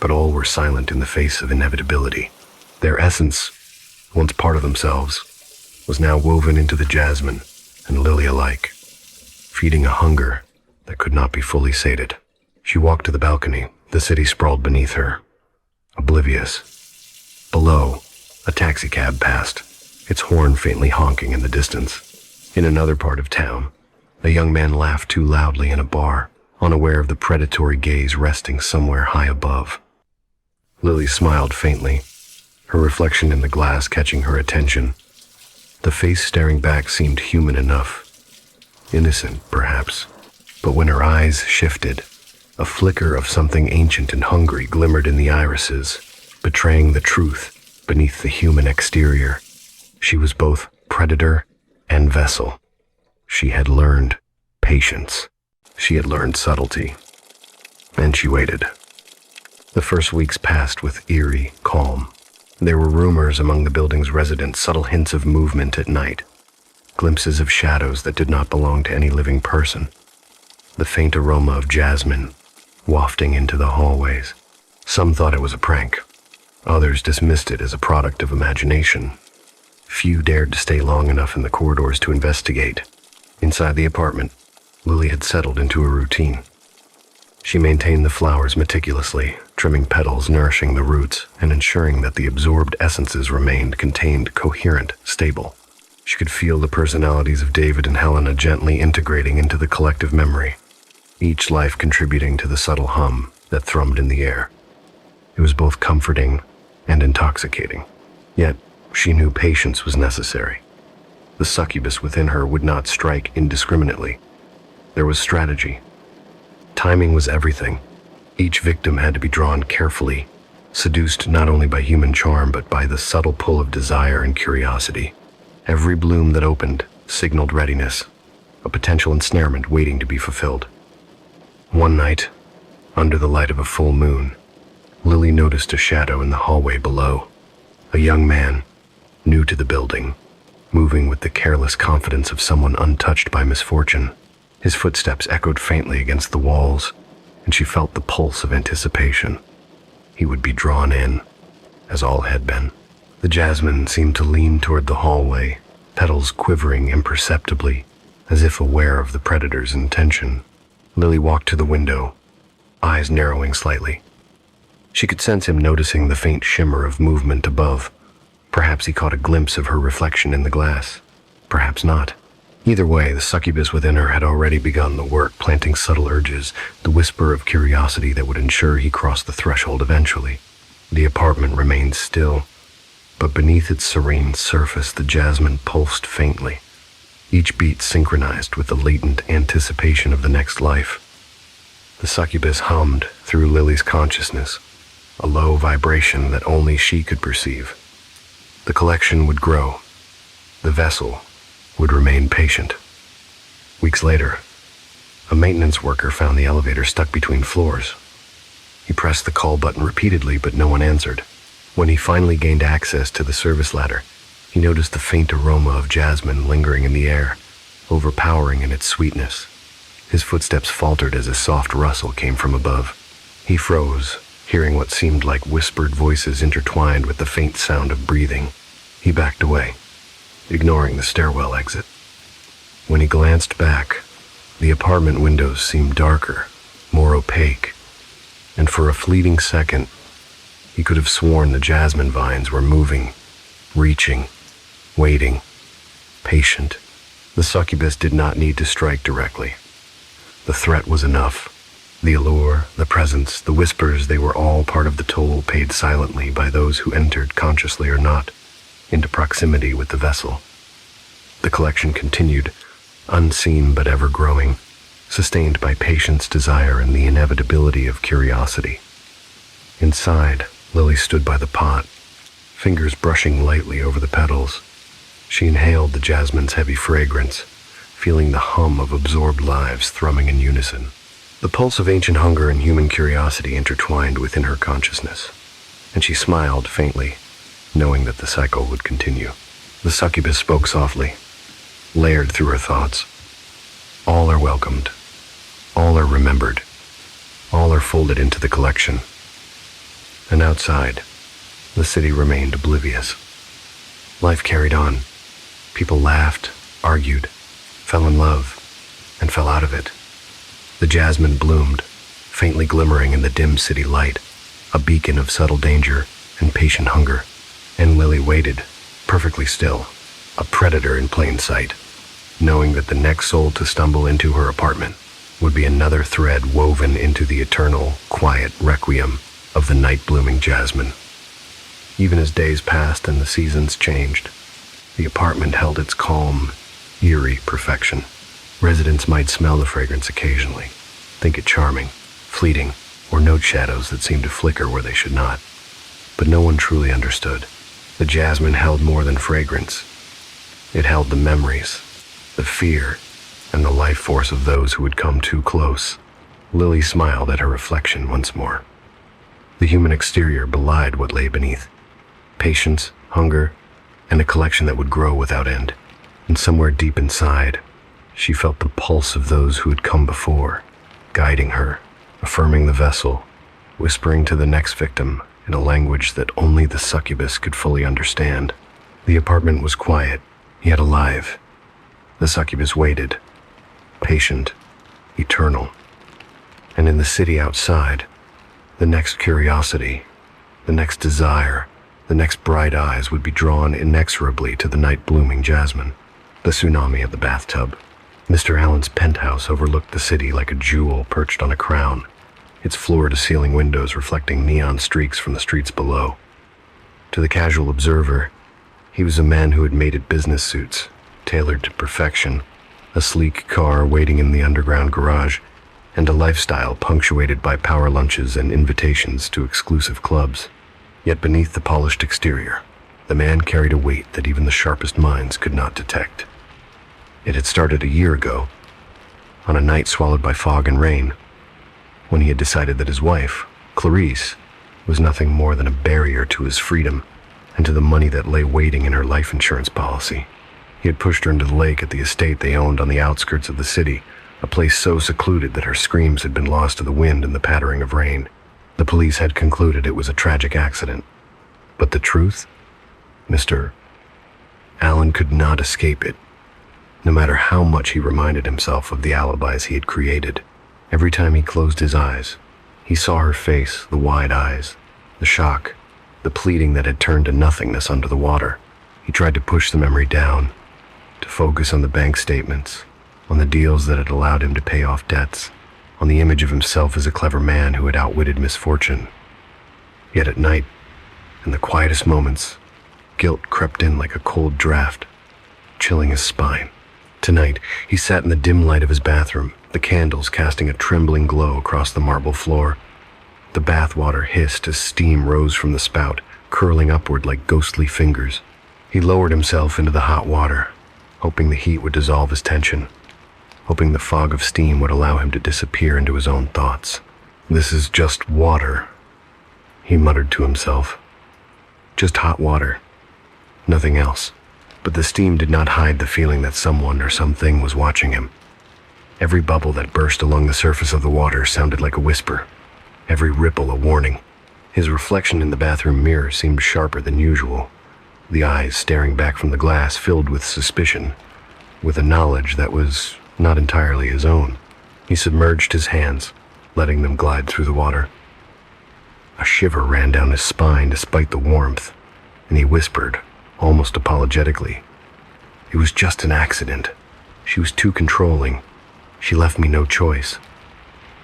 but all were silent in the face of inevitability. Their essence, once part of themselves, was now woven into the jasmine and Lily alike, feeding a hunger that could not be fully sated. She walked to the balcony. The city sprawled beneath her, oblivious. Below, a taxicab passed, its horn faintly honking in the distance. In another part of town, a young man laughed too loudly in a bar, unaware of the predatory gaze resting somewhere high above. Lily smiled faintly, her reflection in the glass catching her attention. The face staring back seemed human enough, innocent perhaps, but when her eyes shifted, a flicker of something ancient and hungry glimmered in the irises, betraying the truth beneath the human exterior. She was both predator and vessel. She had learned patience. She had learned subtlety. And she waited. The first weeks passed with eerie calm. There were rumors among the building's residents, subtle hints of movement at night, glimpses of shadows that did not belong to any living person, the faint aroma of jasmine wafting into the hallways. Some thought it was a prank. Others dismissed it as a product of imagination. Few dared to stay long enough in the corridors to investigate. Inside the apartment, Lily had settled into a routine. She maintained the flowers meticulously, trimming petals, nourishing the roots, and ensuring that the absorbed essences remained contained, coherent, stable. She could feel the personalities of David and Helena gently integrating into the collective memory, each life contributing to the subtle hum that thrummed in the air. It was both comforting and intoxicating. Yet, she knew patience was necessary. The succubus within her would not strike indiscriminately. There was strategy. Timing was everything. Each victim had to be drawn carefully, seduced not only by human charm but by the subtle pull of desire and curiosity. Every bloom that opened signaled readiness, a potential ensnarement waiting to be fulfilled. One night, under the light of a full moon, Lily noticed a shadow in the hallway below. A young man, new to the building, moving with the careless confidence of someone untouched by misfortune. His footsteps echoed faintly against the walls, and she felt the pulse of anticipation. He would be drawn in, as all had been. The jasmine seemed to lean toward the hallway, petals quivering imperceptibly, as if aware of the predator's intention. Lily walked to the window, eyes narrowing slightly. She could sense him noticing the faint shimmer of movement above. Perhaps he caught a glimpse of her reflection in the glass. Perhaps not. Either way, the succubus within her had already begun the work, planting subtle urges, the whisper of curiosity that would ensure he crossed the threshold eventually. The apartment remained still, but beneath its serene surface the jasmine pulsed faintly, each beat synchronized with the latent anticipation of the next life. The succubus hummed through Lily's consciousness, a low vibration that only she could perceive. The collection would grow. The vessel would remain patient. Weeks later, a maintenance worker found the elevator stuck between floors. He pressed the call button repeatedly, but no one answered. When he finally gained access to the service ladder, he noticed the faint aroma of jasmine lingering in the air, overpowering in its sweetness. His footsteps faltered as a soft rustle came from above. He froze, hearing what seemed like whispered voices intertwined with the faint sound of breathing. He backed away, ignoring the stairwell exit. When he glanced back, the apartment windows seemed darker, more opaque. and for a fleeting second, he could have sworn the jasmine vines were moving, reaching, waiting, patient. The succubus did not need to strike directly. The threat was enough. The allure, the presence, the whispers, they were all part of the toll paid silently by those who entered, consciously or not, into proximity with the vessel. The collection continued, unseen but ever growing, sustained by patience, desire, and the inevitability of curiosity. Inside, Lily stood by the pot, fingers brushing lightly over the petals. She inhaled the jasmine's heavy fragrance, feeling the hum of absorbed lives thrumming in unison. The pulse of ancient hunger and human curiosity intertwined within her consciousness, and she smiled faintly, knowing that the cycle would continue. The succubus spoke softly, layered through her thoughts. All are welcomed. All are remembered. All are folded into the collection. And outside, the city remained oblivious. Life carried on. People laughed, argued, fell in love, and fell out of it. The jasmine bloomed, faintly glimmering in the dim city light, a beacon of subtle danger and patient hunger. And Lily waited, perfectly still, a predator in plain sight, knowing that the next soul to stumble into her apartment would be another thread woven into the eternal, quiet requiem of the night-blooming jasmine. Even as days passed and the seasons changed, the apartment held its calm, eerie perfection. Residents might smell the fragrance occasionally, think it charming, fleeting, or note shadows that seemed to flicker where they should not. But no one truly understood. The jasmine held more than fragrance. It held the memories, the fear, and the life force of those who had come too close. Lily smiled at her reflection once more. The human exterior belied what lay beneath. Patience, hunger, and a collection that would grow without end. And somewhere deep inside, she felt the pulse of those who had come before, guiding her, affirming the vessel, whispering to the next victim in a language that only the succubus could fully understand. The apartment was quiet, yet alive. The succubus waited, patient, eternal. And in the city outside, the next curiosity, the next desire, the next bright eyes would be drawn inexorably to the night-blooming jasmine. The tsunami of the bathtub. Mr. Allen's penthouse overlooked the city like a jewel perched on a crown, its floor-to-ceiling windows reflecting neon streaks from the streets below. To the casual observer, he was a man who had mated business suits, tailored to perfection, a sleek car waiting in the underground garage, and a lifestyle punctuated by power lunches and invitations to exclusive clubs. Yet beneath the polished exterior, the man carried a weight that even the sharpest minds could not detect. It had started a year ago, on a night swallowed by fog and rain, when he had decided that his wife, Clarice, was nothing more than a barrier to his freedom and to the money that lay waiting in her life insurance policy. He had pushed her into the lake at the estate they owned on the outskirts of the city, a place so secluded that her screams had been lost to the wind and the pattering of rain. The police had concluded it was a tragic accident. But the truth? Mr. Allen could not escape it, no matter how much he reminded himself of the alibis he had created. Every time he closed his eyes, he saw her face, the wide eyes, the shock, the pleading that had turned to nothingness under the water. He tried to push the memory down, to focus on the bank statements, on the deals that had allowed him to pay off debts, on the image of himself as a clever man who had outwitted misfortune. Yet at night, in the quietest moments, guilt crept in like a cold draft, chilling his spine. Tonight, he sat in the dim light of his bathroom, the candles casting a trembling glow across the marble floor. The bath water hissed as steam rose from the spout, curling upward like ghostly fingers. He lowered himself into the hot water, hoping the heat would dissolve his tension, hoping the fog of steam would allow him to disappear into his own thoughts. "This is just water," he muttered to himself. "Just hot water. Nothing else." But the steam did not hide the feeling that someone or something was watching him. Every bubble that burst along the surface of the water sounded like a whisper, every ripple a warning. His reflection in the bathroom mirror seemed sharper than usual, the eyes staring back from the glass filled with suspicion, with a knowledge that was not entirely his own. He submerged his hands, letting them glide through the water, A shiver ran down his spine despite the warmth, and he whispered, almost apologetically, "It was just an accident. She was too controlling. She left me no choice."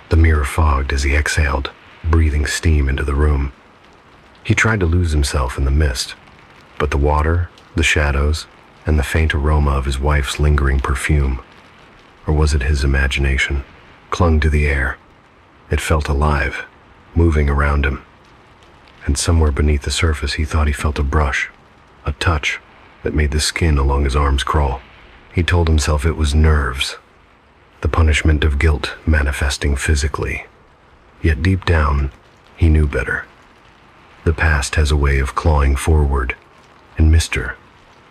The mirror fogged as he exhaled, breathing steam into the room. He tried to lose himself in the mist, but the water, the shadows, and the faint aroma of his wife's lingering perfume, or was it his imagination, clung to the air. It felt alive, moving around him. And somewhere beneath the surface he thought he felt a brush, a touch that made the skin along his arms crawl. He told himself it was nerves, the punishment of guilt manifesting physically. Yet deep down, he knew better. The past has a way of clawing forward, and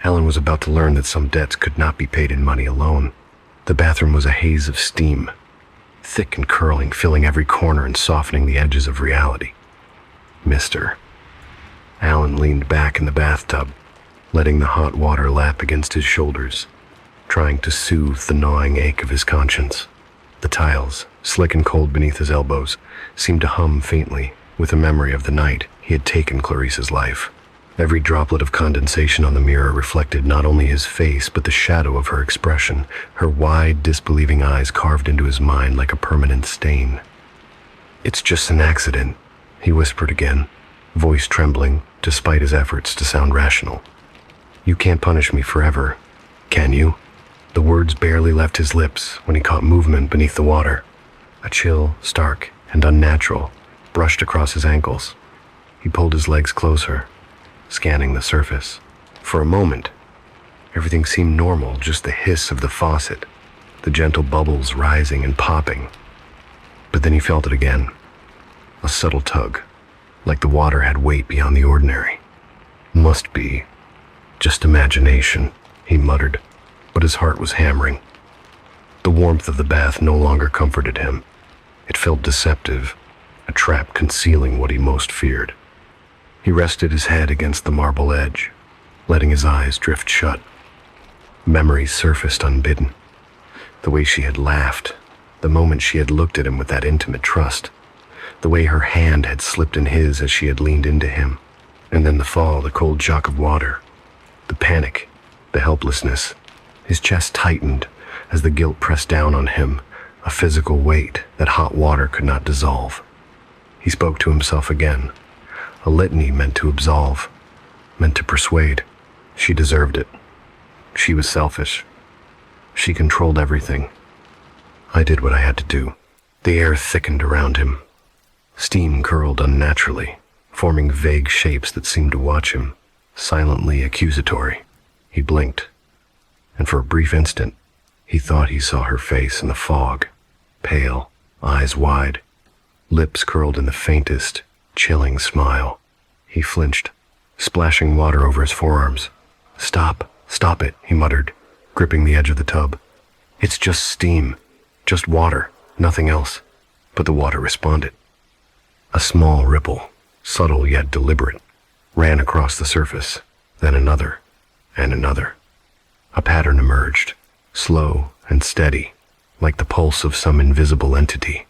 Alan was about to learn that some debts could not be paid in money alone. The bathroom was a haze of steam, thick and curling, filling every corner and softening the edges of reality. Alan leaned back in the bathtub, letting the hot water lap against his shoulders, trying to soothe the gnawing ache of his conscience. The tiles, slick and cold beneath his elbows, seemed to hum faintly with a memory of the night he had taken Clarice's life. Every droplet of condensation on the mirror reflected not only his face, but the shadow of her expression, her wide, disbelieving eyes carved into his mind like a permanent stain. "It's just an accident," he whispered again, voice trembling despite his efforts to sound rational. "You can't punish me forever, can you?" The words barely left his lips when he caught movement beneath the water. A chill, stark, and unnatural, brushed across his ankles. He pulled his legs closer, scanning the surface. For a moment, everything seemed normal, just the hiss of the faucet, the gentle bubbles rising and popping. But then he felt it again, a subtle tug, like the water had weight beyond the ordinary. "Must be just imagination," he muttered, but his heart was hammering. The warmth of the bath no longer comforted him. It felt deceptive, a trap concealing what he most feared. He rested his head against the marble edge, letting his eyes drift shut. Memories surfaced unbidden. The way she had laughed, the moment she had looked at him with that intimate trust, the way her hand had slipped in his as she had leaned into him, and then the fall, the cold shock of water, the panic, the helplessness. His chest tightened as the guilt pressed down on him, a physical weight that hot water could not dissolve. He spoke to himself again, a litany meant to absolve, meant to persuade. She deserved it. She was selfish. She controlled everything. I did what I had to do. The air thickened around him. Steam curled unnaturally, forming vague shapes that seemed to watch him, silently accusatory. He blinked, and for a brief instant, he thought he saw her face in the fog, pale, eyes wide, lips curled in the faintest, chilling smile. He flinched, splashing water over his forearms. Stop it," he muttered, gripping the edge of the tub. "It's just steam, just water, nothing else." But the water responded. A small ripple, subtle yet deliberate, ran across the surface, then another, and another. A pattern emerged, slow and steady, like the pulse of some invisible entity.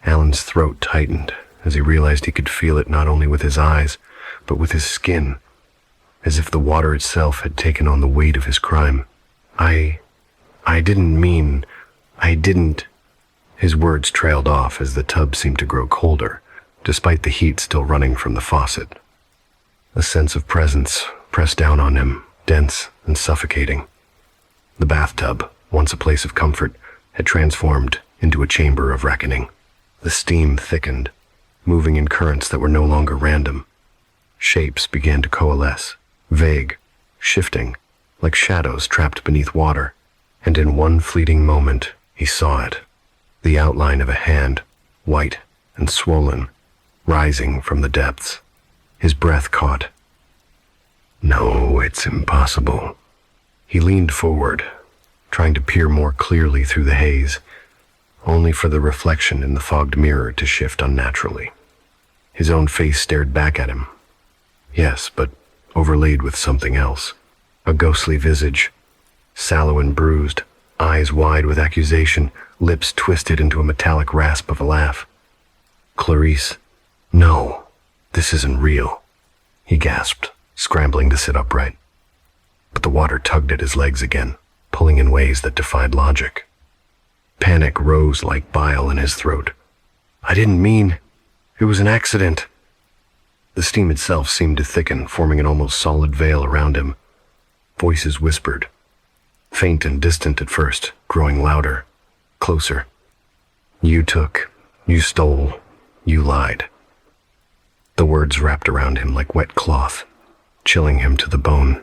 Alan's throat tightened as he realized he could feel it not only with his eyes, but with his skin, as if the water itself had taken on the weight of his crime. I didn't. His words trailed off as the tub seemed to grow colder, despite the heat still running from the faucet. A sense of presence pressed down on him, dense and suffocating. The bathtub, once a place of comfort, had transformed into a chamber of reckoning. The steam thickened, moving in currents that were no longer random. Shapes began to coalesce, vague, shifting, like shadows trapped beneath water. And in one fleeting moment, he saw it. The outline of a hand, white and swollen, rising from the depths. His breath caught. "No, it's impossible." He leaned forward, trying to peer more clearly through the haze, only for the reflection in the fogged mirror to shift unnaturally. His own face stared back at him. Yes, but overlaid with something else. A ghostly visage, sallow and bruised, eyes wide with accusation, lips twisted into a metallic rasp of a laugh. "Clarice," No, this isn't real, he gasped, scrambling to sit upright. But the water tugged at his legs again, pulling in ways that defied logic. Panic rose like bile in his throat. I didn't mean. It was an accident. The steam itself seemed to thicken, forming an almost solid veil around him. Voices whispered, faint and distant at first, growing louder, closer. You took, you stole, you lied. The words wrapped around him like wet cloth, chilling him to the bone.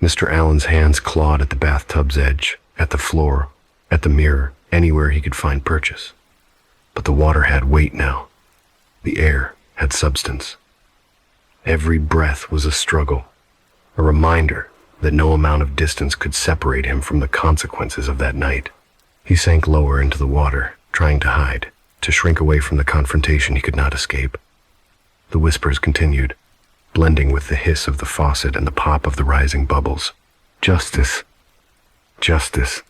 Mr. Allen's hands clawed at the bathtub's edge, at the floor, at the mirror, anywhere he could find purchase. But the water had weight now. The air had substance. Every breath was a struggle, a reminder that no amount of distance could separate him from the consequences of that night. He sank lower into the water, trying to hide, to shrink away from the confrontation he could not escape. The whispers continued, blending with the hiss of the faucet and the pop of the rising bubbles. Justice. Justice.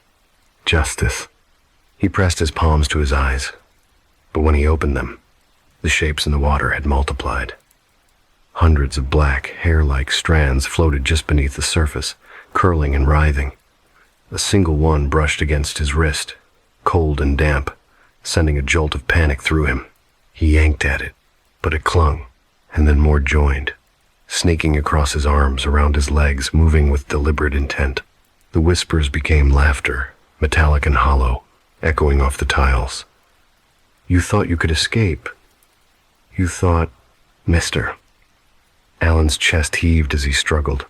Justice. He pressed his palms to his eyes, but when he opened them, the shapes in the water had multiplied. Hundreds of black, hair-like strands floated just beneath the surface, curling and writhing. A single one brushed against his wrist, cold and damp, sending a jolt of panic through him. He yanked at it, but it clung, and then more joined, snaking across his arms, around his legs, moving with deliberate intent. The whispers became laughter, metallic and hollow, echoing off the tiles. You thought you could escape. You thought, Mister. Allen's chest heaved as he struggled,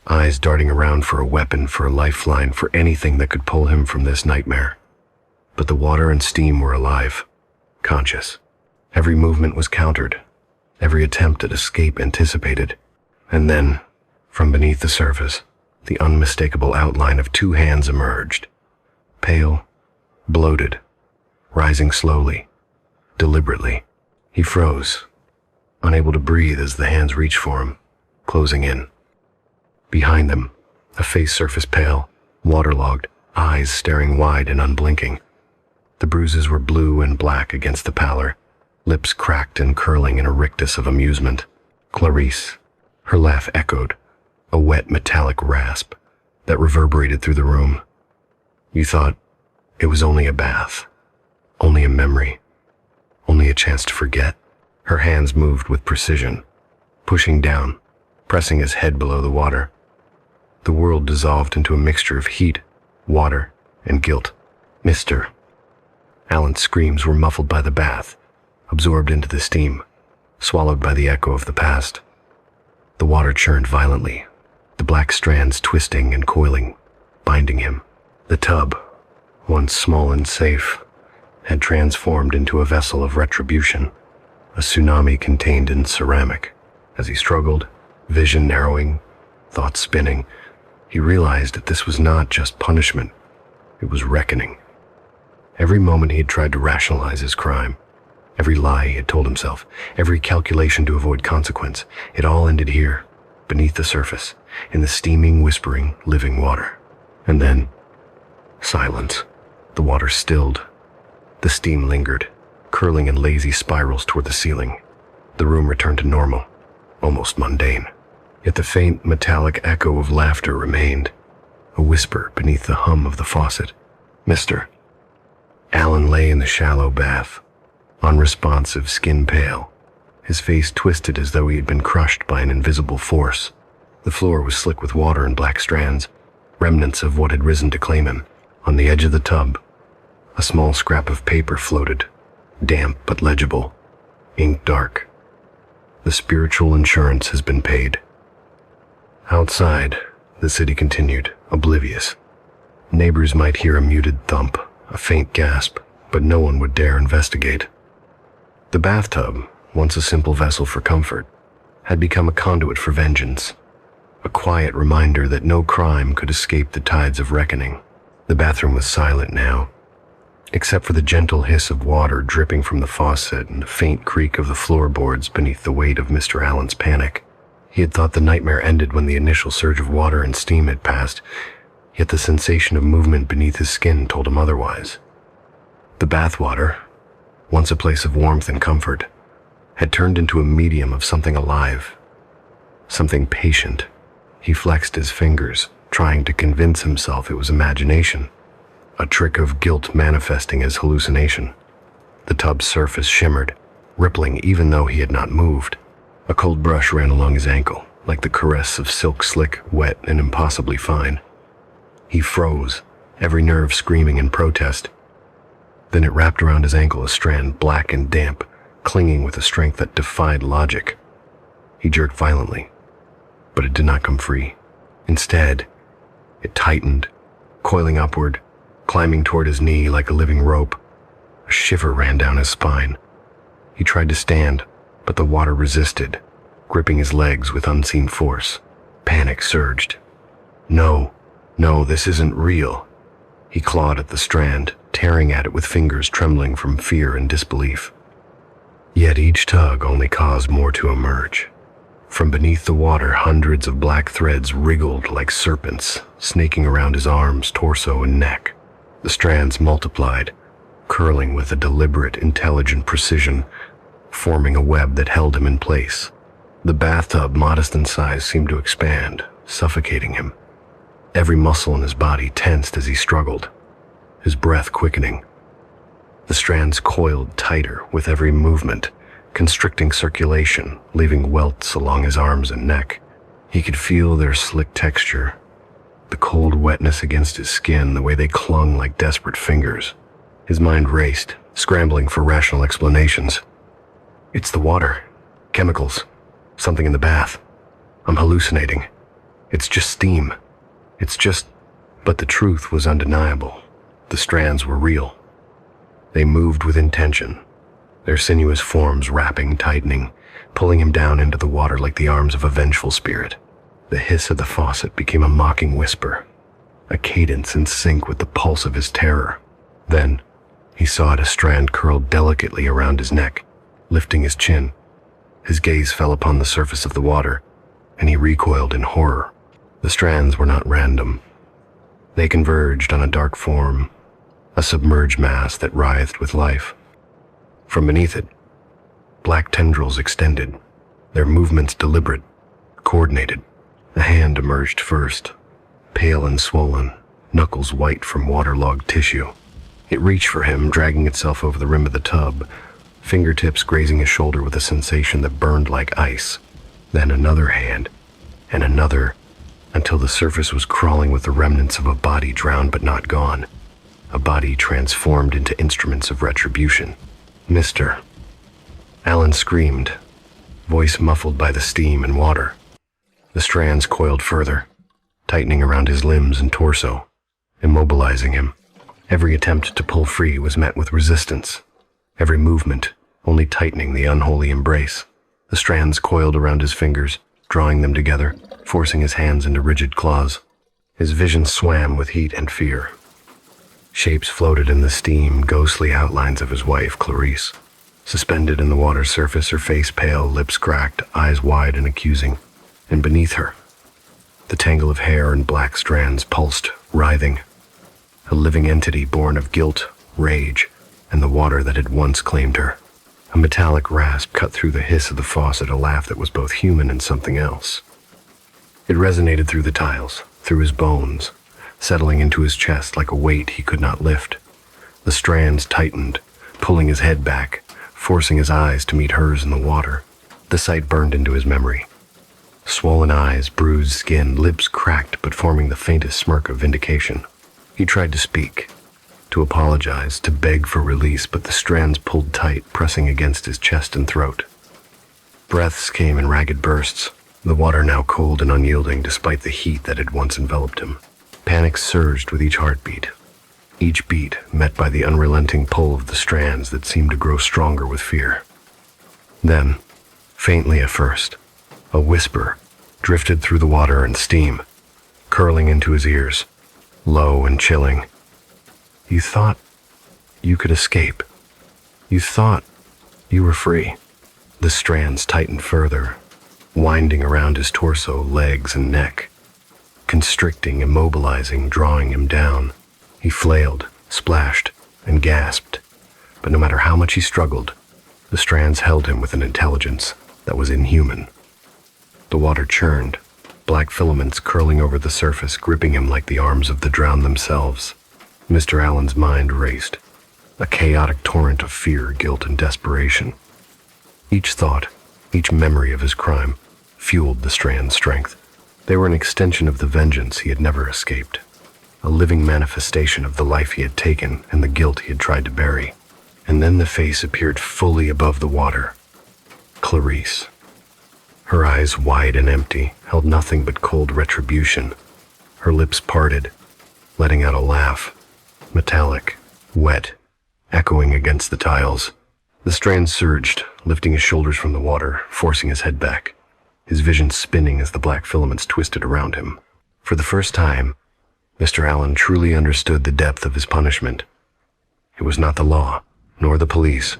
eyes darting around for a weapon, for a lifeline, for anything that could pull him from this nightmare. But the water and steam were alive, conscious. Every movement was countered, every attempt at escape anticipated. And then, from beneath the surface, the unmistakable outline of two hands emerged, pale, bloated, rising slowly, deliberately. He froze, unable to breathe as the hands reached for him, closing in. Behind them, a face surfaced pale, waterlogged, eyes staring wide and unblinking. The bruises were blue and black against the pallor, lips cracked and curling in a rictus of amusement. Clarice. Her laugh echoed, a wet metallic rasp that reverberated through the room. You thought it was only a bath, only a memory, only a chance to forget. Her hands moved with precision, pushing down, pressing his head below the water. The world dissolved into a mixture of heat, water, and guilt. Mister. Allen's screams were muffled by the bath, absorbed into the steam, swallowed by the echo of the past. The water churned violently, the black strands twisting and coiling, binding him. The tub, once small and safe, had transformed into a vessel of retribution, a tsunami contained in ceramic. As he struggled, vision narrowing, thoughts spinning, he realized that this was not just punishment, it was reckoning. Every moment he had tried to rationalize his crime, every lie he had told himself, every calculation to avoid consequence, it all ended here, beneath the surface, in the steaming, whispering, living water. And then, silence. The water stilled. The steam lingered, curling in lazy spirals toward the ceiling. The room returned to normal, almost mundane. Yet the faint, metallic echo of laughter remained, a whisper beneath the hum of the faucet. Mister. Allen lay in the shallow bath, unresponsive, skin pale, his face twisted as though he had been crushed by an invisible force. The floor was slick with water and black strands, remnants of what had risen to claim him. On the edge of the tub, a small scrap of paper floated, damp but legible, ink dark. The spiritual insurance has been paid. Outside, the city continued, oblivious. Neighbors might hear a muted thump, a faint gasp, but no one would dare investigate. The bathtub, once a simple vessel for comfort, had become a conduit for vengeance, a quiet reminder that no crime could escape the tides of reckoning. The bathroom was silent now, except for the gentle hiss of water dripping from the faucet and the faint creak of the floorboards beneath the weight of Mr. Allen's panic. He had thought the nightmare ended when the initial surge of water and steam had passed, yet the sensation of movement beneath his skin told him otherwise. The bathwater, once a place of warmth and comfort, had turned into a medium of something alive, something patient. He flexed his fingers, trying to convince himself it was imagination, a trick of guilt manifesting as hallucination. The tub's surface shimmered, rippling even though he had not moved. A cold brush ran along his ankle, like the caress of silk slick, wet, and impossibly fine. He froze, every nerve screaming in protest. Then it wrapped around his ankle, a strand black and damp, clinging with a strength that defied logic. He jerked violently, but it did not come free. Instead, it tightened, coiling upward, climbing toward his knee like a living rope. A shiver ran down his spine. He tried to stand, but the water resisted, gripping his legs with unseen force. Panic surged. No, this isn't real. He clawed at the strand, tearing at it with fingers trembling from fear and disbelief. Yet each tug only caused more to emerge. From beneath the water, hundreds of black threads wriggled like serpents, snaking around his arms, torso, and neck. The strands multiplied, curling with a deliberate, intelligent precision, forming a web that held him in place. The bathtub, modest in size, seemed to expand, suffocating him. Every muscle in his body tensed as he struggled, his breath quickening. The strands coiled tighter with every movement, constricting circulation, leaving welts along his arms and neck. He could feel their slick texture, the cold wetness against his skin, the way they clung like desperate fingers. His mind raced, scrambling for rational explanations. It's the water. Chemicals. Something in the bath. I'm hallucinating. It's just steam. But the truth was undeniable. The strands were real. They moved with intention, their sinuous forms wrapping, tightening, pulling him down into the water like the arms of a vengeful spirit. The hiss of the faucet became a mocking whisper, a cadence in sync with the pulse of his terror. Then, he saw it, a strand curled delicately around his neck, lifting his chin. His gaze fell upon the surface of the water, and he recoiled in horror. The strands were not random. They converged on a dark form, a submerged mass that writhed with life. From beneath it, black tendrils extended, their movements deliberate, coordinated. A hand emerged first, pale and swollen, knuckles white from waterlogged tissue. It reached for him, dragging itself over the rim of the tub, fingertips grazing his shoulder with a sensation that burned like ice. Then another hand, and another, until the surface was crawling with the remnants of a body drowned but not gone. A body transformed into instruments of retribution. Mister. Alan screamed, voice muffled by the steam and water. The strands coiled further, tightening around his limbs and torso, immobilizing him. Every attempt to pull free was met with resistance, every movement only tightening the unholy embrace. The strands coiled around his fingers, drawing them together, forcing his hands into rigid claws. His vision swam with heat and fear. Shapes floated in the steam, ghostly outlines of his wife, Clarice. Suspended in the water's surface, her face pale, lips cracked, eyes wide and accusing. And beneath her, the tangle of hair and black strands pulsed, writhing. A living entity born of guilt, rage, and the water that had once claimed her. A metallic rasp cut through the hiss of the faucet, a laugh that was both human and something else. It resonated through the tiles, through his bones, settling into his chest like a weight he could not lift. The strands tightened, pulling his head back, forcing his eyes to meet hers in the water. The sight burned into his memory. Swollen eyes, bruised skin, lips cracked but forming the faintest smirk of vindication. He tried to speak, to apologize, to beg for release, but the strands pulled tight, pressing against his chest and throat. Breaths came in ragged bursts, the water now cold and unyielding despite the heat that had once enveloped him. Panic surged with each heartbeat, each beat met by the unrelenting pull of the strands that seemed to grow stronger with fear. Then, faintly at first, a whisper drifted through the water and steam, curling into his ears, low and chilling. You thought you could escape. You thought you were free. The strands tightened further, winding around his torso, legs, and neck, constricting, immobilizing, drawing him down. He flailed, splashed, and gasped, but no matter how much he struggled, The strands held him with an intelligence that was inhuman. The water churned, black filaments curling over the surface, gripping him like the arms of the drowned themselves. Mr. Allen's mind raced, a chaotic torrent of fear, guilt, and desperation. Each thought, each memory of his crime, fueled the strand's strength. They were an extension of the vengeance he had never escaped, a living manifestation of the life he had taken and the guilt he had tried to bury. And then the face appeared fully above the water. Clarice. Her eyes, wide and empty, held nothing but cold retribution. Her lips parted, letting out a laugh, metallic, wet, echoing against the tiles. The strand surged, lifting his shoulders from the water, forcing his head back, his vision spinning as the black filaments twisted around him. For the first time, Mr. Allen truly understood the depth of his punishment. It was not the law, nor the police,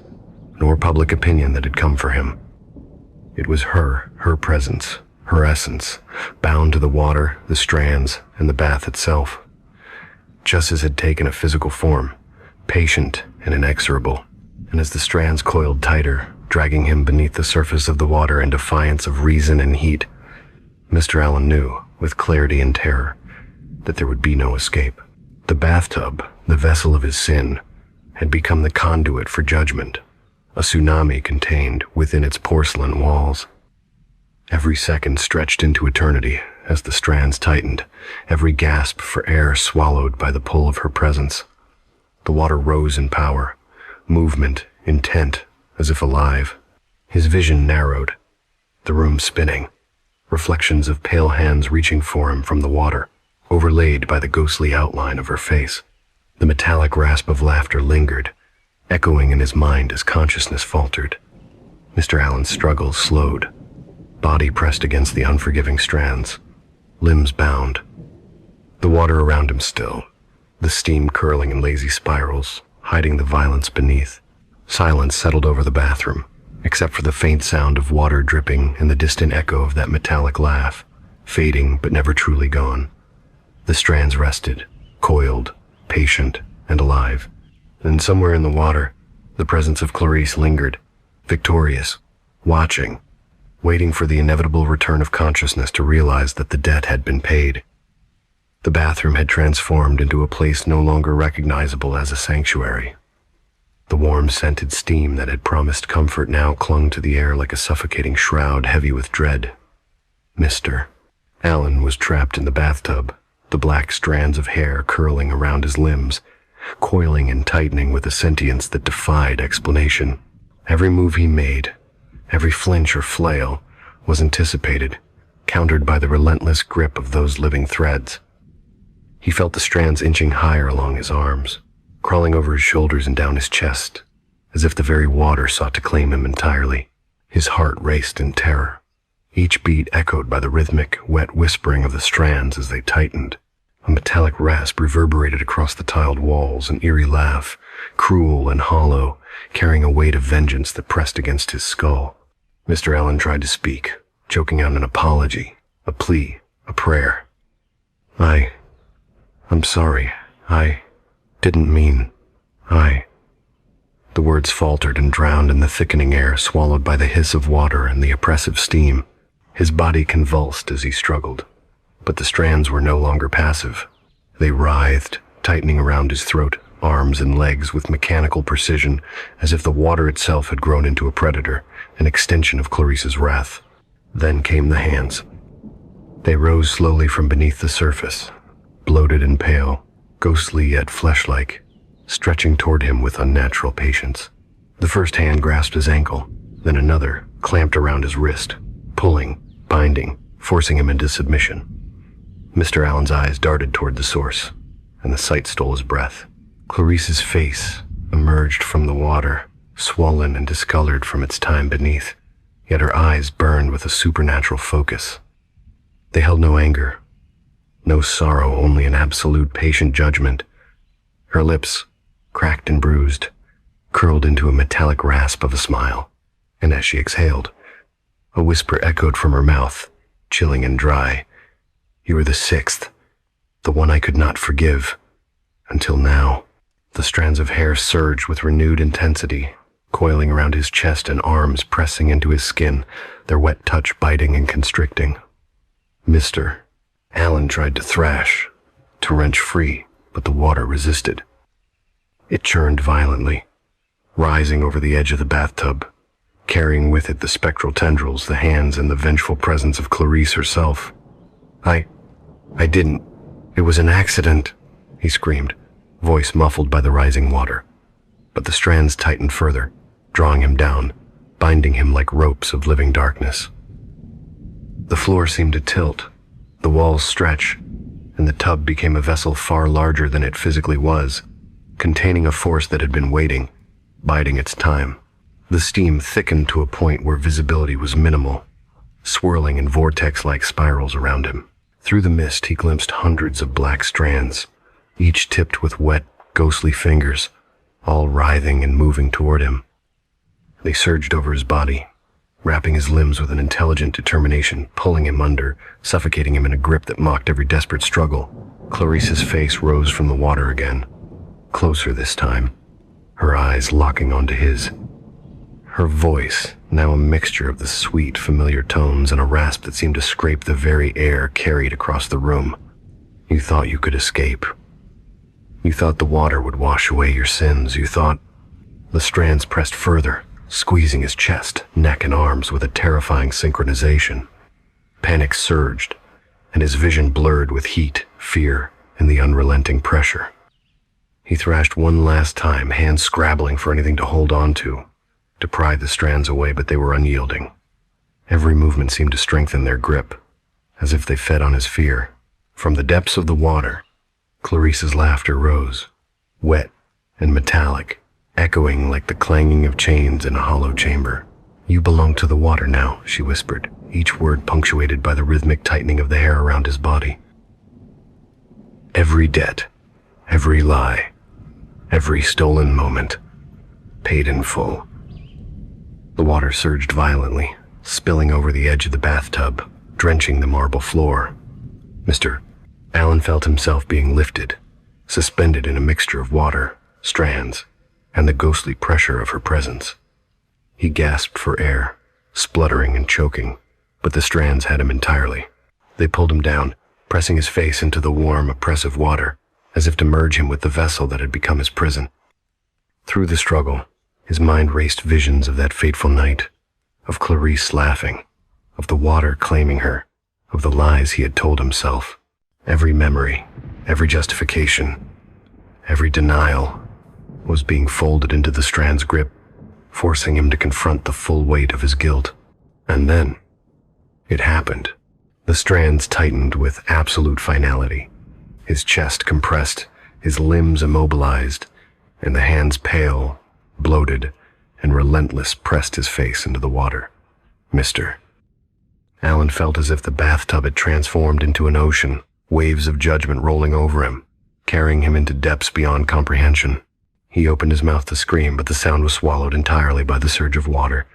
nor public opinion that had come for him. It was her presence, her essence, bound to the water, the strands, and the bath itself. Justice had taken a physical form, patient and inexorable, and as the strands coiled tighter, dragging him beneath the surface of the water in defiance of reason and heat, Mr. Allen knew, with clarity and terror, that there would be no escape. The bathtub, the vessel of his sin, had become the conduit for judgment, a tsunami contained within its porcelain walls. Every second stretched into eternity as the strands tightened, every gasp for air swallowed by the pull of her presence. The water rose in power, movement, intent, as if alive. His vision narrowed, the room spinning, reflections of pale hands reaching for him from the water, overlaid by the ghostly outline of her face. The metallic rasp of laughter lingered, echoing in his mind as consciousness faltered. Mr. Allen's struggles slowed, body pressed against the unforgiving strands, limbs bound. The water around him still, the steam curling in lazy spirals, hiding the violence beneath. Silence settled over the bathroom, except for the faint sound of water dripping and the distant echo of that metallic laugh, fading but never truly gone. The strands rested, coiled, patient, and alive. And somewhere in the water, the presence of Clarice lingered, victorious, watching, waiting for the inevitable return of consciousness to realize that the debt had been paid. The bathroom had transformed into a place no longer recognizable as a sanctuary. The warm, scented steam that had promised comfort now clung to the air like a suffocating shroud heavy with dread. Mr. Allen was trapped in the bathtub, the black strands of hair curling around his limbs, coiling and tightening with a sentience that defied explanation. Every move he made, every flinch or flail, was anticipated, countered by the relentless grip of those living threads. He felt the strands inching higher along his arms, crawling over his shoulders and down his chest, as if the very water sought to claim him entirely. His heart raced in terror, each beat echoed by the rhythmic, wet whispering of the strands as they tightened. A metallic rasp reverberated across the tiled walls, an eerie laugh, cruel and hollow, carrying a weight of vengeance that pressed against his skull. Mr. Allen tried to speak, choking out an apology, a plea, a prayer. I'm sorry. I didn't mean. The words faltered and drowned in the thickening air, swallowed by the hiss of water and the oppressive steam. His body convulsed as he struggled, but the strands were no longer passive. They writhed, tightening around his throat, arms and legs with mechanical precision, as if the water itself had grown into a predator, an extension of Clarice's wrath. Then came the hands. They rose slowly from beneath the surface, bloated and pale, ghostly yet flesh-like, stretching toward him with unnatural patience. The first hand grasped his ankle, then another clamped around his wrist, pulling, binding, forcing him into submission. Mr. Allen's eyes darted toward the source, and the sight stole his breath. Clarice's face emerged from the water, swollen and discolored from its time beneath, yet her eyes burned with a supernatural focus. They held no anger, no sorrow, only an absolute patient judgment. Her lips, cracked and bruised, curled into a metallic rasp of a smile, and as she exhaled, a whisper echoed from her mouth, chilling and dry. You were the sixth, the one I could not forgive, until now. The strands of hair surged with renewed intensity, coiling around his chest and arms, pressing into his skin, their wet touch biting and constricting. Mister. Alan tried to thrash, to wrench free, but the water resisted. It churned violently, rising over the edge of the bathtub, carrying with it the spectral tendrils, the hands, and the vengeful presence of Clarice herself. I didn't. It was an accident, he screamed, voice muffled by the rising water. But the strands tightened further, drawing him down, binding him like ropes of living darkness. The floor seemed to tilt, the walls stretch, and the tub became a vessel far larger than it physically was, containing a force that had been waiting, biding its time. The steam thickened to a point where visibility was minimal, swirling in vortex-like spirals around him. Through the mist, he glimpsed hundreds of black strands, each tipped with wet, ghostly fingers, all writhing and moving toward him. They surged over his body, wrapping his limbs with an intelligent determination, pulling him under, suffocating him in a grip that mocked every desperate struggle. Clarice's face rose from the water again, closer this time, her eyes locking onto his. Her voice, now a mixture of the sweet, familiar tones and a rasp that seemed to scrape the very air carried across the room. You thought you could escape. You thought the water would wash away your sins. You thought... The strands pressed further, squeezing his chest, neck, and arms with a terrifying synchronization. Panic surged, and his vision blurred with heat, fear, and the unrelenting pressure. He thrashed one last time, hands scrabbling for anything to hold on to pry the strands away, but they were unyielding. Every movement seemed to strengthen their grip, as if they fed on his fear. From the depths of the water, Clarice's laughter rose, wet and metallic, echoing like the clanging of chains in a hollow chamber. "You belong to the water now," she whispered, each word punctuated by the rhythmic tightening of the hair around his body. Every debt, every lie, every stolen moment, paid in full. The water surged violently, spilling over the edge of the bathtub, drenching the marble floor. Mr. Alan felt himself being lifted, suspended in a mixture of water, strands, and the ghostly pressure of her presence. He gasped for air, spluttering and choking, but the strands had him entirely. They pulled him down, pressing his face into the warm, oppressive water, as if to merge him with the vessel that had become his prison. Through the struggle, his mind raced visions of that fateful night, of Clarice laughing, of the water claiming her, of the lies he had told himself. Every memory, every justification, every denial was being folded into the strand's grip, forcing him to confront the full weight of his guilt. And then, it happened. The strands tightened with absolute finality, his chest compressed, his limbs immobilized, and the hands pale, bloated, and relentless pressed his face into the water. Mr. Alan felt as if the bathtub had transformed into an ocean, waves of judgment rolling over him, carrying him into depths beyond comprehension. He opened his mouth to scream, but the sound was swallowed entirely by the surge of water,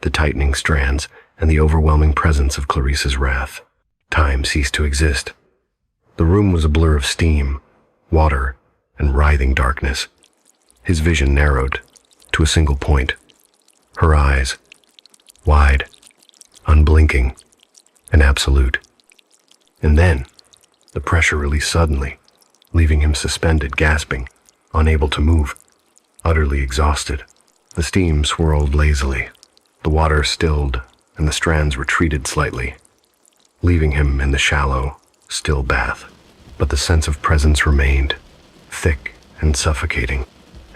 the tightening strands, and the overwhelming presence of Clarice's wrath. Time ceased to exist. The room was a blur of steam, water, and writhing darkness. His vision narrowed to a single point. Her eyes, wide, unblinking, and absolute. And then, the pressure released suddenly, leaving him suspended, gasping, unable to move, utterly exhausted. The steam swirled lazily, the water stilled, and the strands retreated slightly, leaving him in the shallow, still bath. But the sense of presence remained, thick and suffocating,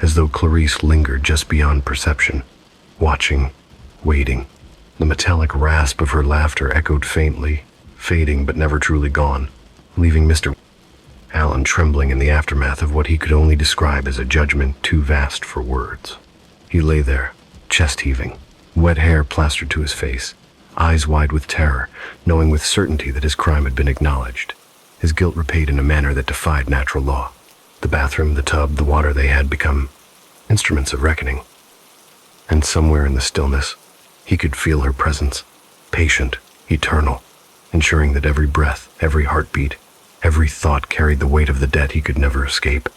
as though Clarice lingered just beyond perception, watching, waiting. The metallic rasp of her laughter echoed faintly, fading but never truly gone, leaving Mr. Alan trembling in the aftermath of what he could only describe as a judgment too vast for words. He lay there, chest heaving, wet hair plastered to his face, eyes wide with terror, knowing with certainty that his crime had been acknowledged, his guilt repaid in a manner that defied natural law. The bathroom, the tub, the water, they had become instruments of reckoning. And somewhere in the stillness, he could feel her presence, patient, eternal, ensuring that every breath, every heartbeat, every thought carried the weight of the debt he could never escape.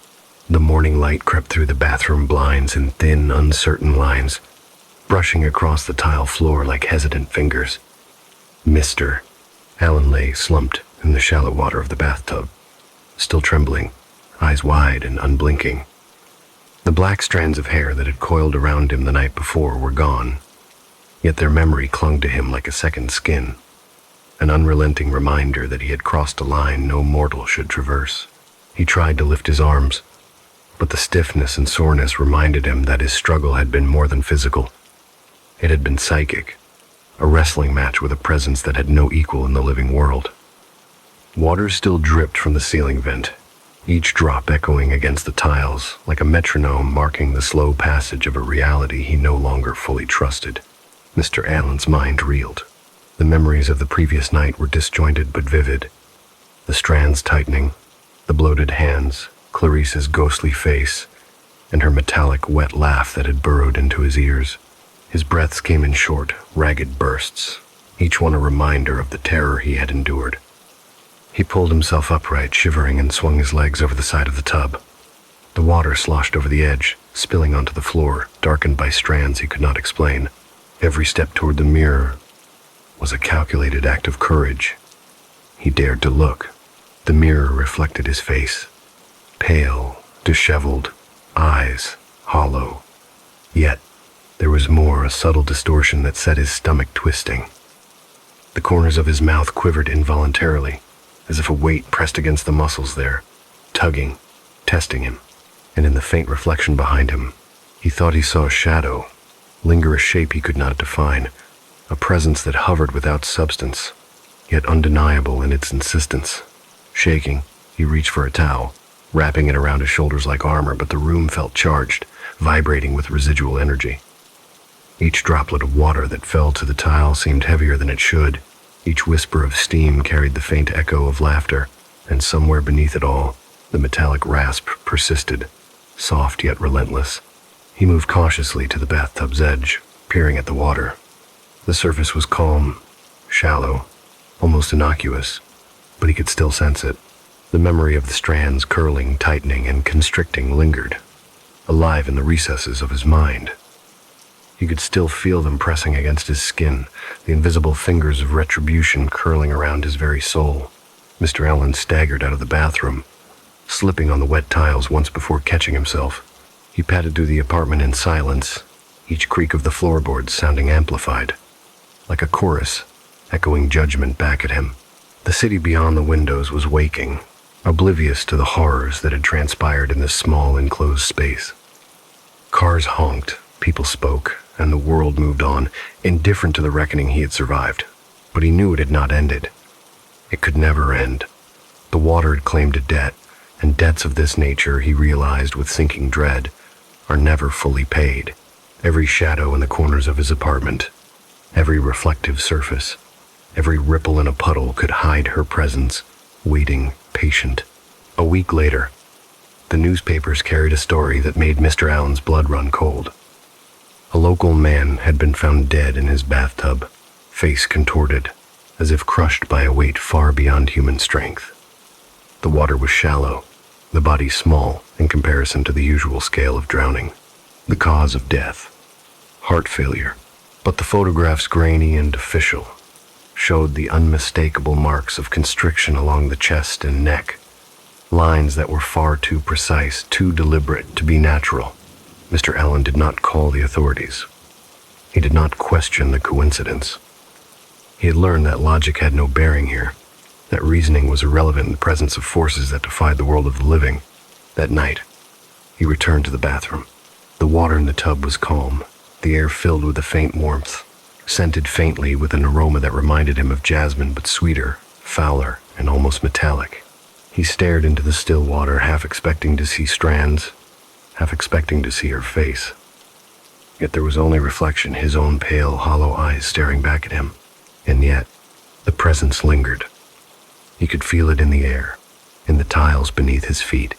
The morning light crept through the bathroom blinds in thin, uncertain lines, brushing across the tile floor like hesitant fingers. Mr. Allen lay slumped in the shallow water of the bathtub, still trembling, eyes wide and unblinking. The black strands of hair that had coiled around him the night before were gone, yet their memory clung to him like a second skin, an unrelenting reminder that he had crossed a line no mortal should traverse. He tried to lift his arms, but the stiffness and soreness reminded him that his struggle had been more than physical. It had been psychic, a wrestling match with a presence that had no equal in the living world. Water still dripped from the ceiling vent, each drop echoing against the tiles like a metronome marking the slow passage of a reality he no longer fully trusted. Mr. Allen's mind reeled. The memories of the previous night were disjointed but vivid. The strands tightening, the bloated hands, Clarice's ghostly face, and her metallic, wet laugh that had burrowed into his ears. His breaths came in short, ragged bursts, each one a reminder of the terror he had endured. He pulled himself upright, shivering, and swung his legs over the side of the tub. The water sloshed over the edge, spilling onto the floor, darkened by strands he could not explain. Every step toward the mirror was a calculated act of courage. He dared to look. The mirror reflected his face. Pale, disheveled, eyes hollow. Yet, there was more, a subtle distortion that set his stomach twisting. The corners of his mouth quivered involuntarily, as if a weight pressed against the muscles there, tugging, testing him. And in the faint reflection behind him, he thought he saw a shadow, linger a shape he could not define, a presence that hovered without substance, yet undeniable in its insistence. Shaking, he reached for a towel, wrapping it around his shoulders like armor, but the room felt charged, vibrating with residual energy. Each droplet of water that fell to the tile seemed heavier than it should. Each whisper of steam carried the faint echo of laughter, and somewhere beneath it all, the metallic rasp persisted, soft yet relentless. He moved cautiously to the bathtub's edge, peering at the water. The surface was calm, shallow, almost innocuous, but he could still sense it. The memory of the strands curling, tightening, and constricting lingered, alive in the recesses of his mind. He could still feel them pressing against his skin, the invisible fingers of retribution curling around his very soul. Mr. Allen staggered out of the bathroom, slipping on the wet tiles once before catching himself. He padded through the apartment in silence, each creak of the floorboards sounding amplified, like a chorus, echoing judgment back at him. The city beyond the windows was waking, oblivious to the horrors that had transpired in this small enclosed space. Cars honked, people spoke, and the world moved on, indifferent to the reckoning he had survived. But he knew it had not ended. It could never end. The water had claimed a debt, and debts of this nature, he realized with sinking dread, are never fully paid. Every shadow in the corners of his apartment, every reflective surface, every ripple in a puddle could hide her presence, waiting, patient. A week later, the newspapers carried a story that made Mr. Allen's blood run cold. A local man had been found dead in his bathtub, face contorted, as if crushed by a weight far beyond human strength. The water was shallow, the body small in comparison to the usual scale of drowning. The cause of death, heart failure. But the photographs, grainy and official, showed the unmistakable marks of constriction along the chest and neck, lines that were far too precise, too deliberate to be natural. Mr. Allen did not call the authorities. He did not question the coincidence. He had learned that logic had no bearing here, that reasoning was irrelevant in the presence of forces that defied the world of the living. That night, he returned to the bathroom. The water in the tub was calm, the air filled with a faint warmth, scented faintly with an aroma that reminded him of jasmine but sweeter, fouler, and almost metallic. He stared into the still water, half expecting to see strands, half expecting to see her face. Yet there was only reflection, his own pale, hollow eyes staring back at him. And yet, the presence lingered. He could feel it in the air, in the tiles beneath his feet,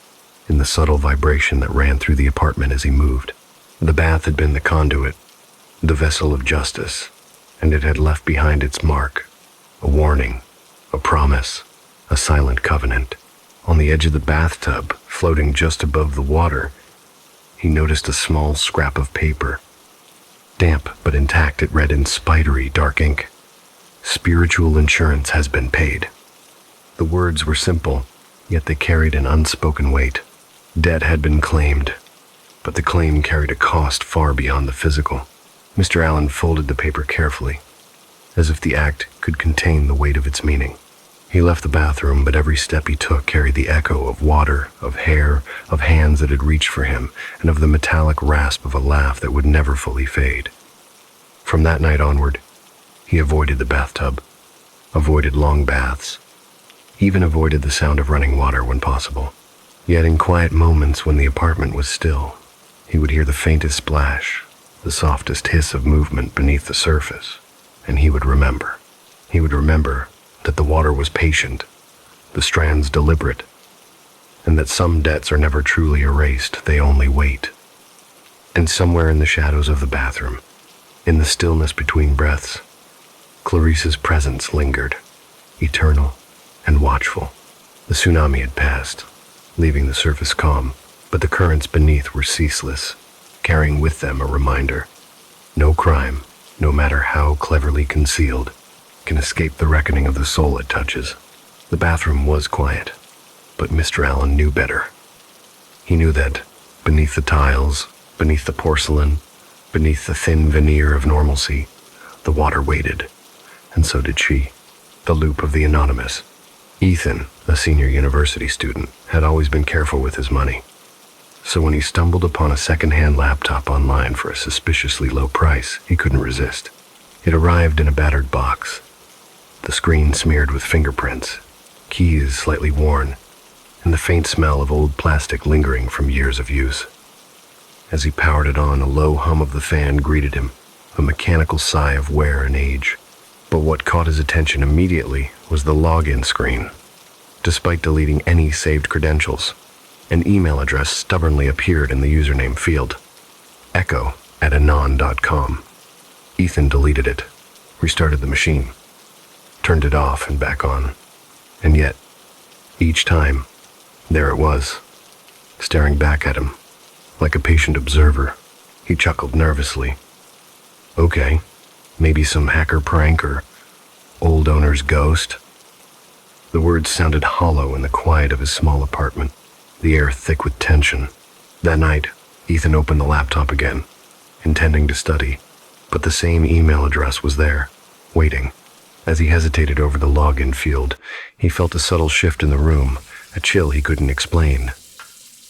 in the subtle vibration that ran through the apartment as he moved. The bath had been the conduit, the vessel of justice, and it had left behind its mark, a warning, a promise, a silent covenant. On the edge of the bathtub, floating just above the water, he noticed a small scrap of paper. Damp but intact, it read in spidery dark ink, "Spiritual insurance has been paid." The words were simple, yet they carried an unspoken weight. Debt had been claimed, but the claim carried a cost far beyond the physical. Mr. Allen folded the paper carefully, as if the act could contain the weight of its meaning. He left the bathroom, but every step he took carried the echo of water, of hair, of hands that had reached for him, and of the metallic rasp of a laugh that would never fully fade. From that night onward, he avoided the bathtub, avoided long baths, even avoided the sound of running water when possible. Yet in quiet moments when the apartment was still, he would hear the faintest splash, the softest hiss of movement beneath the surface, and he would remember. He would remember that the water was patient, the strands deliberate, and that some debts are never truly erased, they only wait. And somewhere in the shadows of the bathroom, in the stillness between breaths, Clarice's presence lingered, eternal and watchful. The tsunami had passed, leaving the surface calm, but the currents beneath were ceaseless, carrying with them a reminder. No crime, no matter how cleverly concealed, can escape the reckoning of the soul it touches. The bathroom was quiet, but Mr. Allen knew better. He knew that beneath the tiles, beneath the porcelain, beneath the thin veneer of normalcy, the water waited, and so did she. The loop of the anonymous. Ethan, a senior university student, had always been careful with his money. So when he stumbled upon a second-hand laptop online for a suspiciously low price, he couldn't resist. It arrived in a battered box, the screen smeared with fingerprints, keys slightly worn, and the faint smell of old plastic lingering from years of use. As he powered it on, a low hum of the fan greeted him, a mechanical sigh of wear and age. But what caught his attention immediately was the login screen. Despite deleting any saved credentials, an email address stubbornly appeared in the username field, echo@anon.com. Ethan deleted it, restarted the machine, turned it off and back on. And yet, each time, there it was, staring back at him, like a patient observer. He chuckled nervously. Okay, maybe some hacker prank or old owner's ghost. The words sounded hollow in the quiet of his small apartment, the air thick with tension. That night, Ethan opened the laptop again, intending to study, but the same email address was there, waiting. As he hesitated over the login field, he felt a subtle shift in the room, a chill he couldn't explain.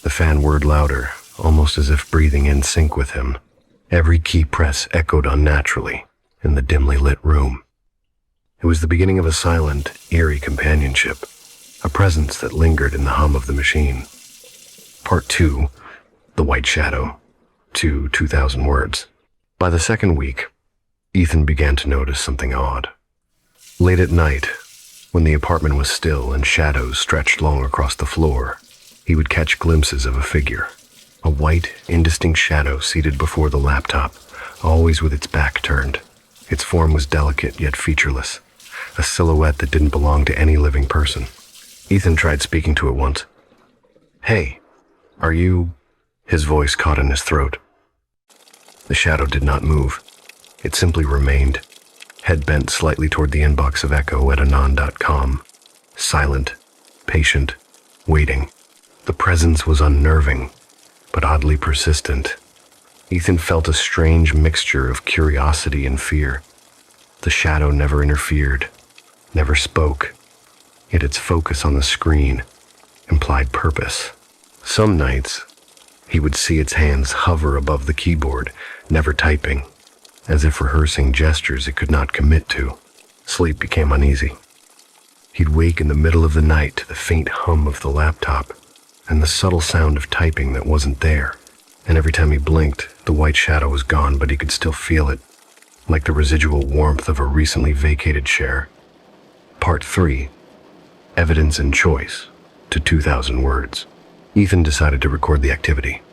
The fan whirred louder, almost as if breathing in sync with him. Every key press echoed unnaturally in the dimly lit room. It was the beginning of a silent, eerie companionship, a presence that lingered in the hum of the machine. Part 2, The White Shadow, to 2,000 words. By the second week, Ethan began to notice something odd. Late at night, when the apartment was still and shadows stretched long across the floor, he would catch glimpses of a figure, a white, indistinct shadow seated before the laptop, always with its back turned. Its form was delicate yet featureless, a silhouette that didn't belong to any living person. Ethan tried speaking to it once. "Hey, are you—" His voice caught in his throat. The shadow did not move. It simply remained, head bent slightly toward the inbox of echo@anon.com, silent, patient, waiting. The presence was unnerving, but oddly persistent. Ethan felt a strange mixture of curiosity and fear. The shadow never interfered, never spoke, yet its focus on the screen implied purpose. Some nights, he would see its hands hover above the keyboard, never typing, as if rehearsing gestures it could not commit to. Sleep became uneasy. He'd wake in the middle of the night to the faint hum of the laptop and the subtle sound of typing that wasn't there. And every time he blinked, the white shadow was gone, but he could still feel it, like the residual warmth of a recently vacated chair. Part 3, Evidence and Choice, to 2,000 words. Ethan decided to record the activity.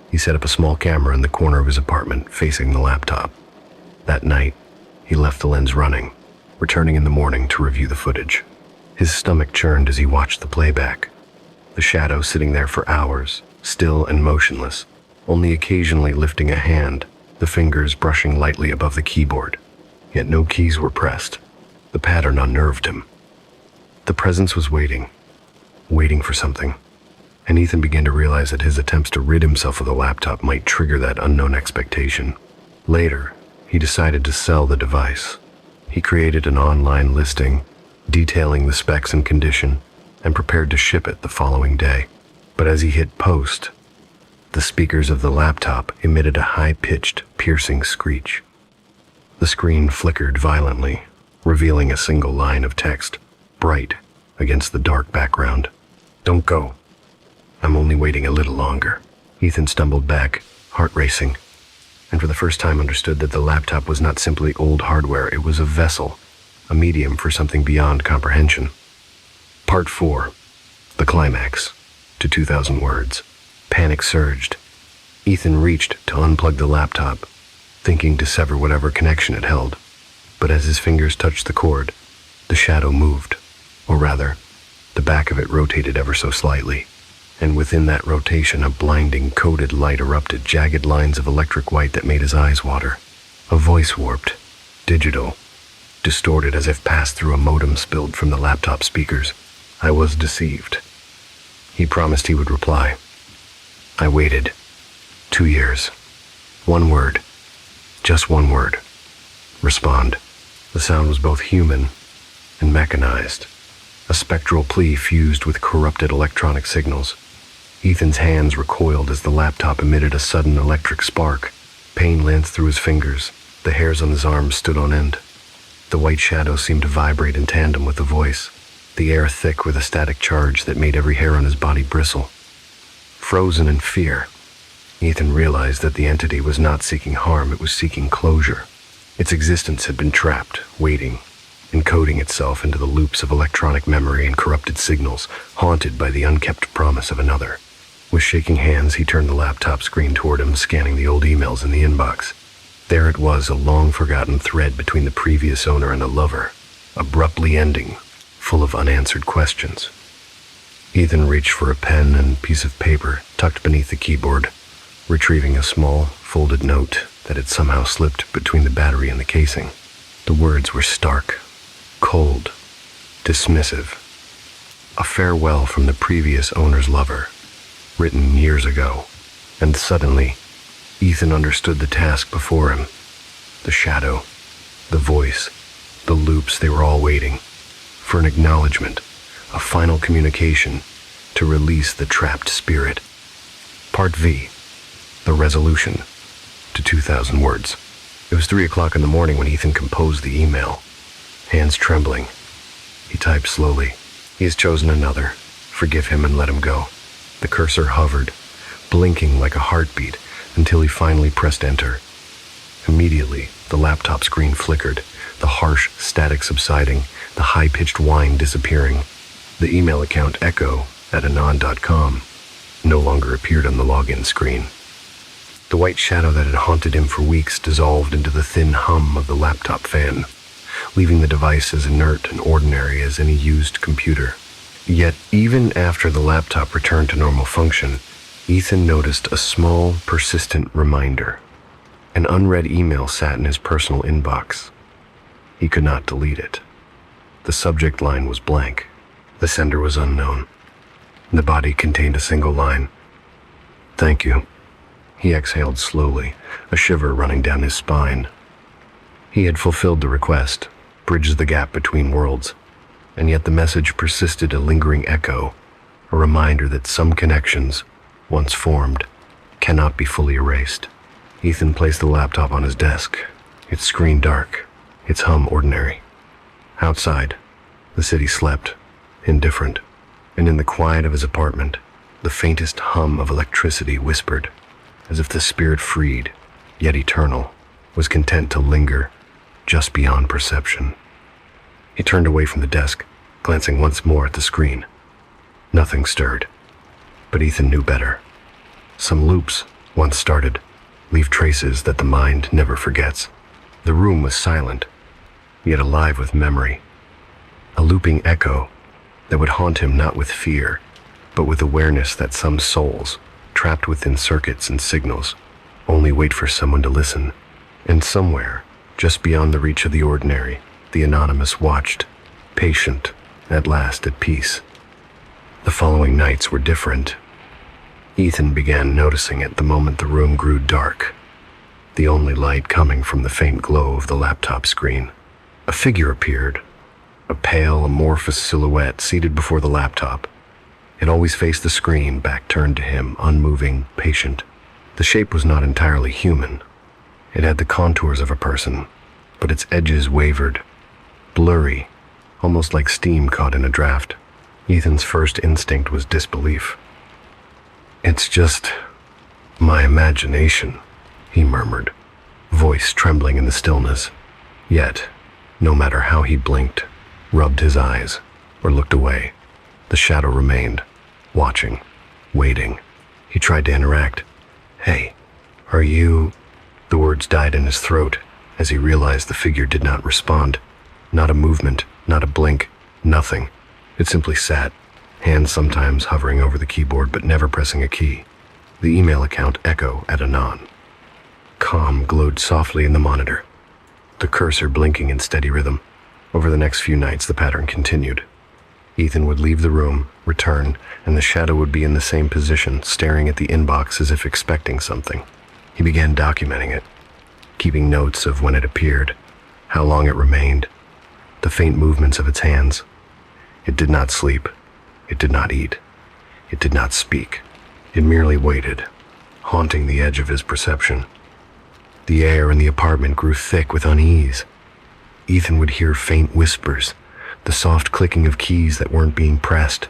He set up a small camera in the corner of his apartment, facing the laptop. That night, he left the lens running, returning in the morning to review the footage. His stomach churned as he watched the playback. the shadow sitting there for hours, still and motionless, only occasionally lifting a hand, the fingers brushing lightly above the keyboard. Yet no keys were pressed. The pattern unnerved him. The presence was waiting for something, and Ethan began to realize that his attempts to rid himself of the laptop might trigger that unknown expectation. Later, he decided to sell the device. He created an online listing, detailing the specs and condition, and prepared to ship it the following day. But as he hit post, the speakers of the laptop emitted a high-pitched, piercing screech. The screen flickered violently, revealing a single line of text, bright against the dark background. "Don't go. I'm only waiting a little longer." Ethan stumbled back, heart racing, and for the first time understood that the laptop was not simply old hardware, it was a vessel, a medium for something beyond comprehension. Part 4. The climax. To 2,000 words. Panic surged. Ethan reached to unplug the laptop, thinking to sever whatever connection it held. But as his fingers touched the cord, the shadow moved, or rather, the back of it rotated ever so slightly, and within that rotation a blinding, coded light erupted, jagged lines of electric white that made his eyes water. A voice warped, digital, distorted as if passed through a modem spilled from the laptop speakers. "I was deceived." He promised he would reply. "I waited. 2 years. One word. Just one word. Respond." The sound was both human and mechanized, a spectral plea fused with corrupted electronic signals. Ethan's hands recoiled as the laptop emitted a sudden electric spark. Pain lanced through his fingers. The hairs on his arms stood on end. The white shadow seemed to vibrate in tandem with the voice, the air thick with a static charge that made every hair on his body bristle. Frozen in fear, Ethan realized that the entity was not seeking harm, it was seeking closure. Its existence had been trapped, waiting, encoding itself into the loops of electronic memory and corrupted signals, haunted by the unkept promise of another. With shaking hands, he turned the laptop screen toward him, scanning the old emails in the inbox. There it was, a long-forgotten thread between the previous owner and a lover, abruptly ending, full of unanswered questions. Ethan reached for a pen and piece of paper tucked beneath the keyboard, retrieving a small, folded note that had somehow slipped between the battery and the casing. The words were stark, cold, dismissive. A farewell from the previous owner's lover, written years ago. And suddenly, Ethan understood the task before him. The shadow, the voice, the loops, they were all waiting for an acknowledgement, a final communication to release the trapped spirit. Part V. The resolution. To 2,000 words. It was 3 o'clock in the morning when Ethan composed the email, hands trembling. He typed slowly. "He has chosen another. Forgive him and let him go." The cursor hovered, blinking like a heartbeat, until he finally pressed enter. Immediately, the laptop screen flickered, the harsh static subsiding, the high-pitched whine disappearing. The email account echo@anon.com no longer appeared on the login screen. The white shadow that had haunted him for weeks dissolved into the thin hum of the laptop fan, leaving the device as inert and ordinary as any used computer. Yet, even after the laptop returned to normal function, Ethan noticed a small, persistent reminder. An unread email sat in his personal inbox. He could not delete it. The subject line was blank. The sender was unknown. The body contained a single line. "Thank you." He exhaled slowly, a shiver running down his spine. He had fulfilled the request, bridged the gap between worlds, and yet the message persisted, a lingering echo, a reminder that some connections, once formed, cannot be fully erased. Ethan placed the laptop on his desk, its screen dark, its hum ordinary. Outside, the city slept, indifferent, and in the quiet of his apartment, the faintest hum of electricity whispered, as if the spirit freed, yet eternal, was content to linger just beyond perception. He turned away from the desk, glancing once more at the screen. Nothing stirred, but Ethan knew better. Some loops, once started, leave traces that the mind never forgets. The room was silent, yet alive with memory. A looping echo that would haunt him not with fear, but with awareness that some souls, trapped within circuits and signals, only wait for someone to listen. And somewhere, just beyond the reach of the ordinary, the anonymous watched, patient, at last at peace. The following nights were different. Ethan began noticing it the moment the room grew dark, the only light coming from the faint glow of the laptop screen. A figure appeared, a pale, amorphous silhouette seated before the laptop. It always faced the screen, back turned to him, unmoving, patient. The shape was not entirely human. It had the contours of a person, but its edges wavered, blurry, almost like steam caught in a draft. Ethan's first instinct was disbelief. "It's just my imagination," he murmured, voice trembling in the stillness. Yet, no matter how he blinked, rubbed his eyes, or looked away, the shadow remained, watching, waiting. He tried to interact. "Hey, are you—" The words died in his throat as he realized the figure did not respond. Not a movement, not a blink, nothing. It simply sat, hands sometimes hovering over the keyboard but never pressing a key. The email account echo at anon. Calm glowed softly in the monitor, the cursor blinking in steady rhythm. Over the next few nights, the pattern continued. Ethan would leave the room, return, and the shadow would be in the same position, staring at the inbox as if expecting something. He began documenting it, keeping notes of when it appeared, how long it remained, the faint movements of its hands. It did not sleep. It did not eat. It did not speak. It merely waited, haunting the edge of his perception. The air in the apartment grew thick with unease. Ethan would hear faint whispers, the soft clicking of keys that weren't being pressed,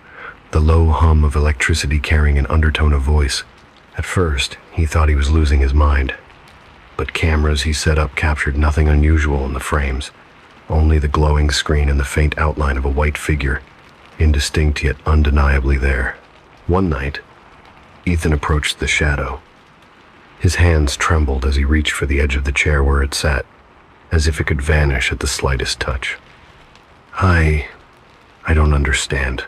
the low hum of electricity carrying an undertone of voice. At first, he thought he was losing his mind, but cameras he set up captured nothing unusual in the frames, only the glowing screen and the faint outline of a white figure, indistinct yet undeniably there. One night, Ethan approached the shadow. His hands trembled as he reached for the edge of the chair where it sat, as if it could vanish at the slightest touch. I don't understand.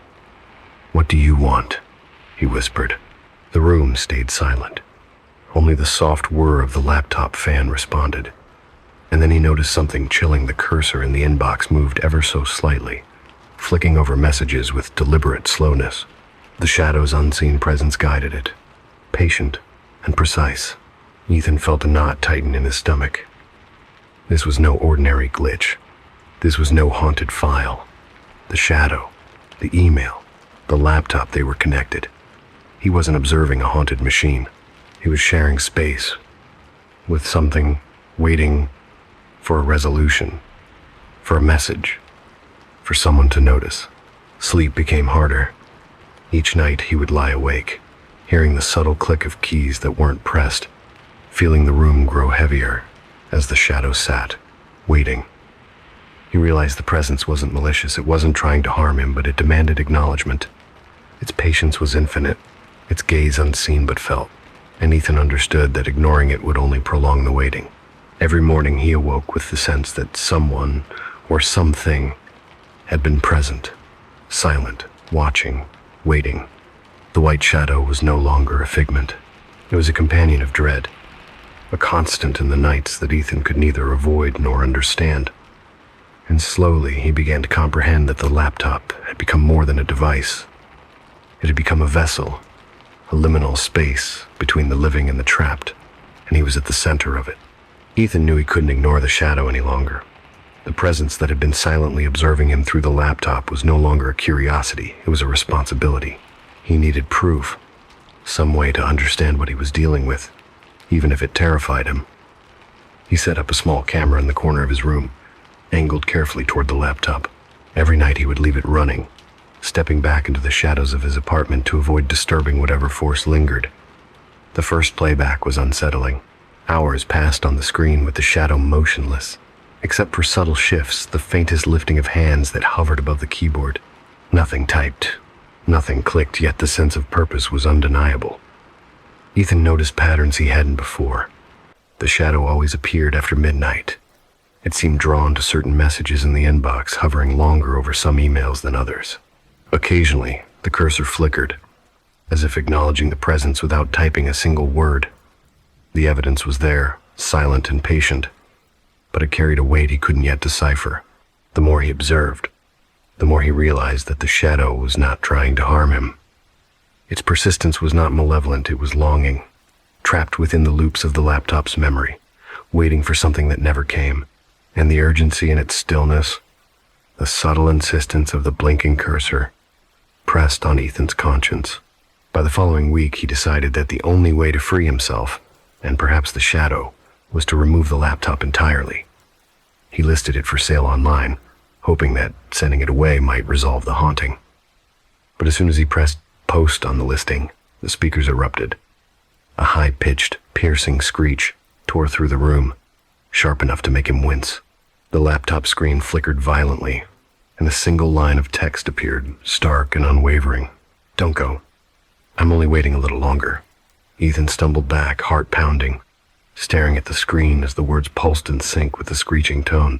What do you want?" he whispered. The room stayed silent. Only the soft whir of the laptop fan responded. And then he noticed something chilling. The cursor in the inbox moved ever so slightly, flicking over messages with deliberate slowness. The shadow's unseen presence guided it, patient and precise. Ethan felt a knot tighten in his stomach. This was no ordinary glitch. This was no haunted file. The shadow, the email, the laptop, they were connected. He wasn't observing a haunted machine. He was sharing space with something, waiting for a resolution, for a message, for someone to notice. Sleep became harder. Each night he would lie awake, hearing the subtle click of keys that weren't pressed, feeling the room grow heavier as the shadow sat, waiting. He realized the presence wasn't malicious. It wasn't trying to harm him, but it demanded acknowledgement. Its patience was infinite, its gaze unseen but felt, and Ethan understood that ignoring it would only prolong the waiting. Every morning he awoke with the sense that someone or something had been present, silent, watching, waiting. The white shadow was no longer a figment. It was a companion of dread, a constant in the nights that Ethan could neither avoid nor understand. And slowly he began to comprehend that the laptop had become more than a device. It had become a vessel, a liminal space between the living and the trapped, and he was at the center of it. Ethan knew he couldn't ignore the shadow any longer. The presence that had been silently observing him through the laptop was no longer a curiosity, it was a responsibility. He needed proof, some way to understand what he was dealing with, even if it terrified him. He set up a small camera in the corner of his room, angled carefully toward the laptop. Every night he would leave it running, stepping back into the shadows of his apartment to avoid disturbing whatever force lingered. The first playback was unsettling. Hours passed on the screen with the shadow motionless, except for subtle shifts, the faintest lifting of hands that hovered above the keyboard. Nothing typed, nothing clicked, yet the sense of purpose was undeniable. Ethan noticed patterns he hadn't before. The shadow always appeared after midnight. It seemed drawn to certain messages in the inbox, hovering longer over some emails than others. Occasionally, the cursor flickered, as if acknowledging the presence without typing a single word. The evidence was there, silent and patient, but it carried a weight he couldn't yet decipher. The more he observed, the more he realized that the shadow was not trying to harm him. Its persistence was not malevolent, it was longing, trapped within the loops of the laptop's memory, waiting for something that never came, and the urgency in its stillness, the subtle insistence of the blinking cursor, pressed on Ethan's conscience. By the following week, he decided that the only way to free himself, and perhaps the shadow, was to remove the laptop entirely. He listed it for sale online, hoping that sending it away might resolve the haunting. But as soon as he pressed post on the listing, the speakers erupted. A high-pitched, piercing screech tore through the room, sharp enough to make him wince. The laptop screen flickered violently, and a single line of text appeared, stark and unwavering. "Don't go. I'm only waiting a little longer." Ethan stumbled back, heart pounding, staring at the screen as the words pulsed in sync with the screeching tone.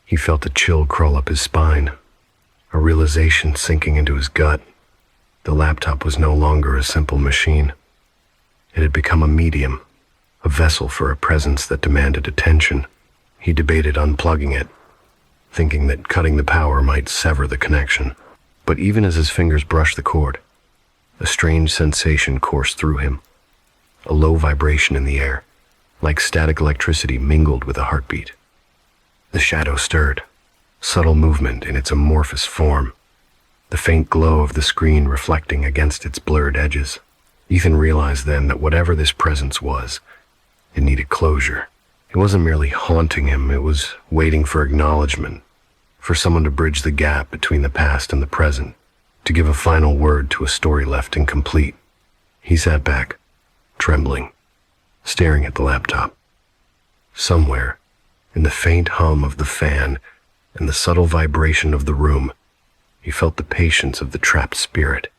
He felt a chill crawl up his spine, a realization sinking into his gut. The laptop was no longer a simple machine. It had become a medium, a vessel for a presence that demanded attention. He debated unplugging it, thinking that cutting the power might sever the connection. But even as his fingers brushed the cord, a strange sensation coursed through him, a low vibration in the air, like static electricity mingled with a heartbeat. The shadow stirred, subtle movement in its amorphous form, the faint glow of the screen reflecting against its blurred edges. Ethan realized then that whatever this presence was, it needed closure. It wasn't merely haunting him, it was waiting for acknowledgement, for someone to bridge the gap between the past and the present, to give a final word to a story left incomplete. He sat back, trembling, staring at the laptop. Somewhere, in the faint hum of the fan and the subtle vibration of the room, he felt the patience of the trapped spirit,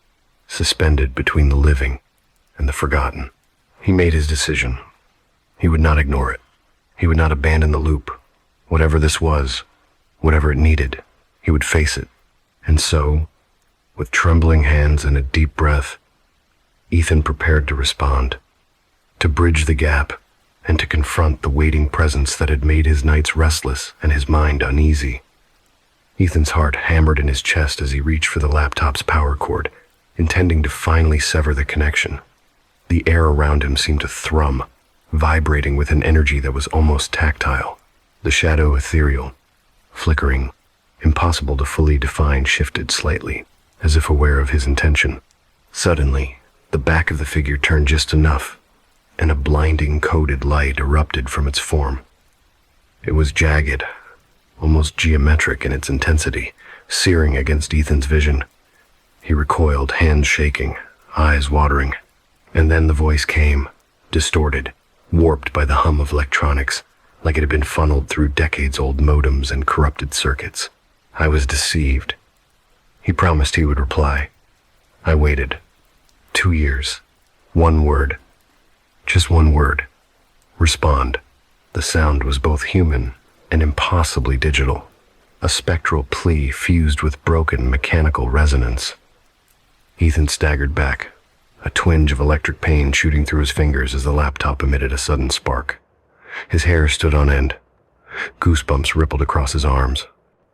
suspended between the living and the forgotten. He made his decision. He would not ignore it. He would not abandon the loop. Whatever this was, whatever it needed, he would face it. And so, with trembling hands and a deep breath, Ethan prepared to respond, to bridge the gap, and to confront the waiting presence that had made his nights restless and his mind uneasy. Ethan's heart hammered in his chest as he reached for the laptop's power cord, intending to finally sever the connection. The air around him seemed to thrum, vibrating with an energy that was almost tactile. The shadow, ethereal, flickering, impossible to fully define, shifted slightly, as if aware of his intention. Suddenly, the back of the figure turned just enough, and a blinding coded light erupted from its form. It was jagged, almost geometric in its intensity, searing against Ethan's vision. He recoiled, hands shaking, eyes watering. And then the voice came, distorted, warped by the hum of electronics, like it had been funneled through decades-old modems and corrupted circuits. "I was deceived." He promised he would reply. I waited. 2 years. One word. Just one word. Respond. The sound was both human and impossibly digital, a spectral plea fused with broken mechanical resonance. Ethan staggered back, a twinge of electric pain shooting through his fingers as the laptop emitted a sudden spark. His hair stood on end. Goosebumps rippled across his arms.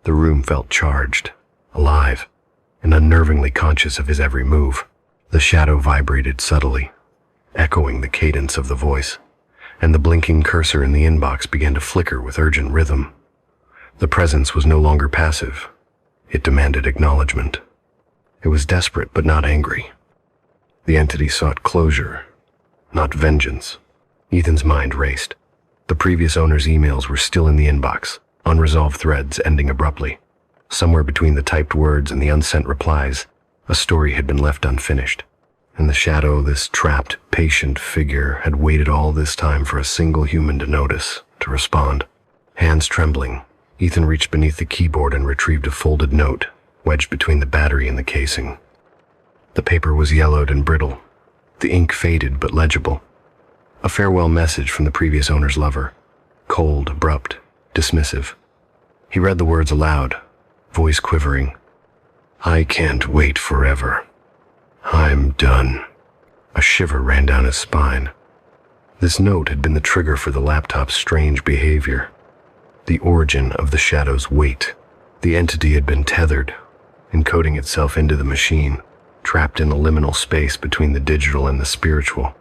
The room felt charged, alive, and unnervingly conscious of his every move. The shadow vibrated subtly, echoing the cadence of the voice, and the blinking cursor in the inbox began to flicker with urgent rhythm. The presence was no longer passive. It demanded acknowledgement. It was desperate but not angry. The entity sought closure, not vengeance. Ethan's mind raced. The previous owner's emails were still in the inbox, unresolved threads ending abruptly. Somewhere between the typed words and the unsent replies, a story had been left unfinished. And the shadow, this trapped, patient figure, had waited all this time for a single human to notice, to respond. Hands trembling, Ethan reached beneath the keyboard and retrieved a folded note, wedged between the battery and the casing. The paper was yellowed and brittle, the ink faded but legible. A farewell message from the previous owner's lover, cold, abrupt, dismissive. He read the words aloud, voice quivering. "I can't wait forever. I'm done. A shiver ran down his spine. This note had been the trigger for the laptop's strange behavior. The origin of the shadow's weight. The entity had been tethered, encoding itself into the machine, trapped in a liminal space between the digital and the spiritual.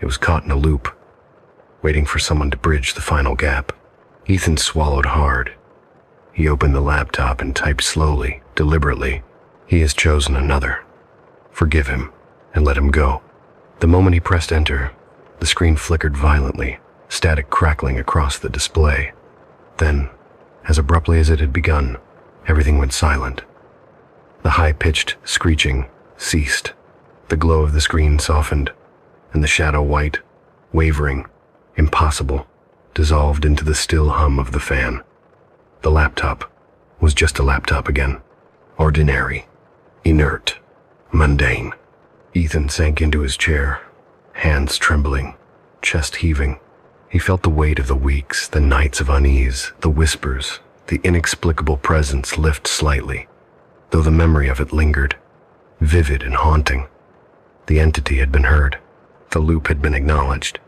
It was caught in a loop, waiting for someone to bridge the final gap. Ethan swallowed hard. He opened the laptop and typed slowly, deliberately. He has chosen another. Forgive him and let him go. The moment he pressed enter, the screen flickered violently, static crackling across the display. Then, as abruptly as it had begun, everything went silent. The high-pitched screeching ceased. The glow of the screen softened, and the shadow white, wavering, impossible, dissolved into the still hum of the fan. The laptop was just a laptop again. Ordinary, inert, mundane. Ethan sank into his chair, hands trembling, chest heaving. He felt the weight of the weeks, the nights of unease, the whispers, the inexplicable presence lift slightly, though the memory of it lingered, vivid and haunting. The entity had been heard. The loop had been acknowledged.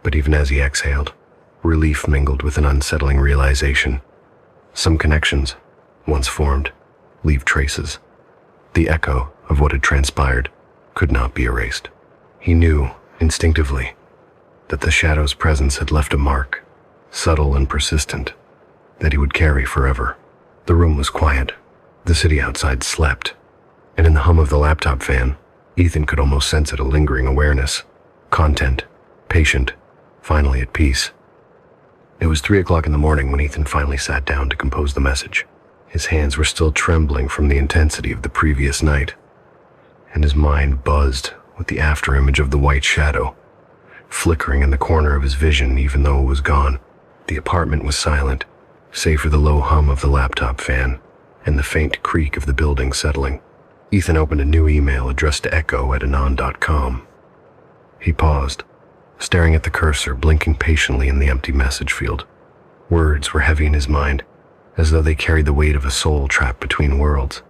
But even as he exhaled, relief mingled with an unsettling realization. Some connections, once formed, leave traces. The echo of what had transpired could not be erased. He knew, instinctively, that the shadow's presence had left a mark, subtle and persistent, that he would carry forever. The room was quiet. The city outside slept, and in the hum of the laptop fan, Ethan could almost sense it, a lingering awareness, content, patient, finally at peace. It was 3 o'clock in the morning when Ethan finally sat down to compose the message. His hands were still trembling from the intensity of the previous night, and his mind buzzed with the afterimage of the white shadow, flickering in the corner of his vision even though it was gone. The apartment was silent, save for the low hum of the laptop fan and the faint creak of the building settling. Ethan opened a new email addressed to echo@anon.com. He paused, staring at the cursor, blinking patiently in the empty message field. Words were heavy in his mind, as though they carried the weight of a soul trapped between worlds.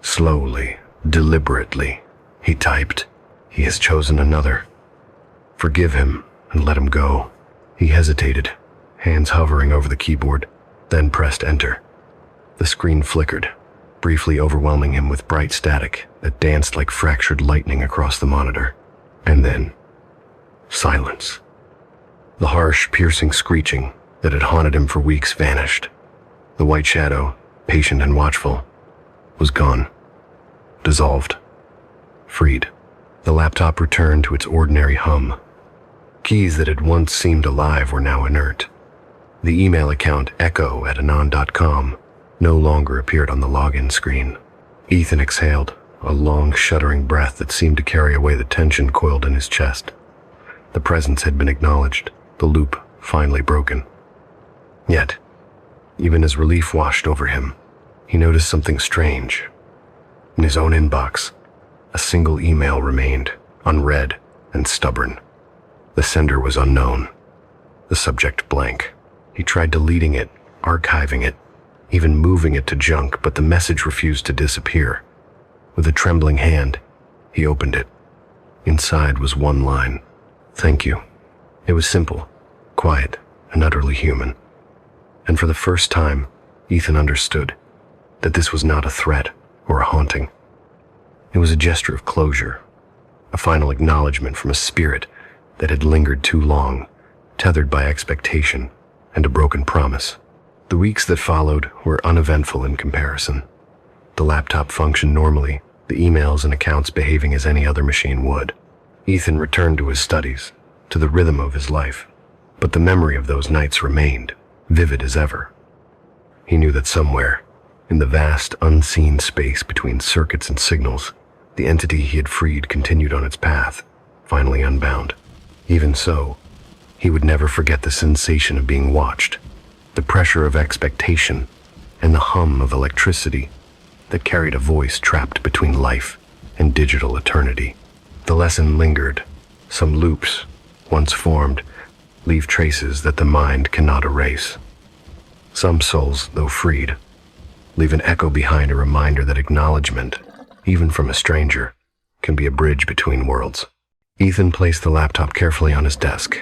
Slowly, deliberately, he typed, "He has chosen another. Forgive him and let him go." He hesitated, hands hovering over the keyboard, then pressed enter. The screen flickered, briefly overwhelming him with bright static that danced like fractured lightning across the monitor. And then, silence. The harsh, piercing screeching that had haunted him for weeks vanished. The white shadow, patient and watchful, was gone, dissolved, freed. The laptop returned to its ordinary hum. Keys that had once seemed alive were now inert. The email account echo@anon.com no longer appeared on the login screen. Ethan exhaled, a long, shuddering breath that seemed to carry away the tension coiled in his chest. The presence had been acknowledged, the loop finally broken. Yet, even as relief washed over him, he noticed something strange. In his own inbox, a single email remained, unread and stubborn. The sender was unknown, the subject blank. He tried deleting it, archiving it, even moving it to junk, but the message refused to disappear. With a trembling hand, he opened it. Inside was one line, "Thank you." It was simple, quiet, and utterly human. And for the first time, Ethan understood that this was not a threat or a haunting. It was a gesture of closure, a final acknowledgement from a spirit that had lingered too long, tethered by expectation and a broken promise. The weeks that followed were uneventful in comparison. The laptop functioned normally, the emails and accounts behaving as any other machine would. Ethan returned to his studies, to the rhythm of his life, but the memory of those nights remained, vivid as ever. He knew that somewhere, in the vast, unseen space between circuits and signals, the entity he had freed continued on its path, finally unbound. Even so, he would never forget the sensation of being watched, the pressure of expectation, and the hum of electricity that carried a voice trapped between life and digital eternity. The lesson lingered. Some loops, once formed, leave traces that the mind cannot erase. Some souls, though freed, leave an echo behind, a reminder that acknowledgement, even from a stranger, can be a bridge between worlds. Ethan placed the laptop carefully on his desk,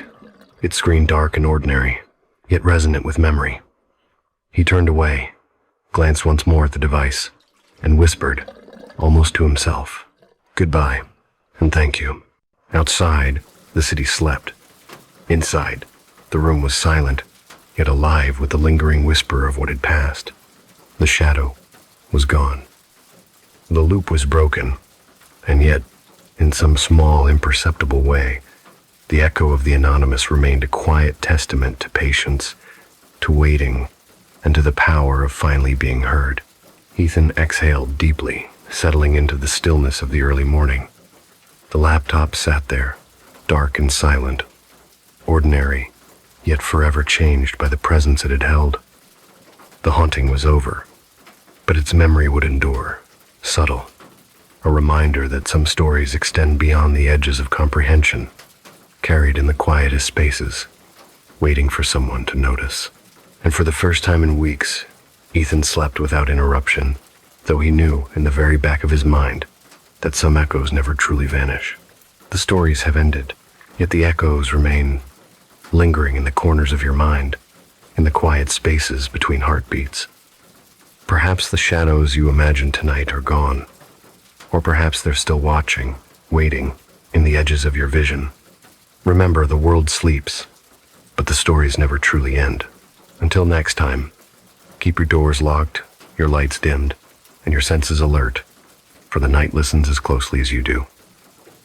its screen dark and ordinary, yet resonant with memory. He turned away, glanced once more at the device, and whispered, almost to himself, "Goodbye, and thank you." Outside, the city slept. Inside, the room was silent, yet alive with the lingering whisper of what had passed. The shadow was gone. The loop was broken, and yet, in some small, imperceptible way, the echo of the anonymous remained a quiet testament to patience, to waiting, and to the power of finally being heard. Ethan exhaled deeply, settling into the stillness of the early morning. The laptop sat there, dark and silent, ordinary, yet forever changed by the presence it had held. The haunting was over, but its memory would endure, subtle, a reminder that some stories extend beyond the edges of comprehension, carried in the quietest spaces, waiting for someone to notice. And for the first time in weeks, Ethan slept without interruption, though he knew in the very back of his mind that some echoes never truly vanish. The stories have ended, yet the echoes remain lingering in the corners of your mind, in the quiet spaces between heartbeats. Perhaps the shadows you imagined tonight are gone, or perhaps they're still watching, waiting, in the edges of your vision. Remember, the world sleeps, but the stories never truly end. Until next time, keep your doors locked, your lights dimmed, and your senses alert, for the night listens as closely as you do.